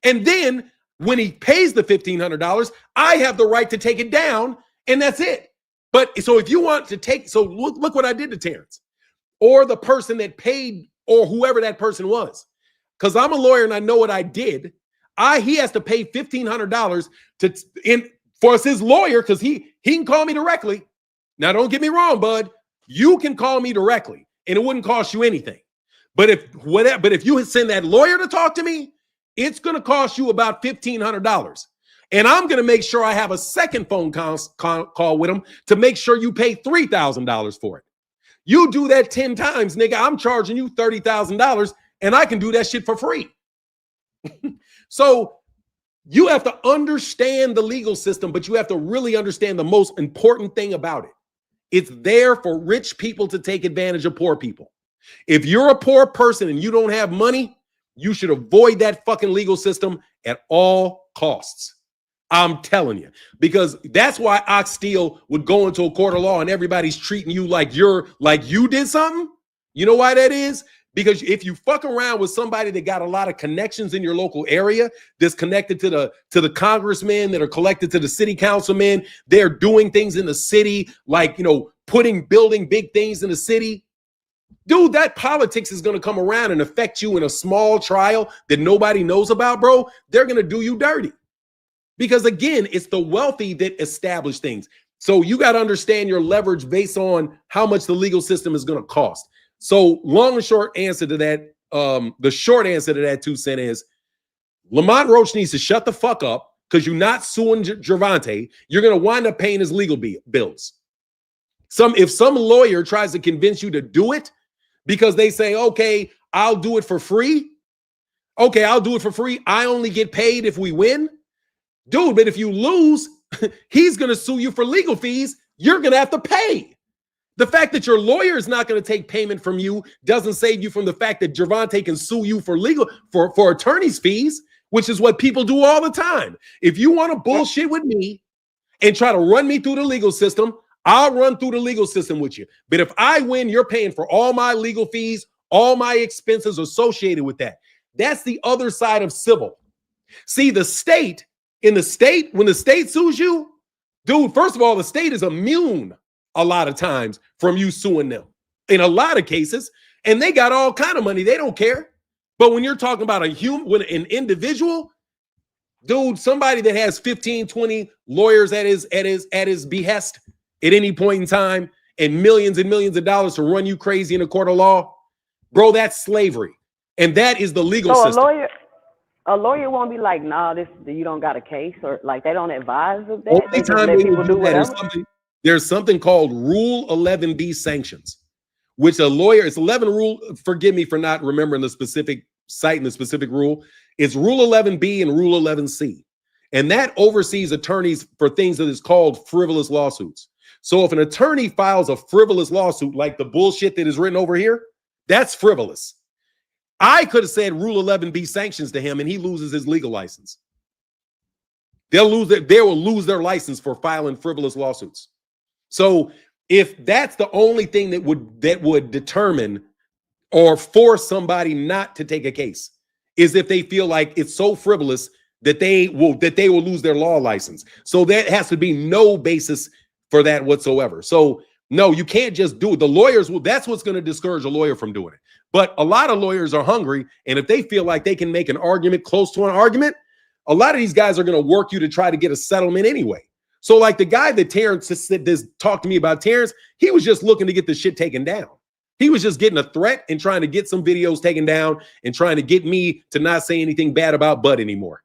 And then when he pays the $1,500, I have the right to take it down, and that's it. But so if you want to look what I did to Terrence or the person that paid or whoever that person was. Because I'm a lawyer and I know what I did. He has to pay $1,500 for his lawyer, because he can call me directly. Now, don't get me wrong, bud. You can call me directly and it wouldn't cost you anything. But if you send that lawyer to talk to me, it's going to cost you about $1,500. And I'm going to make sure I have a second phone call with him to make sure you pay $3,000 for it. You do that 10 times, nigga, I'm charging you $30,000, and I can do that shit for free. So you have to understand the legal system, but you have to really understand the most important thing about it. It's there for rich people to take advantage of poor people. If you're a poor person and you don't have money, you should avoid that fucking legal system at all costs. I'm telling you, because that's why Ox Steel would go into a court of law and everybody's treating you like you did something. You know why that is? Because if you fuck around with somebody that got a lot of connections in your local area, that's connected to the congressmen, that are connected to the city councilmen, they're doing things in the city, like, building big things in the city. Dude, that politics is going to come around and affect you in a small trial that nobody knows about, bro. They're going to do you dirty. Because again, it's the wealthy that establish things. So you got to understand your leverage based on how much the legal system is going to cost. So long and short answer to that, the short answer to that 2 cents is Lamont Roach needs to shut the fuck up, because you're not suing Gervonta. You're going to wind up paying his legal bills. If some lawyer tries to convince you to do it because they say, okay, I'll do it for free. Okay, I'll do it for free. I only get paid if we win. Dude, but if you lose, he's going to sue you for legal fees. You're going to have to pay. The fact that your lawyer is not going to take payment from you doesn't save you from the fact that Gervonta can sue you for attorney's fees, which is what people do all the time. If you want to bullshit with me, and try to run me through the legal system, I'll run through the legal system with you. But if I win, you're paying for all my legal fees, all my expenses associated with that. That's the other side of civil. See, the state, when the state sues you, dude, first of all, the state is immune a lot of times from you suing them in a lot of cases, and they got all kind of money. They don't care. But when you're talking about an individual, dude, somebody that has 15, 20 lawyers at his behest at any point in time and millions of dollars to run you crazy in a court of law, bro, that's slavery. And that is the legal system. A lawyer won't be like, nah, you don't got a case, or like they don't advise of that. Only They just time let they people will do do that is whatever. there's something called Rule 11B sanctions, which a lawyer, it's 11 rule, forgive me for not remembering the specific site and the specific rule. It's Rule 11B and Rule 11C. And that oversees attorneys for things that is called frivolous lawsuits. So if an attorney files a frivolous lawsuit, like the bullshit that is written over here, that's frivolous. I could have said Rule 11B sanctions to him and he loses his legal license. They will lose their license for filing frivolous lawsuits. So if that's the only thing that would determine or force somebody not to take a case, is if they feel like it's so frivolous that they will lose their law license. So that has to be no basis for that whatsoever. So no, you can't just do it. The lawyers that's what's going to discourage a lawyer from doing it. But a lot of lawyers are hungry, and if they feel like they can make an argument close to an argument, a lot of these guys are going to work you to try to get a settlement anyway. So like the guy that Terrence talked to me about, Terrence, he was just looking to get the shit taken down. He was just getting a threat and trying to get some videos taken down and trying to get me to not say anything bad about Bud anymore.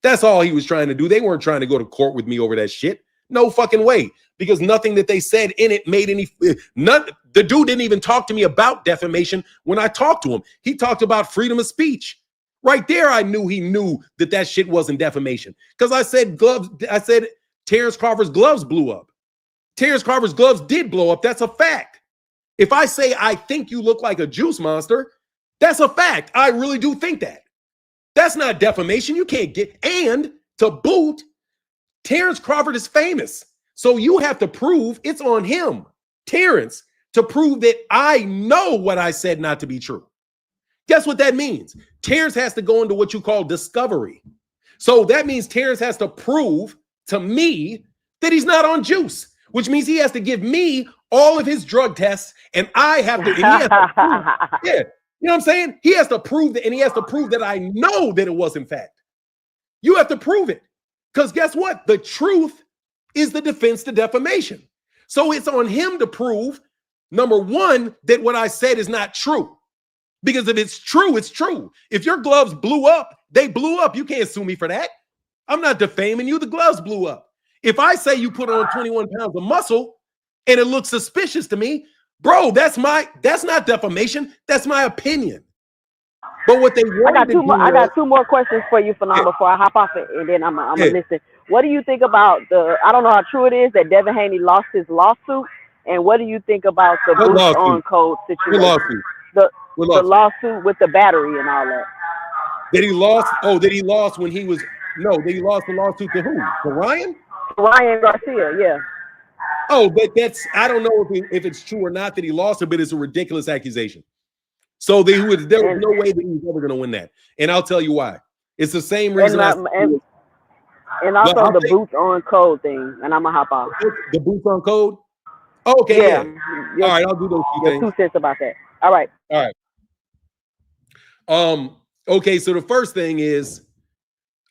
That's all he was trying to do. They weren't trying to go to court with me over that shit. No fucking way. Because nothing that they said in it made any, the dude didn't even talk to me about defamation when I talked to him. He talked about freedom of speech. Right there, I knew he knew that shit wasn't defamation. Because I said Terrence Crawford's gloves blew up. Terrence Crawford's gloves did blow up. That's a fact. If I say I think you look like a juice monster, that's a fact. I really do think that. That's not defamation. You can't get, and to boot, Terrence Crawford is famous. So you have to prove it's on him, Terrence, to prove that I know what I said not to be true. Guess what that means? Terrence has to go into what you call discovery. So that means Terrence has to prove to me that he's not on juice, which means he has to give me all of his drug tests, and I have to, and he has to prove, yeah, you know what I'm saying? He has to prove that, and he has to prove that I know that it was in fact. You have to prove it. Because guess what? The truth is the defense to defamation. So it's on him to prove, number one, that what I said is not true. Because if it's true, it's true. If your gloves blew up, they blew up. You can't sue me for that. I'm not defaming you. The gloves blew up. If I say you put on 21 pounds of muscle and it looks suspicious to me, bro, that's not defamation. That's my opinion. But what they I got two more questions for you, Phenom, before I hop off it, and then I'm gonna listen. What do you think about I don't know how true it is that Devin Haney lost his lawsuit, and what do you think about the boots on code situation? The lawsuit with the battery and all that. That he lost? Oh, that he lost when he was that he lost the lawsuit to who? To Ryan? Ryan Garcia, yeah. Oh, but I don't know if it's true or not that he lost it, but it's a ridiculous accusation. So there was no way that he was ever going to win that. And I'll tell you why. It's the same reason. And also the boots on code thing. And I'm going to hop off. The boots on code? Okay, yeah. All right, I'll do those two things. 2 cents about that. All right. Okay, so the first thing is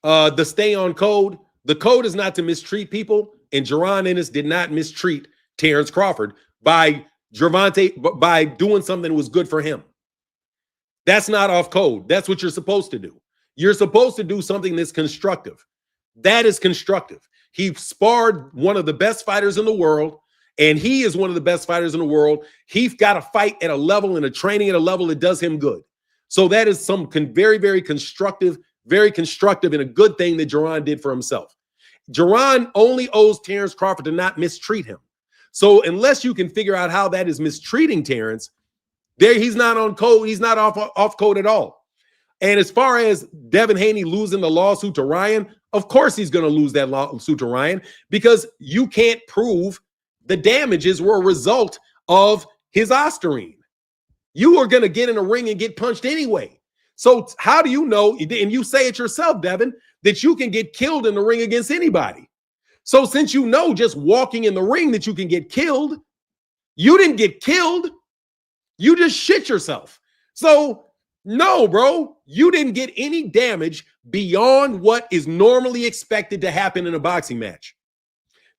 the stay on code. The code is not to mistreat people. And Jerron Ennis did not mistreat Terrence Crawford by Gervonta, by doing something that was good for him. That's not off code. That's what you're supposed to do. You're supposed to do something that's constructive. That is constructive. He sparred one of the best fighters in the world, and he is one of the best fighters in the world. He's got to fight at a level and a training at a level that does him good. So that is some very, very constructive and a good thing that Jerron did for himself. Jerron only owes Terrence Crawford to not mistreat him. So unless you can figure out how that is mistreating Terrence, he's not on code. He's not off code at all. And as far as Devin Haney losing the lawsuit to Ryan, of course he's going to lose that lawsuit to Ryan because you can't prove the damages were a result of his ostarine. You are going to get in a ring and get punched anyway. So how do you know, and you say it yourself, Devin, that you can get killed in the ring against anybody? So since you know just walking in the ring that you can get killed, you didn't get killed. You just shit yourself. So no, bro, you didn't get any damage beyond what is normally expected to happen in a boxing match.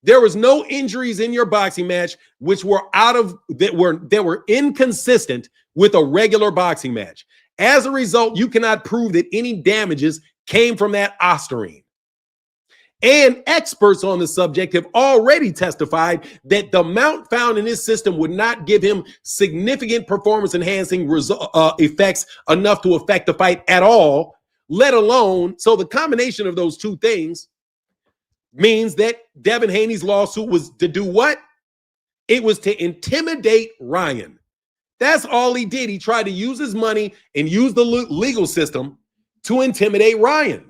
There was no injuries in your boxing match which were that were inconsistent with a regular boxing match. As a result, you cannot prove that any damages came from that ostarine. And experts on the subject have already testified that the amount found in his system would not give him significant performance-enhancing effects enough to affect the fight at all, let alone, so the combination of those two things means that Devin Haney's lawsuit was to do what? It was to intimidate Ryan. That's all he did. He tried to use his money and use the legal system to intimidate Ryan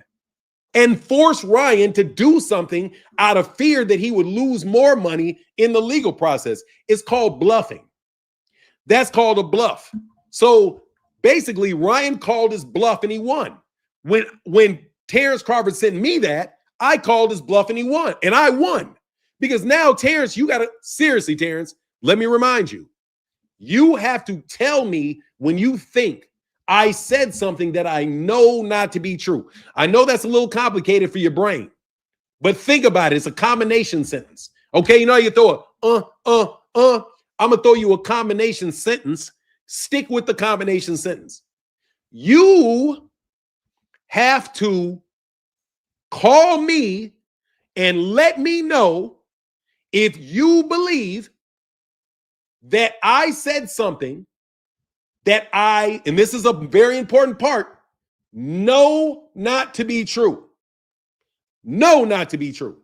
and force Ryan to do something out of fear that he would lose more money in the legal process. It's called bluffing. That's called a bluff. So basically, Ryan called his bluff and he won. When Terrence Crawford sent me that, I called his bluff and he won. And I won. Because now, Terrence, you got to, seriously, Terrence, let me remind you, you have to tell me when you think I said something that I know not to be true. I know that's a little complicated for your brain, but think about it. It's a combination sentence. Okay, you know you throw a I'm going to throw you a combination sentence. Stick with the combination sentence. You have to call me and let me know if you believe that I said something that and this is a very important part, know not to be true. Know not to be true.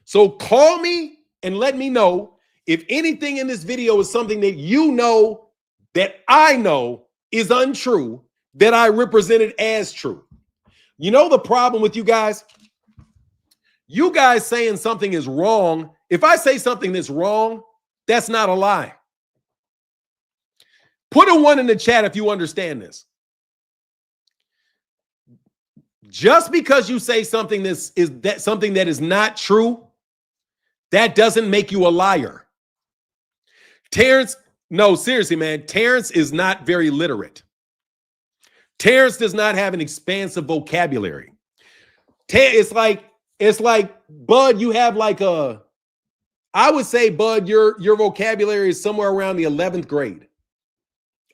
So call me and let me know if anything in this video is something that you know that I know is untrue, that I represented as true. You know the problem with you guys? You guys saying something is wrong. If I say something that's wrong, that's not a lie. Put a 1 in the chat if you understand this. Just because you say something that is not true, that doesn't make you a liar. Terrence, no, seriously, man, Terrence is not very literate. Terrence does not have an expansive vocabulary. It's like, Bud, you have like I would say, Bud, your vocabulary is somewhere around the 11th grade.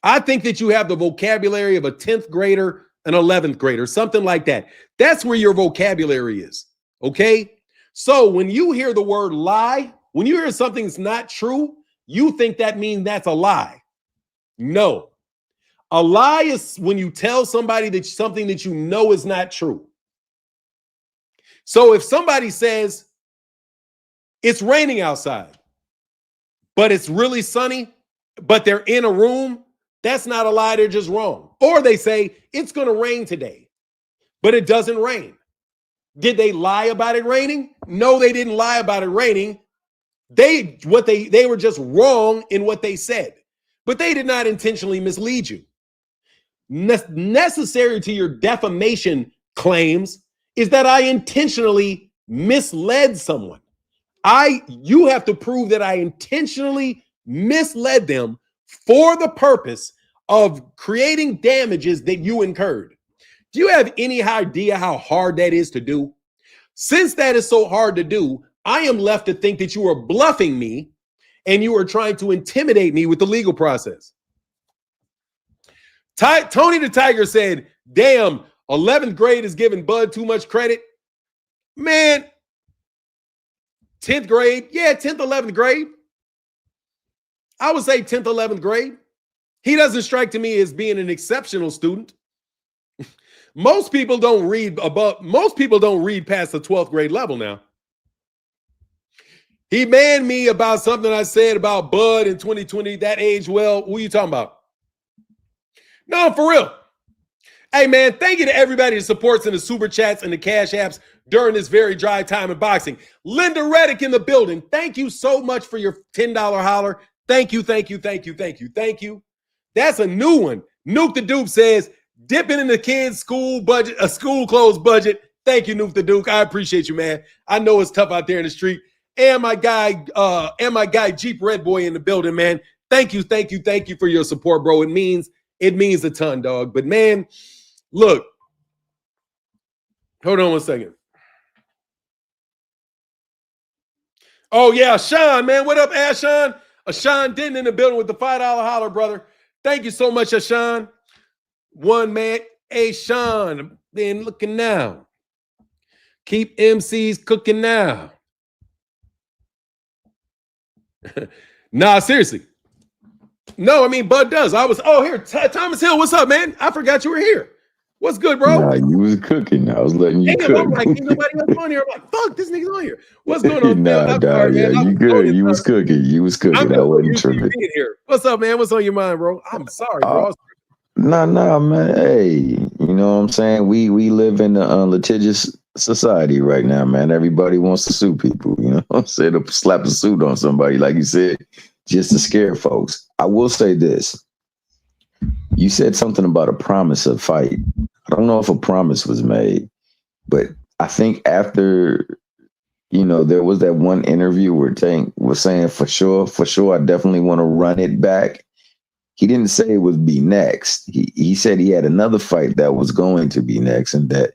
I think that you have the vocabulary of a 10th grader, an 11th grader, something like that. That's where your vocabulary is, okay? So when you hear the word lie, when you hear something's not true, you think that means that's a lie. No. A lie is when you tell somebody that something that you know is not true. So if somebody says it's raining outside, but it's really sunny, but they're in a room, that's not a lie, they're just wrong. Or they say, it's going to rain today, but it doesn't rain. Did they lie about it raining? No, they didn't lie about it raining. They were just wrong in what they said, but they did not intentionally mislead you. Necessary to your defamation claims is that I intentionally misled someone. You have to prove that I intentionally misled them for the purpose of creating damages that you incurred. Do you have any idea how hard that is to do? Since that is so hard to do, I am left to think that you are bluffing me and you are trying to intimidate me with the legal process. Tony the Tiger said, damn, 11th grade is giving Bud too much credit. Man, 10th grade, yeah, 10th, 11th grade. I would say 10th, 11th grade. He doesn't strike to me as being an exceptional student. Most people don't read past the 12th grade level now. He banned me about something I said about Bud in 2020, that age well. Who are you talking about? No, for real. Hey, man, thank you to everybody that supports in the super chats and the cash apps during this very dry time in boxing. Linda Reddick in the building. Thank you so much for your $10 holler. Thank you, thank you, thank you, thank you, thank you. That's a new one. Nuke the Duke says, dipping in the kids' school budget, a school clothes budget. Thank you, Nuke the Duke. I appreciate you, man. I know it's tough out there in the street. And my guy Jeep Red Boy in the building, man. Thank you, thank you, thank you for your support, bro. It means a ton, dog. But man, look, hold on one second. Oh, yeah, Sean, man. What up, Ashon? Sean Denton in the building with the $5 holler, brother. Thank you so much, Sean. One man. Hey, Sean, been looking now. Keep MCs cooking now. Nah, seriously. No, I mean, Bud does. Here, Thomas Hill, what's up, man? I forgot you were here. What's good, bro? Nah, you was cooking. I was letting you cook. I'm like, ain't nobody else on here. I'm like, fuck, this nigga's on here. What's going on, man? Nah, yeah, you good. You was cooking. You was cooking. I wasn't tripping. Here. What's up, man? What's on your mind, bro? I'm sorry, bro. Nah, man. Hey, you know what I'm saying? We live in a litigious society right now, man. Everybody wants to sue people. You know what I'm saying? To slap a suit on somebody, like you said, just to scare folks. I will say this. You said something about a promise of fight. I don't know if a promise was made, but I think after, there was that one interview where Tank was saying, for sure, I definitely want to run it back. He didn't say it would be next. He said he had another fight that was going to be next and that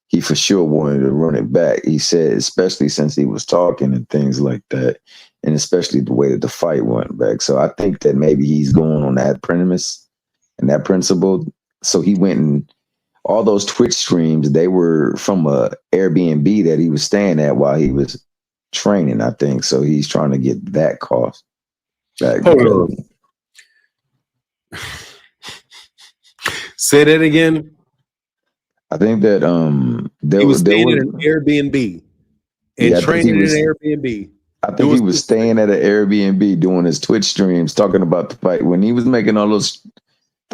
he for sure wanted to run it back. He said, especially since he was talking and things like that, and especially the way that the fight went back. So I think that maybe he's going on that premise and that principle. So he went and all those Twitch streams, they were from a Airbnb that he was staying at while he was training, I think. So he's trying to get that cost back. Hold on. Say that again. I think that he was staying in an Airbnb and training in an Airbnb. I think he was staying at an Airbnb doing his Twitch streams, talking about the fight. When he was making all those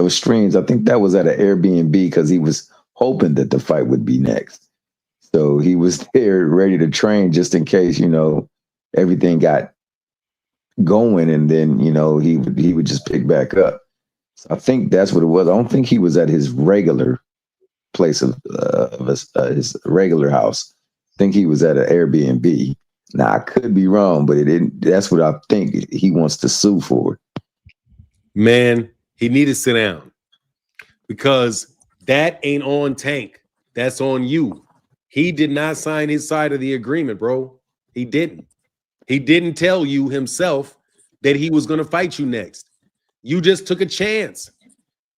streams, I think that was at an Airbnb because he was hoping that the fight would be next. So he was there ready to train just in case, everything got going, and then, he would just pick back up. So I think that's what it was. I don't think he was at his regular place of his regular house. I think he was at an Airbnb. Now I could be wrong, but that's what I think he wants to sue for. Man, he need to sit down because that ain't on Tank. That's on you. He did not sign his side of the agreement, bro. He didn't. He didn't tell you himself that he was going to fight you next. You just took a chance.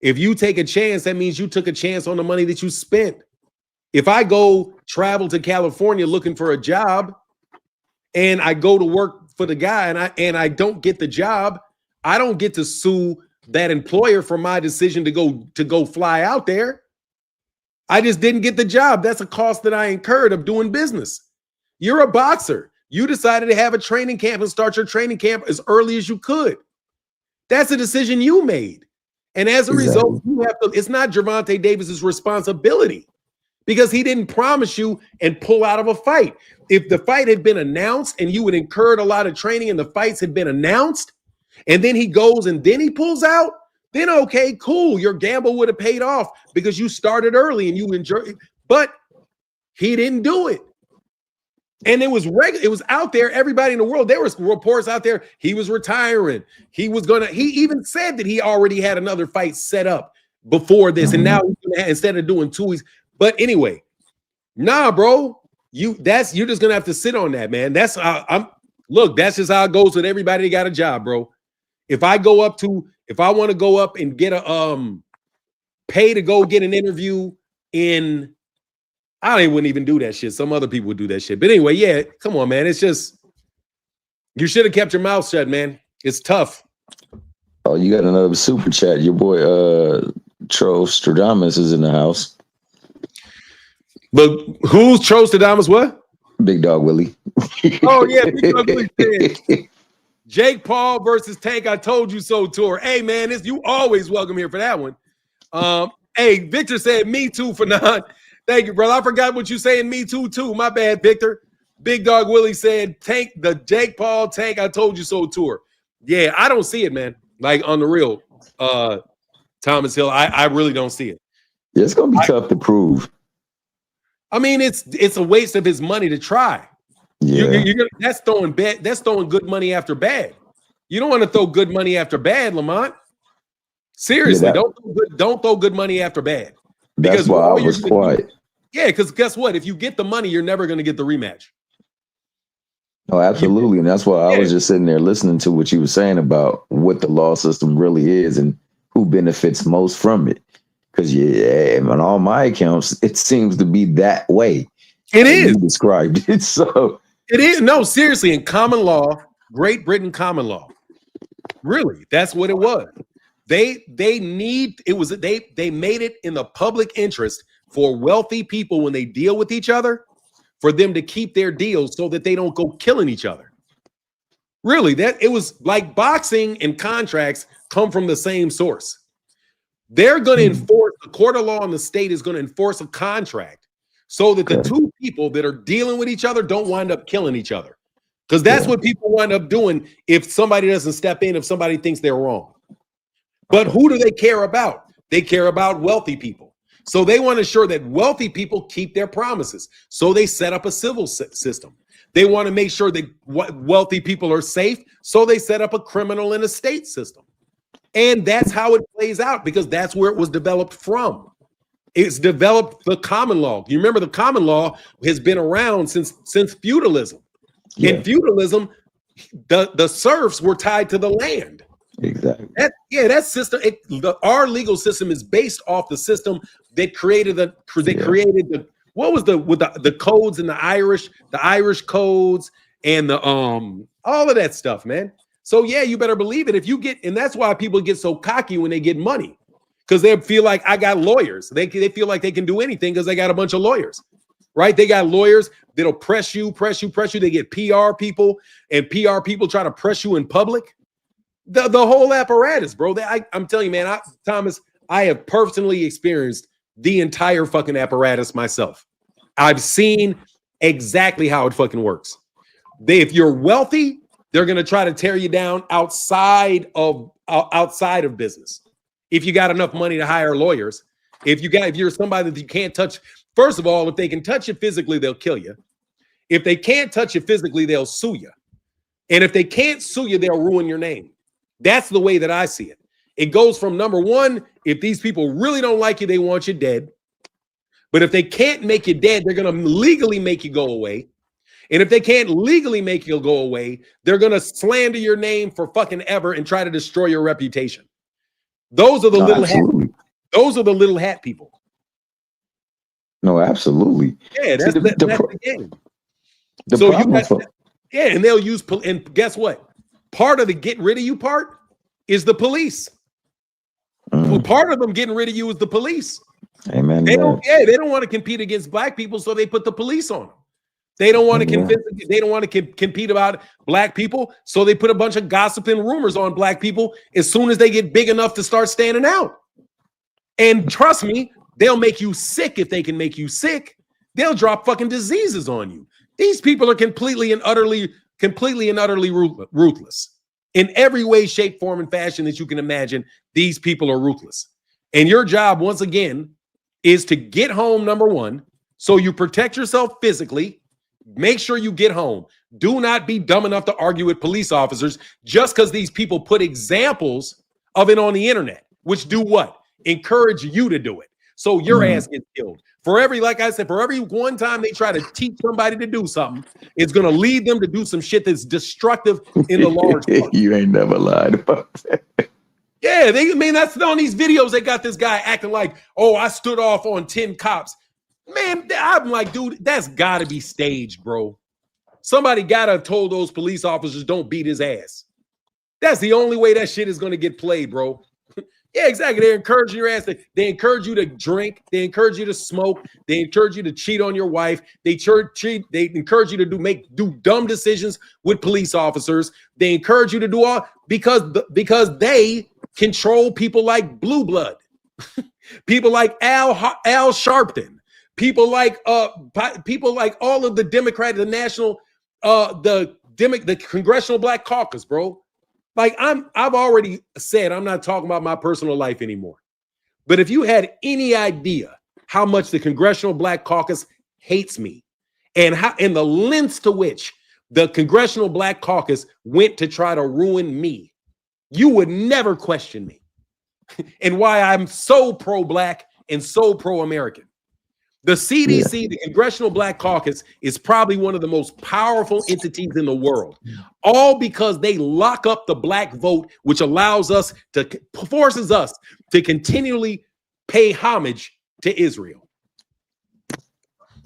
If you take a chance, that means you took a chance on the money that you spent. If I go travel to California looking for a job and I go to work for the guy and I don't get the job, I don't get to sue that employer for my decision to go fly out there. I just didn't get the job. That's a cost that I incurred of doing business. You're a boxer. You decided to have a training camp and start your training camp as early as you could. That's a decision you made. And as a result, it's not Gervonta Davis's responsibility because he didn't promise you and pull out of a fight. If the fight had been announced and you had incurred a lot of training and the fights had been announced, and then he goes and then he pulls out, then okay, cool. Your gamble would have paid off because you started early and you enjoyed it. But he didn't do it. And it was regular. It was out there. Everybody in the world, there was reports out there. He was retiring. He even said that he already had another fight set up before this. And now instead of doing 2 weeks. But anyway, nah, bro, you're just gonna have to sit on that, man. That's look, that's just how it goes with everybody that got a job, bro. If I want to go up and get a pay to go get an interview in, I wouldn't even do that shit. Some other people would do that shit. But anyway, yeah, come on, man. It's just, you should have kept your mouth shut, man. It's tough. Oh, you got another super chat. Your boy Trostradamus is in the house. But who's Trostradamus? What? Big Dog Willie. Oh, yeah, Big Dog Willie said, Jake Paul versus Tank, I told you so tour. Hey, man, you always welcome here for that one. Hey, Victor said me too for non. Thank you, brother. I forgot what you saying. Me too. My bad, Victor. Big Dog Willie said, Tank, the Jake Paul Tank, I told you so tour. Yeah, I don't see it, man. Like on the real, Thomas Hill, I really don't see it. Yeah, it's gonna be tough to prove. I mean, it's a waste of his money to try. Yeah, That's throwing good money after bad. You don't want to throw good money after bad, Lamont. Seriously, Yeah, don't throw good money after bad. That's why I was quiet. Because guess what? If you get the money, you're never going to get the rematch. Oh, absolutely. And that's why I was just sitting there listening to what you were saying about what the law system really is and who benefits most from it. Because on all my accounts, it seems to be that way. It is. You described it. So it is. No, seriously, in common law, Great Britain common law. Really, that's what it was. They made it in the public interest for wealthy people when they deal with each other, for them to keep their deals so that they don't go killing each other. Really, that it was like boxing and contracts come from the same source. They're going to enforce, the court of law in the state is going to enforce a contract so that the two people that are dealing with each other don't wind up killing each other. Because that's what people wind up doing if somebody doesn't step in, if somebody thinks they're wrong. But who do they care about? They care about wealthy people. So they want to ensure that wealthy people keep their promises. So they set up a civil system. They want to make sure that wealthy people are safe. So they set up a criminal and estate system. And that's how it plays out because that's where it was developed from. It's developed the common law. You remember the common law has been around since feudalism. Yeah. In feudalism, the serfs were tied to the land. Exactly. That system. Our legal system is based off the system that created the codes in the Irish codes and the all of that stuff, man. So yeah, you better believe it. And that's why people get so cocky when they get money, because they feel like I got lawyers. They feel like they can do anything because they got a bunch of lawyers, right? They got lawyers that'll press you. They get PR people, and PR people try to press you in public. The whole apparatus, bro. I'm telling you, man, Thomas, I have personally experienced the entire fucking apparatus myself. I've seen exactly how it fucking works. If you're wealthy, they're going to try to tear you down outside of business. If you got enough money to hire lawyers, if you're somebody that you can't touch, first of all, if they can touch you physically, they'll kill you. If they can't touch you physically, they'll sue you. And if they can't sue you, they'll ruin your name. That's the way that I see it. It goes from number one, if these people really don't like you, they want you dead. But if they can't make you dead, they're going to legally make you go away. And if they can't legally make you go away, they're going to slander your name for fucking ever and try to destroy your reputation. Those are the little hat people. No, absolutely. Yeah, that's the game. And they'll use, and guess what? Part of the get rid of you part is the police. Well, part of them getting rid of you is the police. Amen. They don't want to compete against black people, so they put the police on them. They don't want to compete about black people, so they put a bunch of gossiping rumors on black people as soon as they get big enough to start standing out. And trust me, they'll make you sick if they can make you sick. They'll drop fucking diseases on you. These people are completely and utterly ruthless. In every way, shape, form, and fashion that you can imagine, these people are ruthless. And your job, once again, is to get home, number one, so you protect yourself physically. Make sure you get home. Do not be dumb enough to argue with police officers just because these people put examples of it on the internet, which do what? Encourage you to do it. So your ass gets killed. Like I said, for every one time they try to teach somebody to do something, it's going to lead them to do some shit that's destructive in the large part. You ain't never lied about that. Yeah, that's on these videos. They got this guy acting like, oh, I stood off on 10 cops. Man, I'm like, dude, that's got to be staged, bro. Somebody got to have told those police officers don't beat his ass. That's the only way that shit is going to get played, bro. Yeah, exactly. They encourage your ass. They encourage you to drink. They encourage you to smoke. They encourage you to cheat on your wife. They encourage you to do dumb decisions with police officers. They encourage you to do all because they control people like blue blood. People like Al Sharpton, people like all of the Democrats, the national, the Congressional Black Caucus, bro. Like I've already said, I'm not talking about my personal life anymore. But if you had any idea how much the Congressional Black Caucus hates me, and the lengths to which the Congressional Black Caucus went to try to ruin me, you would never question me. And why I'm so pro-Black and so pro-American. The CDC, the Congressional Black Caucus, is probably one of the most powerful entities in the world, all because they lock up the Black vote, which forces us to continually pay homage to Israel.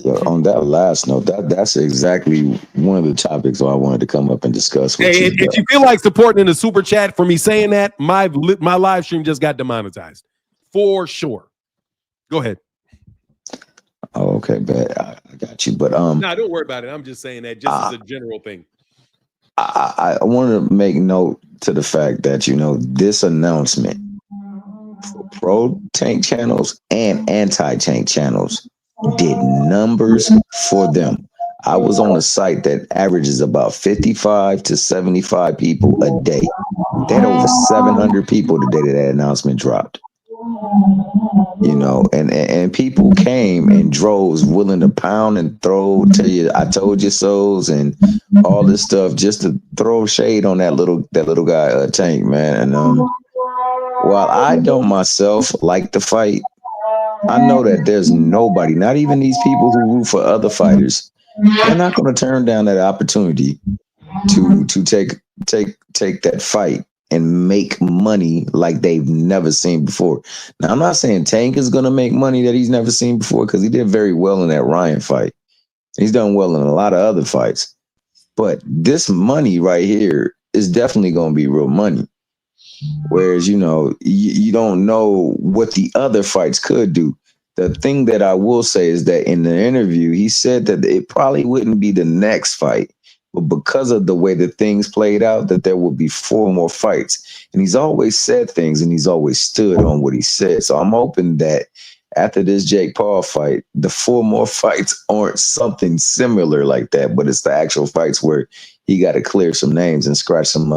Yeah, on that last note, that's exactly one of the topics I wanted to come up and discuss with you. If you feel like supporting in the super chat for me saying that, my live stream just got demonetized for sure. Go ahead. Oh, okay, bet I got you. But no, don't worry about it. I'm just saying that just as a general thing. I want to make note to the fact that this announcement for pro tank channels and anti-tank channels did numbers for them. I was on a site that averages about 55 to 75 people a day. They had over 700 people the day that announcement dropped. And people came in droves willing to pound and throw, tell you I told you so's and all this stuff just to throw shade on that little guy Tank, man. And while I don't myself like the fight, I know that there's nobody, not even these people who root for other fighters, they're not going to turn down that opportunity to take that fight and make money like they've never seen before. Now, I'm not saying Tank is going to make money that he's never seen before, because he did very well in that Ryan fight. He's done well in a lot of other fights. But this money right here is definitely going to be real money. Whereas, you don't know what the other fights could do. The thing that I will say is that in the interview, he said that it probably wouldn't be the next fight, but because of the way that things played out, that there will be 4 more fights. And he's always said things and he's always stood on what he said. So I'm hoping that after this Jake Paul fight, the 4 more fights aren't something similar like that, but it's the actual fights where he got to clear some names and scratch some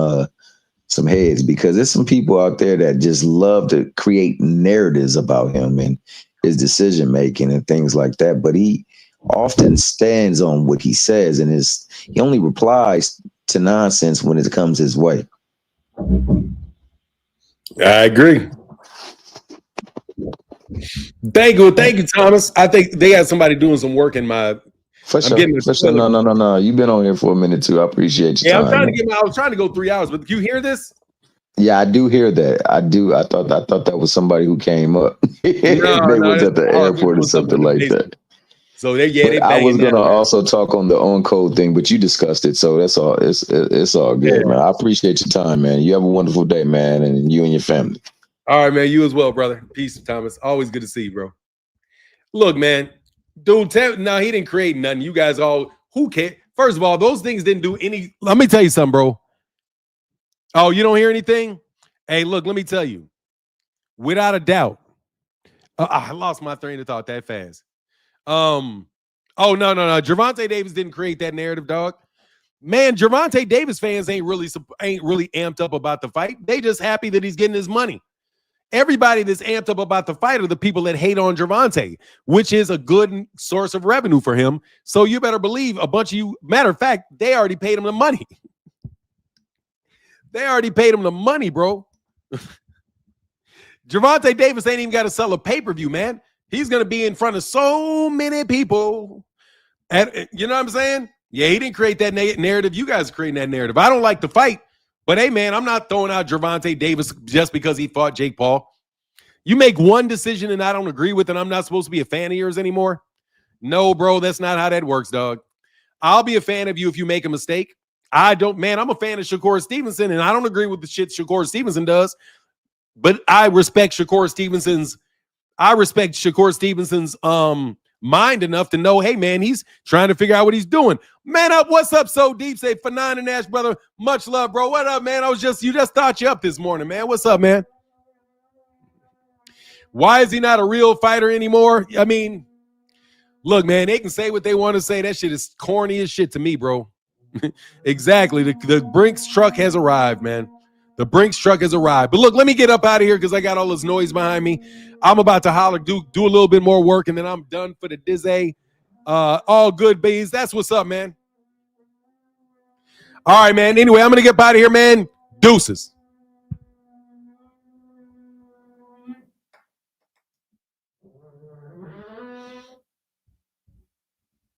heads, because there's some people out there that just love to create narratives about him and his decision making and things like that. But he often stands on what he says, and he only replies to nonsense when it comes his way. I agree. Thank you, Thomas. I think they had somebody doing some work in my. For sure. No. You've been on here for a minute too. I appreciate your time. I was trying to go 3 hours, but do you hear this? Yeah, I do hear that. I do. I thought that was somebody who came up. No, they was at the airport or something like that. So they I was gonna also talk on the on code thing, but you discussed it, so that's all. It's all good, man. I appreciate your time, man. You have a wonderful day, man, and you and your family. All right, man. You as well, brother. Peace, Thomas. Always good to see you, bro. Look, man, dude. No, he didn't create nothing. You guys all who cares? First of all, those things didn't do any. Let me tell you something, bro. Oh, you don't hear anything? Hey, look. Let me tell you. Without a doubt, I lost my train of thought that fast. Oh, no. Gervonta Davis didn't create that narrative, dog. Man, Gervonta Davis fans ain't really amped up about the fight. They just happy that he's getting his money. Everybody that's amped up about the fight are the people that hate on Gervonta, which is a good source of revenue for him. So you better believe a bunch of you. Matter of fact, they already paid him the money. They already paid him the money, bro. Gervonta Davis ain't even got to sell a pay-per-view, man. He's going to be in front of so many people. And you know what I'm saying? Yeah, he didn't create that narrative. You guys are creating that narrative. I don't like the fight, but hey, man, I'm not throwing out Gervonta Davis just because he fought Jake Paul. You make one decision and I don't agree with it, I'm not supposed to be a fan of yours anymore? No, bro, that's not how that works, dog. I'll be a fan of you if you make a mistake. I'm a fan of Shakur Stevenson, and I don't agree with the shit Shakur Stevenson does, but I respect Shakur Stevenson's mind enough to know, hey, man, he's trying to figure out what he's doing. Man up, what's up, So Deep? Say, Fanon and Nash, brother, much love, bro. What up, man? You just thought you up this morning, man. What's up, man? Why is he not a real fighter anymore? I mean, look, man, they can say what they want to say. That shit is corny as shit to me, bro. Exactly. The Brinks truck has arrived, man. The Brinks truck has arrived. But look, let me get up out of here because I got all this noise behind me. I'm about to holler, do a little bit more work, and then I'm done for the Dizzy. All good, bees. That's what's up, man. All right, man. Anyway, I'm going to get out of here, man. Deuces.